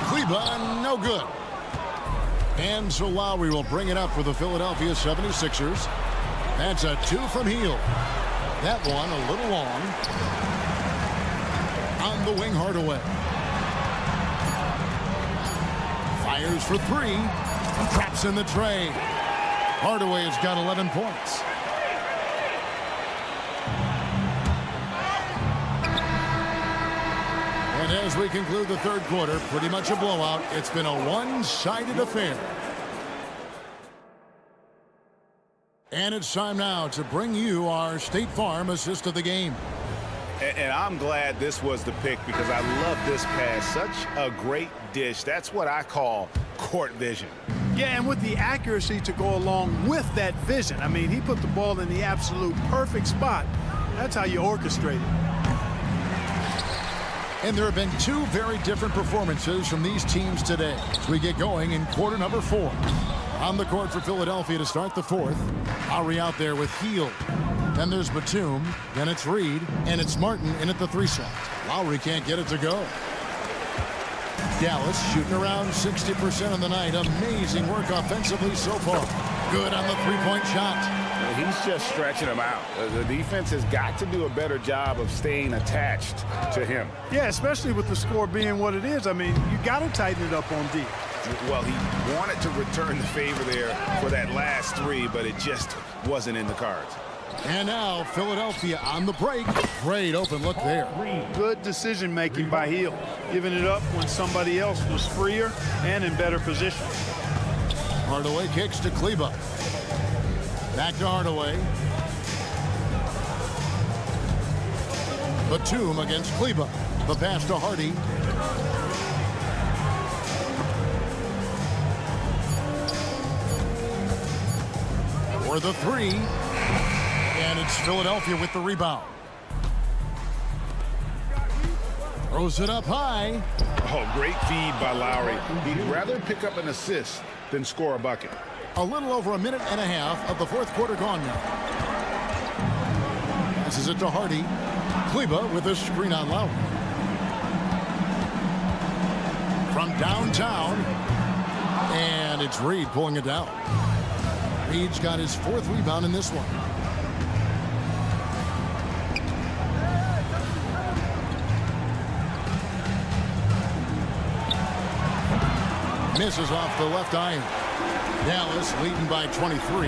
Kleber, no good. And so Lowry will bring it up for the Philadelphia 76ers. That's a 2 from Hield. That one a little long. On the wing, Hardaway. Fires for 3. Traps in the tray. Hardaway has got 11 points. And as we conclude the third quarter, pretty much a blowout. It's been a one-sided affair. And it's time now to bring you our State Farm assist of the game. And I'm glad this was the pick because I love this pass. Such a great dish. That's what I call court vision. Yeah, and with the accuracy to go along with that vision. I mean, he put the ball in the absolute perfect spot. That's how you orchestrate it. And there have been 2 very different performances from these teams today as we get going in quarter number 4. On the court for Philadelphia to start the fourth. Lowry out there with Hield. Then there's Batum. Then it's Reed. And it's Martin in at the 3 slot. Lowry can't get it to go. Dallas shooting around 60% of the night. Amazing work offensively so far. Good on the 3-point shot. He's just stretching them out. The defense has got to do a better job of staying attached to him. Yeah, especially with the score being what it is. I mean, you got to tighten it up on D. Well, he wanted to return the favor there for that last 3, but it just wasn't in the cards. And now Philadelphia on the break. Great open look there. Good decision making by Hield, giving it up when somebody else was freer and in better position. Hardaway kicks to Kleber. Back to Hardaway. Batum against Kleber. The pass to Hardy. For the 3. And it's Philadelphia with the rebound. Throws it up high. Oh, great feed by Lowry. He'd rather pick up an assist than score a bucket. A little over a minute and a half of the fourth quarter gone now. Passes it to Hardy. Kleber with a screen on Lowry. rebound downtown. And it's Reed pulling it down. Reed's got his 4th rebound in this one. Misses off the left iron. Dallas leading by 23.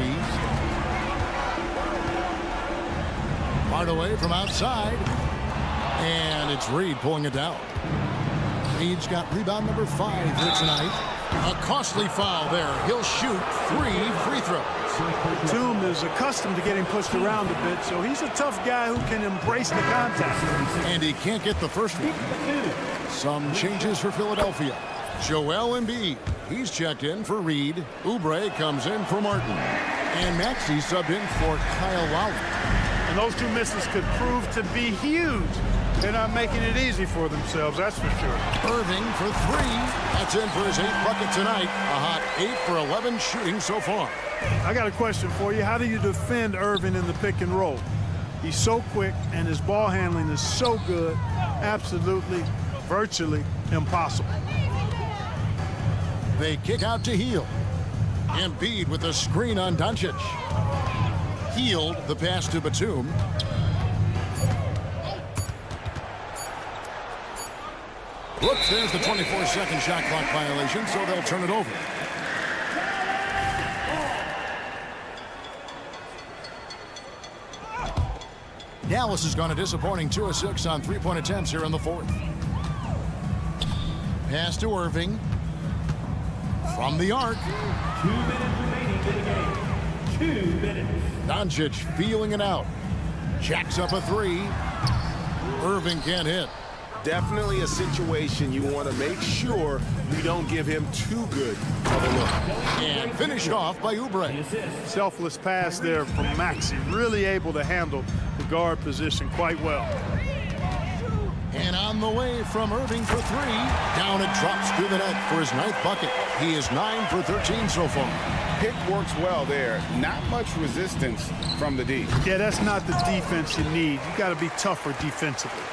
Hardaway from outside. And it's Reed pulling it down. Reed's got rebound number 5 here tonight. A costly foul there. He'll shoot 3 free throws. Batum is accustomed to getting pushed around a bit, so he's a tough guy who can embrace the contact. And he can't get the first one. Some changes for Philadelphia. Joel Embiid, he's checked in for Reed. Oubre comes in for Martin. And Maxey subbed in for Kyle Lowry. And those 2 misses could prove to be huge. They're not making it easy for themselves, that's for sure. Irving for 3. That's in for his 8th bucket tonight. A hot 8 for 11 shooting so far. I got a question for you. How do you defend Irving in the pick and roll? He's so quick and his ball handling is so good. Absolutely, virtually impossible. They kick out to Hield. Embiid with a screen on Doncic. Hield the pass to Batum. Whoops, there's the 24-second shot clock violation, so they'll turn it over. Dallas has gone a disappointing 2 of 6 on 3-point attempts here in the 4th. Pass to Irving. From the arc. 2 minutes remaining in the game. 2 minutes. Doncic feeling it out. Jacks up a 3. Irving can't hit. Definitely a situation you want to make sure you don't give him too good of a look. And finished off by Oubre. Selfless pass there from Maxey. Really able to handle the guard position quite well. And on the way from Irving for 3. Down it drops through the net for his 9th bucket. He is 9 for 13 so far. Pick works well there. Not much resistance from the D. Yeah, that's not the defense you need. You got to be tougher defensively.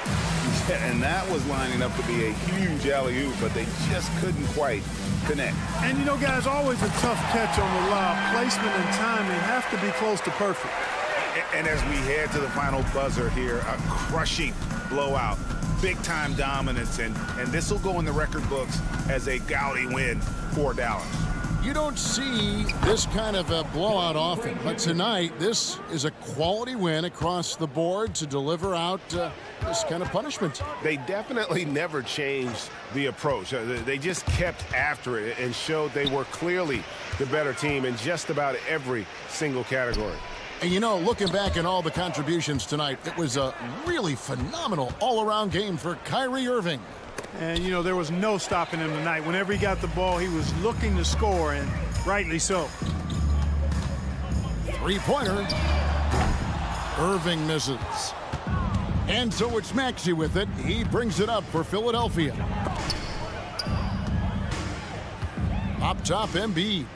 And that was lining up to be a huge alley-oop, but they just couldn't quite connect. And, you know, guys, always a tough catch on the lob. Placement and timing have to be close to perfect. And as we head to the final buzzer here, a crushing blowout. Big-time dominance, and this will go in the record books as a gaudy win for Dallas. You don't see this kind of a blowout often, but tonight this is a quality win across the board to deliver out this kind of punishment. They definitely never changed the approach. They just kept after it and showed they were clearly the better team in just about every single category. And you know, looking back at all the contributions tonight, it was a really phenomenal all-around game for Kyrie Irving. And, you know, there was no stopping him tonight. Whenever he got the ball, he was looking to score, and rightly so. 3-pointer. Irving misses. And so it's Maxey with it. He brings it up for Philadelphia. Up top, Embiid.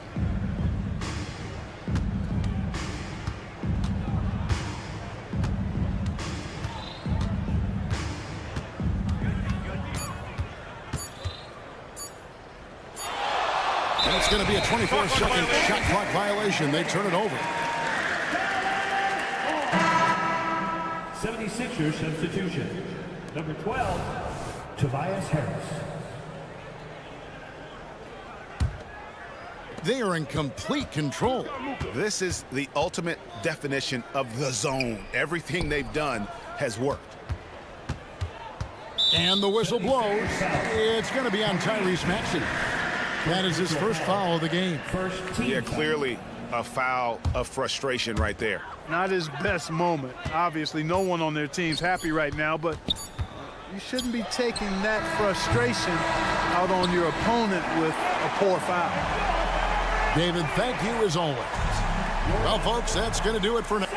And it's going to be a 24-second shot clock violation. They turn it over. 76ers substitution. Number 12, Tobias Harris. They are in complete control. This is the ultimate definition of the zone. Everything they've done has worked. And the whistle blows. It's going to be on Tyrese Maxey. That is his first foul of the game. Yeah, clearly a foul of frustration right there. Not his best moment. Obviously, no one on their team's happy right now, but you shouldn't be taking that frustration out on your opponent with a poor foul. David, thank you as always. Well, folks, that's going to do it for now.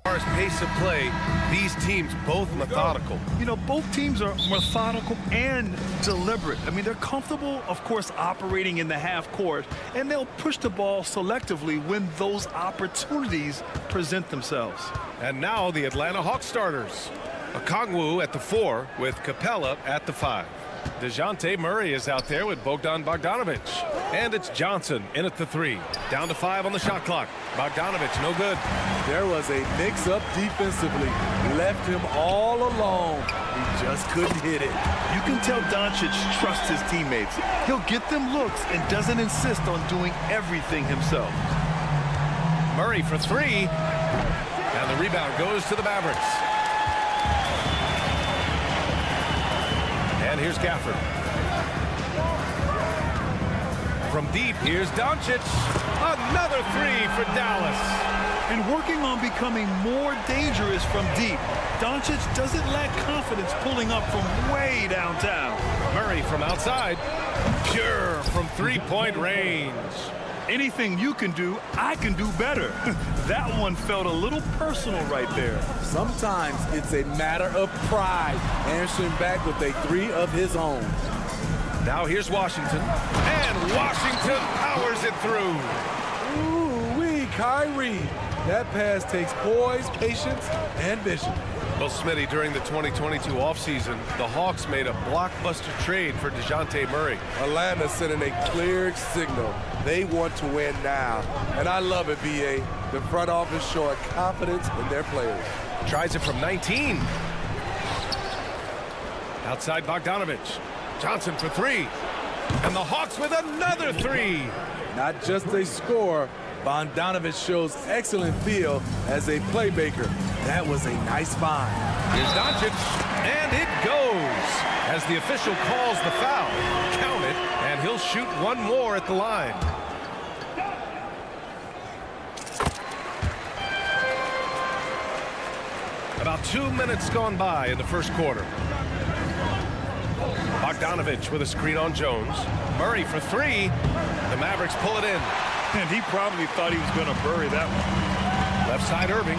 As far as pace of play, these teams both methodical. You know, both teams are methodical and deliberate. I mean, they're comfortable, of course, operating in the half court, and they'll push the ball selectively when those opportunities present themselves. And now the Atlanta Hawks starters. Okongwu at the 4 with Capella at the 5. DeJounte Murray is out there with Bogdan Bogdanovic. And it's Johnson in at the 3. Down to 5 on the shot clock. Bogdanovic, no good. There was a mix-up defensively. Left him all alone. He just couldn't hit it. You can tell Doncic trusts his teammates. He'll get them looks and doesn't insist on doing everything himself. Murray for 3. And the rebound goes to the Mavericks. And here's Gafford. From deep, here's Doncic. Another 3 for Dallas. And working on becoming more dangerous from deep. Doncic doesn't lack confidence pulling up from way downtown. Murray from outside. Pure from three-point range. Anything you can do, I can do better. That one felt a little personal right there. Sometimes it's a matter of pride, answering back with a 3 of his own. Now here's Washington. And Washington powers it through. Ooh-wee, Kyrie. That pass takes poise, patience, and vision. Well, Smitty, during the 2022 offseason, the Hawks made a blockbuster trade for DeJounte Murray. Atlanta sending a clear signal. They want to win now. And I love it, B.A. The front office showing confidence in their players. Tries it from 19. Outside Bogdanovic. Johnson for 3. And the Hawks with another 3. Not just a scorer, Bogdanovic shows excellent feel as a playmaker. That was a nice find. Here's Doncic, and it goes. As the official calls the foul, count it, and he'll shoot one more at the line. About 2 minutes gone by in the first quarter. Bogdanovic with a screen on Jones. Murray for 3. The Mavericks pull it in. And he probably thought he was going to bury that one. Left side, Irving.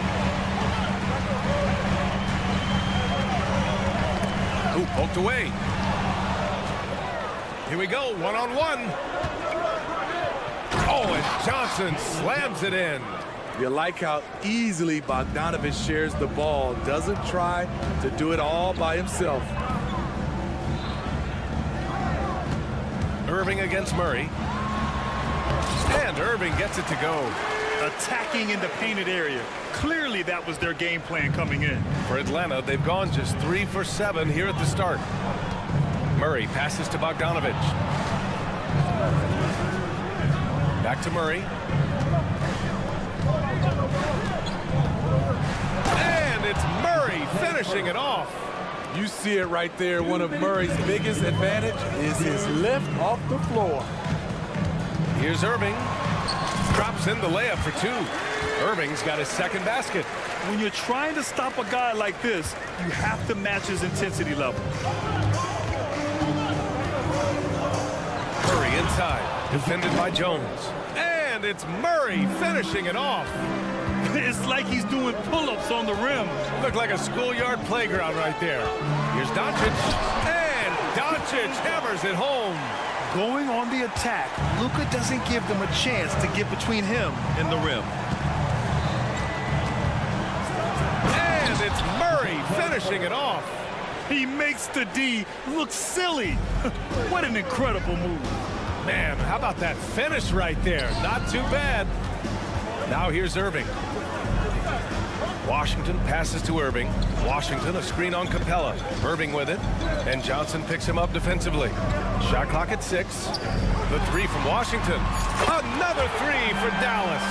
Ooh, poked away. Here we go, one-on-one. Oh, and Johnson slams it in. You like how easily Bogdanovic shares the ball, doesn't try to do it all by himself. Irving against Murray. And Irving gets it to go. Attacking in the painted area. Clearly that was their game plan coming in. For Atlanta, they've gone just 3 for 7 here at the start. Murray passes to Bogdanovic. Back to Murray. And it's Murray finishing it off. You see it right there. One of Murray's biggest advantage is his lift off the floor. Here's Irving. Drops in the layup for 2. Irving's got his second basket. When you're trying to stop a guy like this, you have to match his intensity level. Murray inside, defended by Jones. And it's Murray finishing it off. It's like he's doing pull-ups on the rim. Looked like a schoolyard playground right there. Here's Doncic. And Doncic hammers it home. Going on the attack, Luka doesn't give them a chance to get between him and the rim. And it's Murray finishing it off. He makes the D look silly. What an incredible move. Man, how about that finish right there? Not too bad. Now here's Irving. Washington passes to Irving. Washington, a screen on Capella. Irving with it. And Johnson picks him up defensively. Shot clock at 6. The 3 from Washington. Another 3 for Dallas.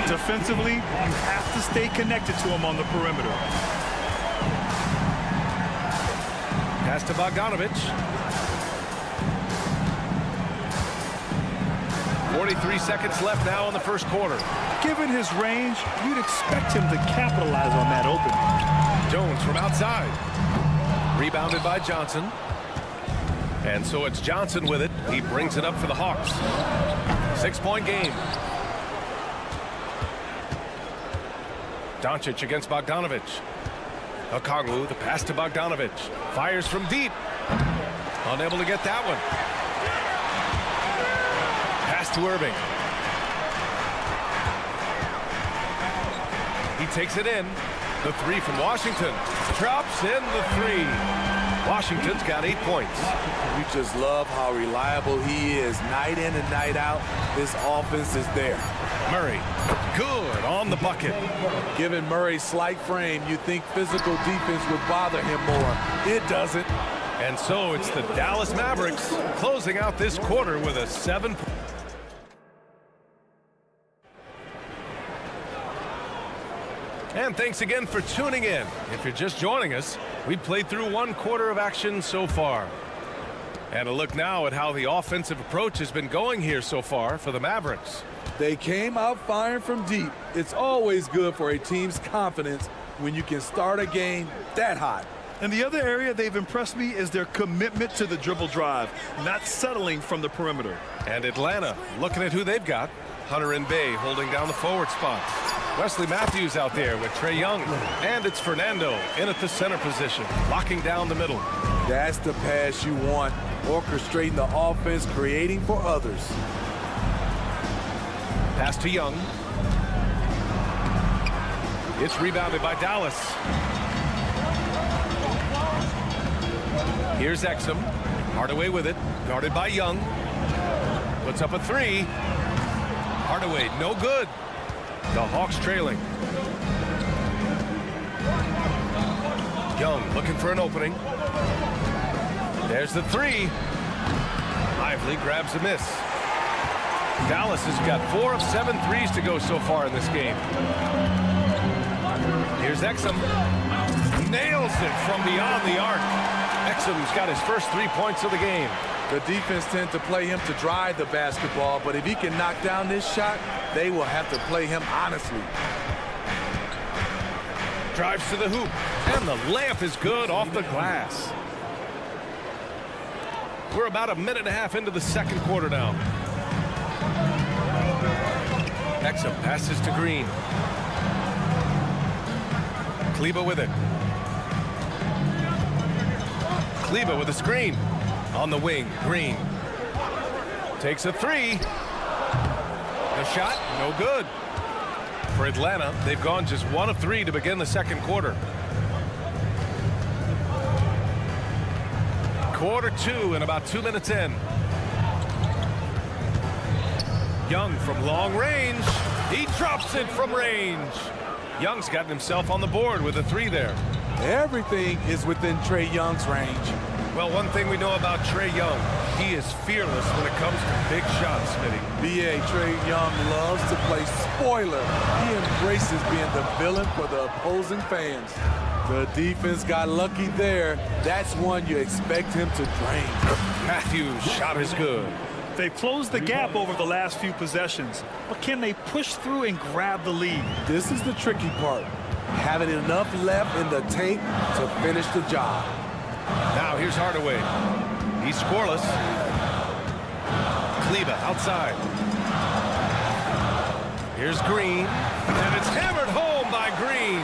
Defensively, you have to stay connected to him on the perimeter. Pass to Bogdanovic. 43 seconds left now in the first quarter. Given his range, you'd expect him to capitalize on that opening. Jones from outside. Rebounded by Johnson. And so it's Johnson with it. He brings it up for the Hawks. 6-point game. Doncic against Bogdanovic. Okongwu, the pass to Bogdanovic. Fires from deep. Unable to get that one. Pass to Irving. He takes it in. The three from Washington. Drops in the three. Washington's got 8 points. We just love how reliable he is. Night in and night out, this offense is there. Murray, good on the bucket. Given Murray's slight frame, you'd think physical defense would bother him more. It doesn't. And so it's the Dallas Mavericks closing out this quarter with a 7. And thanks again for tuning in. If you're just joining us, we've played through 1 quarter of action so far. And a look now at how the offensive approach has been going here so far for the Mavericks. They came out firing from deep. It's always good for a team's confidence when you can start a game that hot. And the other area they've impressed me is their commitment to the dribble drive, not settling from the perimeter. And Atlanta, looking at who they've got. Hunter and Bay holding down the forward spots. Wesley Matthews out there with Trae Young. And it's Fernando in at the center position, locking down the middle. That's the pass you want, orchestrating the offense, creating for others. Pass to Young. It's rebounded by Dallas. Here's Exum. Hardaway with it, guarded by Young. Puts up a 3. Hardaway, no good. The Hawks trailing. Young looking for an opening. There's the 3. Lively grabs a miss. Dallas has got 4 of 7 threes to go so far in this game. Here's Exum. Nails it from beyond the arc. Exum's got his first 3 points of the game. The defense tends to play him to drive the basketball, but if he can knock down this shot, they will have to play him honestly. Drives to the hoop, and the layup is good off the glass. We're about a minute and a half into the second quarter now. Exum passes to Green. Kleber with it. Kleber with a screen. On the wing, Green. Takes a 3. The shot, no good. For Atlanta, they've gone just 1 of 3 to begin the second quarter. Quarter 2 and about 2 minutes in. Young from long range. He drops it from range. Young's gotten himself on the board with a 3 there. Everything is within Trae Young's range. Well, one thing we know about Trae Young, he is fearless when it comes to big shots, Smitty. B.A. Trae Young loves to play spoiler. He embraces being the villain for the opposing fans. The defense got lucky there. That's one you expect him to drain. Matthews' shot is good. They've closed the gap over the last few possessions, but can they push through and grab the lead? This is the tricky part. Having enough left in the tank to finish the job. Now here's Hardaway. He's scoreless. Kleber outside. Here's Green. And it's hammered home by Green.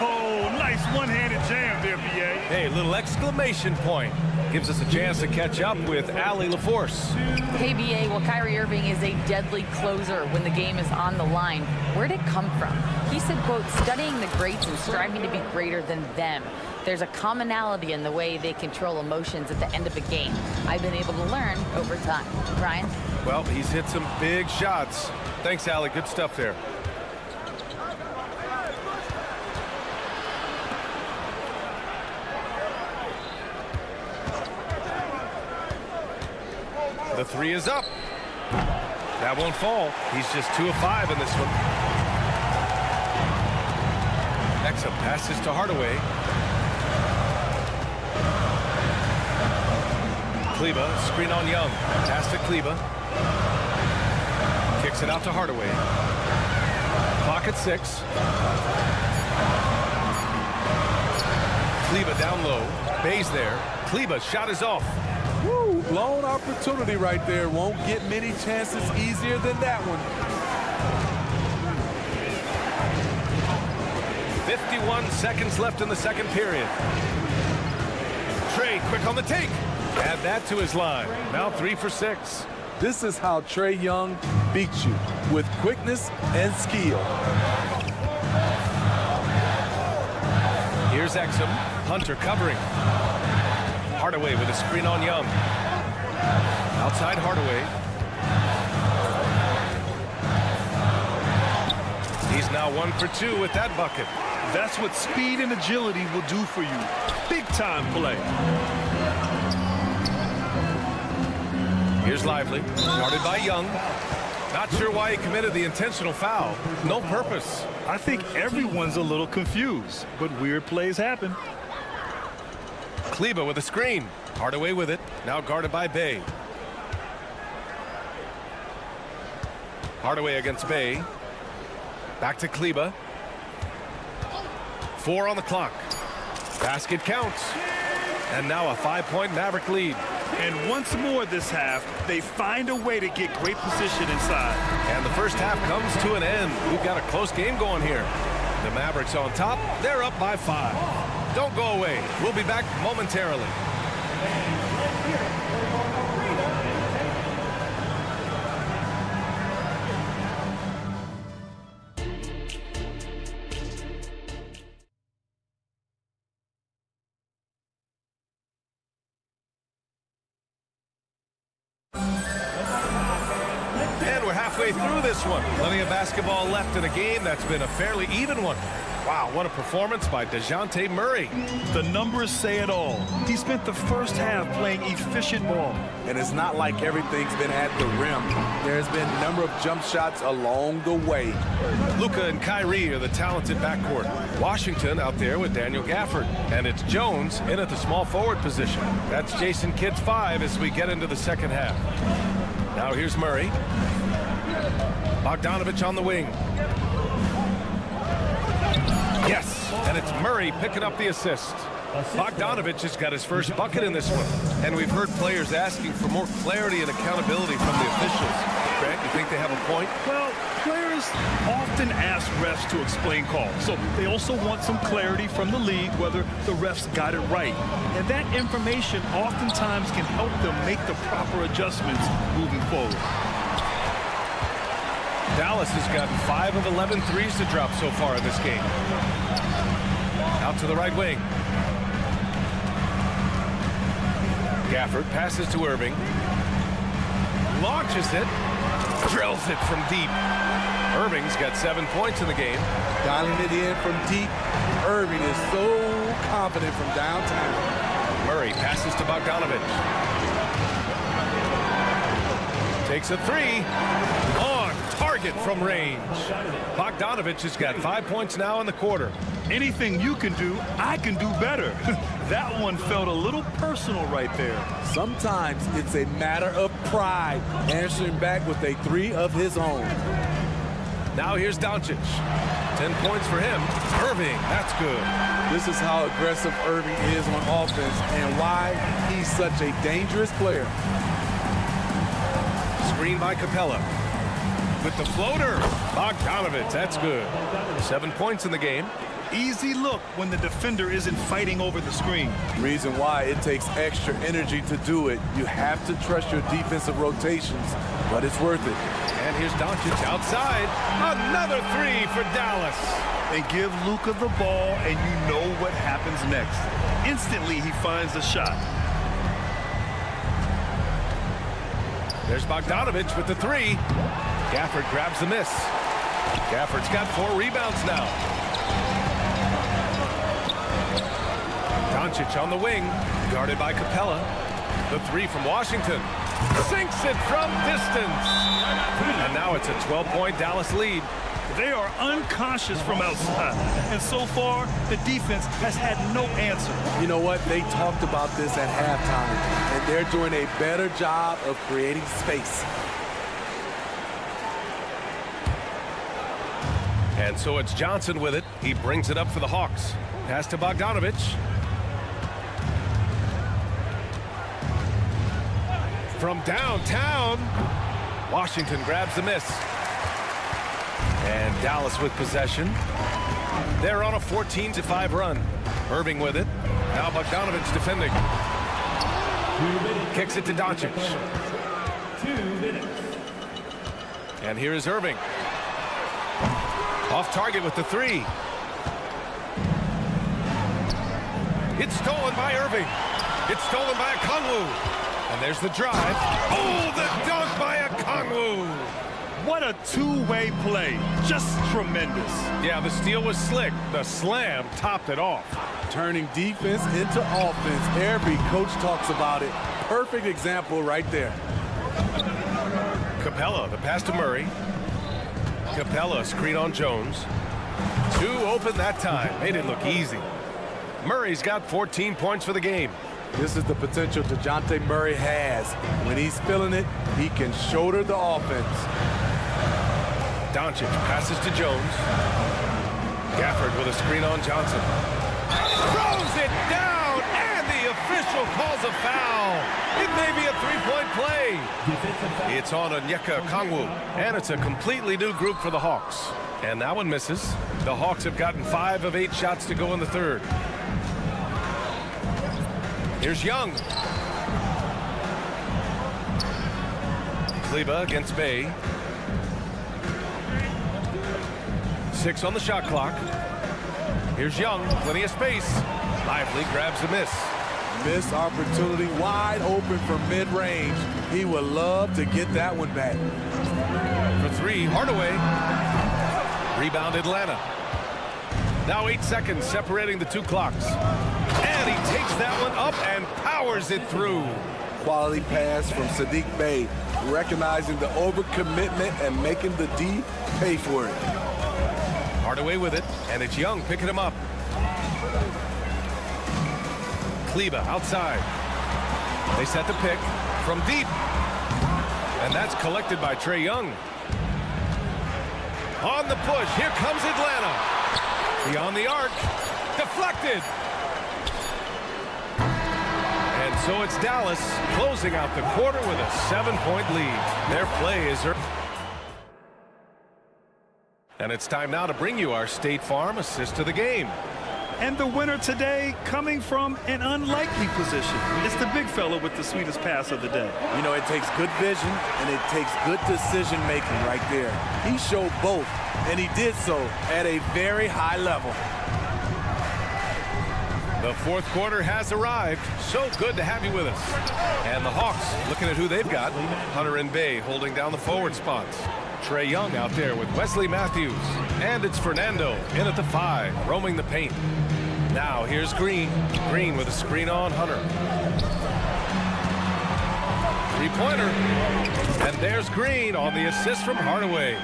Oh, nice one-handed jam there, B.A. Hey, little exclamation point. Gives us a chance to catch up with Allie LaForce. Hey, B.A., well, Kyrie Irving is a deadly closer when the game is on the line. Where'd it come from? He said, quote, studying the greats and striving to be greater than them. There's a commonality in the way they control emotions at the end of a game. I've been able to learn over time. Brian? Well, he's hit some big shots. Thanks, Allie. Good stuff there. The 3 is up. That won't fall. He's just 2 of 5 in this one. Exum passes to Hardaway. Kleber, screen on Young. Pass to Kleber. Kicks it out to Hardaway. Clock at 6. Kleber down low. Bay's there. Kleber shot is off. Woo, blown opportunity right there. Won't get many chances easier than that one. 51 seconds left in the second period. Trey quick on the take. Add that to his line. Now 3 for 6. This is how Trae Young beats you, with quickness and skill. Here's Exum. Hunter covering. Hardaway with a screen on Young. Outside Hardaway. He's now 1 for 2 with that bucket. That's what speed and agility will do for you. Big time play. Here's Lively, guarded by Young. Not sure why he committed the intentional foul. No purpose. I think everyone's a little confused, but weird plays happen. Kleber with a screen. Hardaway with it, now guarded by Bay. Hardaway against Bay. Back to Kleber. 4 on the clock. Basket counts. And now a 5-point Maverick lead. And once more this half, they find a way to get great position inside. And the first half comes to an end. We've got a close game going here. The Mavericks on top. They're up by 5. Don't go away. We'll be back momentarily. Through this one. Plenty of basketball left in a game that's been a fairly even one. Wow, what a performance by DeJounte Murray. The numbers say it all. He spent the first half playing efficient ball. And it's not like everything's been at the rim. There's been a number of jump shots along the way. Luka and Kyrie are the talented backcourt. Washington out there with Daniel Gafford. And it's Jones in at the small forward position. That's Jason Kidd's 5 as we get into the second half. Now here's Murray. Bogdanovich on the wing. Yes, and it's Murray picking up the assist. Bogdanovich has got his first bucket in this one. And we've heard players asking for more clarity and accountability from the officials. Grant, you think they have a point? Well, players often ask refs to explain calls. So they also want some clarity from the league whether the refs got it right. And that information oftentimes can help them make the proper adjustments moving forward. Dallas has gotten 5 of 11 threes to drop so far in this game. Out to the right wing. Gafford passes to Irving. Launches it. Drills it from deep. Irving's got 7 points in the game. Dialing it in from deep. Irving is so confident from downtown. Murray passes to Bogdanovich. Takes a 3. On target from range. Bogdanovich has got 5 points now in the quarter. Anything you can do, I can do better. That one felt a little personal right there. Sometimes it's a matter of pride, answering back with a 3 of his own. Now here's Doncic. 10 points for him. Irving, that's good. This is how aggressive Irving is on offense and why he's such a dangerous player. Screen by Capella. With the floater, Bogdanovich, that's good. 7 points in the game. Easy look when the defender isn't fighting over the screen. Reason why it takes extra energy to do it. You have to trust your defensive rotations, but it's worth it. And here's Doncic outside. Another 3 for Dallas. They give Luka the ball, and you know what happens next. Instantly, he finds the shot. There's Bogdanovich with the 3. Gafford grabs the miss. Gafford's got 4 rebounds now. Doncic on the wing, guarded by Capella. The 3 from Washington. Sinks it from distance. And now it's a 12-point Dallas lead. They are unconscious from outside. And so far, the defense has had no answer. You know what? They talked about this at halftime, and they're doing a better job of creating space. And so it's Johnson with it. He brings it up for the Hawks. Pass to Bogdanovich. From downtown, Washington grabs the miss. And Dallas with possession. They're on a 14-5 run. Irving with it. Now Bogdanovich defending. Kicks it to Doncic. 2 minutes. And here is Irving. Off target with the 3. It's stolen by Irving. It's stolen by Okongwu. And there's the drive. Oh, the dunk by Okongwu. What a two-way play. Just tremendous. Yeah, the steal was slick. The slam topped it off. Turning defense into offense. Every coach talks about it. Perfect example right there. Capella, the pass to Murray. Capella, screen on Jones. 2 open that time. Made it look easy. Murray's got 14 points for the game. This is the potential DeJounte Murray has. When he's feeling it, he can shoulder the offense. Doncic passes to Jones. Gafford with a screen on Johnson. Throws it down, and the official calls a foul. It may be a 3-point play. It's on Onyeka Okongwu, and it's a completely new group for the Hawks. And that one misses. The Hawks have gotten 5 of 8 shots to go in the third. Here's Young. Kleber against Bay. 6 on the shot clock. Here's Young, plenty of space. Lively grabs a miss. Missed opportunity, wide open from mid-range. He would love to get that one back. For 3, Hardaway. Rebound Atlanta. Now 8 seconds separating the 2 clocks. And he takes that one up and powers it through. Quality pass from Sadiq Bey, recognizing the overcommitment and making the D pay for it. Hardaway with it, and it's Young picking him up. Kleber outside. They set the pick from deep. And that's collected by Trae Young. On the push, here comes Atlanta. Beyond the arc, deflected. And so it's Dallas closing out the quarter with a 7-point lead. Their play is early. And it's time now to bring you our State Farm assist of the game. And the winner today coming from an unlikely position. It's the big fella with the sweetest pass of the day. You know, it takes good vision and it takes good decision making right there. He showed both, and he did so at a very high level. The fourth quarter has arrived. So good to have you with us. And the Hawks looking at who they've got. Hunter and Bay holding down the forward spots. Trae Young out there with Wesley Matthews. And it's Fernando in at the 5, roaming the paint. Now here's Green. Green with a screen on Hunter. 3-pointer. And there's Green on the assist from Hardaway.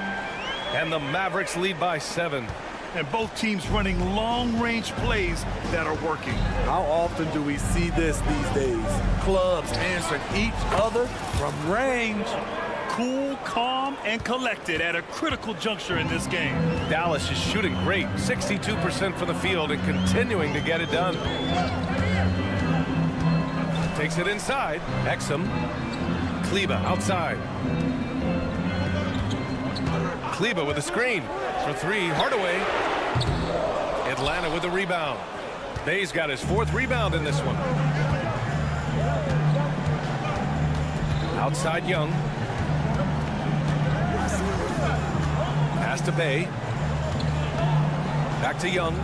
And the Mavericks lead by 7. And both teams running long-range plays that are working. How often do we see this these days? Clubs answering each other from range. Cool, calm, and collected at a critical juncture in this game. Dallas is shooting great, 62% from the field and continuing to get it done. Takes it inside. Exum. Kleber outside. Kleber with a screen. For 3, Hardaway. Atlanta with a rebound. Bay's got his 4th rebound in this one. Outside Young. Pass to Bay. Back to Young.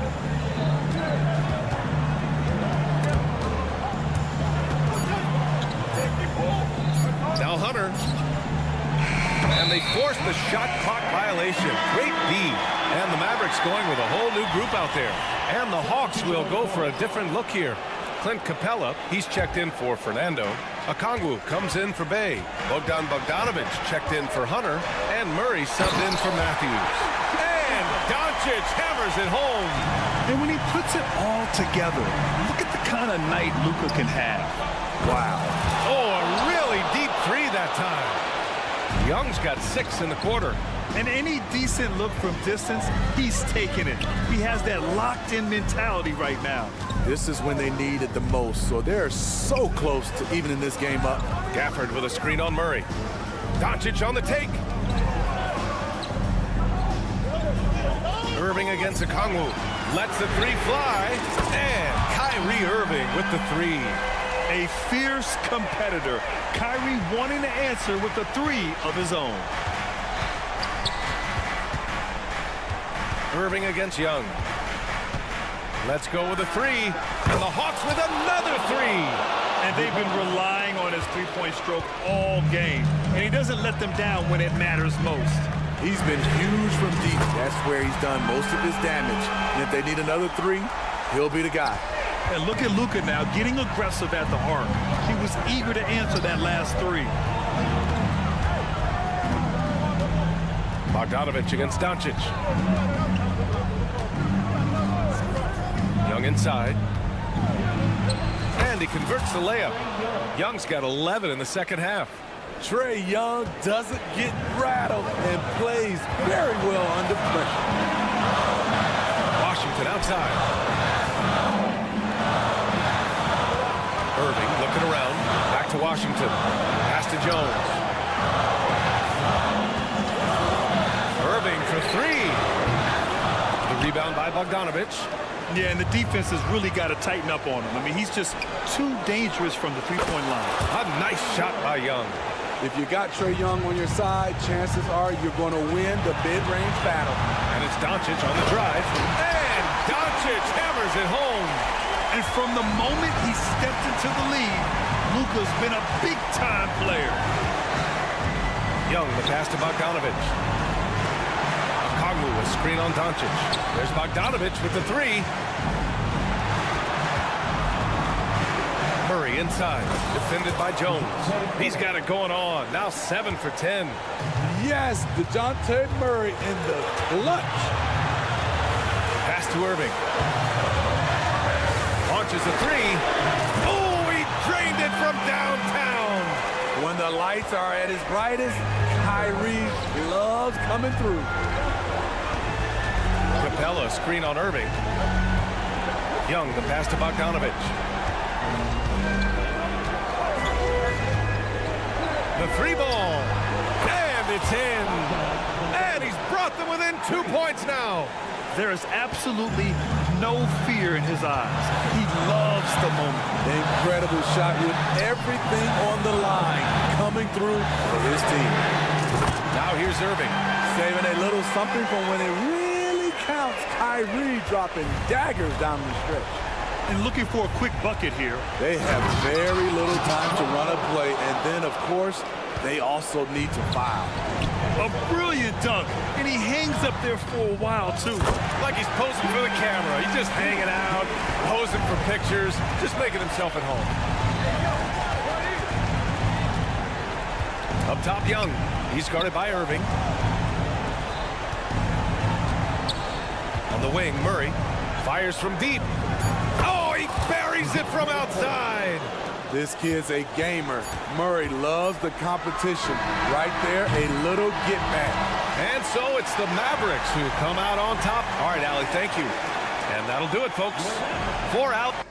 Now Hunter. And they forced the shot clock violation. Great D. And the Mavericks going with a whole new group out there. And the Hawks will go for a different look here. Clint Capella, he's checked in for Fernando. Okongwu comes in for Bay. Bogdanovich checked in for Hunter. And Murray subbed in for Matthews. And Doncic hammers it home. And when he puts it all together, look at the kind of night Luka can have. Wow. Oh, a really deep 3 that time. Young's got 6 in the quarter. And any decent look from distance, he's taking it. He has that locked-in mentality right now. This is when they need it the most, so they're so close to evening this game up. Gafford with a screen on Murray. Doncic on the take. Irving against Okongwu. Lets the three fly. And Kyrie Irving with the three. A fierce competitor. Kyrie wanting to answer with the three of his own. Irving against Young. Let's go with a three. And the Hawks with another three. And they've been relying on his three-point stroke all game. And he doesn't let them down when it matters most. He's been huge from deep. That's where he's done most of his damage. And if they need another three, he'll be the guy. And look at Luka now getting aggressive at the arc. He was eager to answer that last three. Bogdanovich against Doncic. Young inside. And he converts the layup. Young's got 11 in the second half. Trae Young doesn't get rattled and plays very well under pressure. Washington outside. Irving looking around. Back to Washington. Pass to Jones. Irving for three. The rebound by Bogdanovich. Yeah, and the defense has really got to tighten up on him. I mean, he's just too dangerous from the three-point line. A nice shot by Young. If you got Trae Young on your side, chances are you're going to win the mid-range battle. And it's Doncic on the drive. And Doncic hammers it home. And from the moment he stepped into the lead, Luka's been a big-time player. Young, the pass to Bogdanovich. Kongwu, a screen on Doncic. There's Bogdanovich with the three. Murray inside, defended by Jones. He's got it going on. Now 7 for 10. Yes, DeJounte Murray in the clutch. Pass to Irving. Launches a three. Oh, he drained it from downtown. When the lights are at his brightest, Kyrie loves coming through. Capella, screen on Irving. Young, the pass to Bogdanovich. The three ball. And it's in. And he's brought them within 2 points now. There is absolutely no fear in his eyes. He loves the moment. Incredible shot with everything on the line coming through for his team. Now here's Irving. Saving a little something from when it really counts. Kyrie dropping daggers down the stretch. And looking for a quick bucket here. They have very little time to run a play, and then, of course, they also need to foul. A brilliant dunk, and he hangs up there for a while, too. Like he's posing for the camera. He's just hanging out, posing for pictures, just making himself at home. Up top, Young. He's guarded by Irving. On the wing, Murray fires from deep. Oh, he buries it from outside. This kid's a gamer. Murray loves the competition. Right there, a little get back. And so it's the Mavericks who come out on top. All right, Allie, thank you. And that'll do it, folks. 4 out.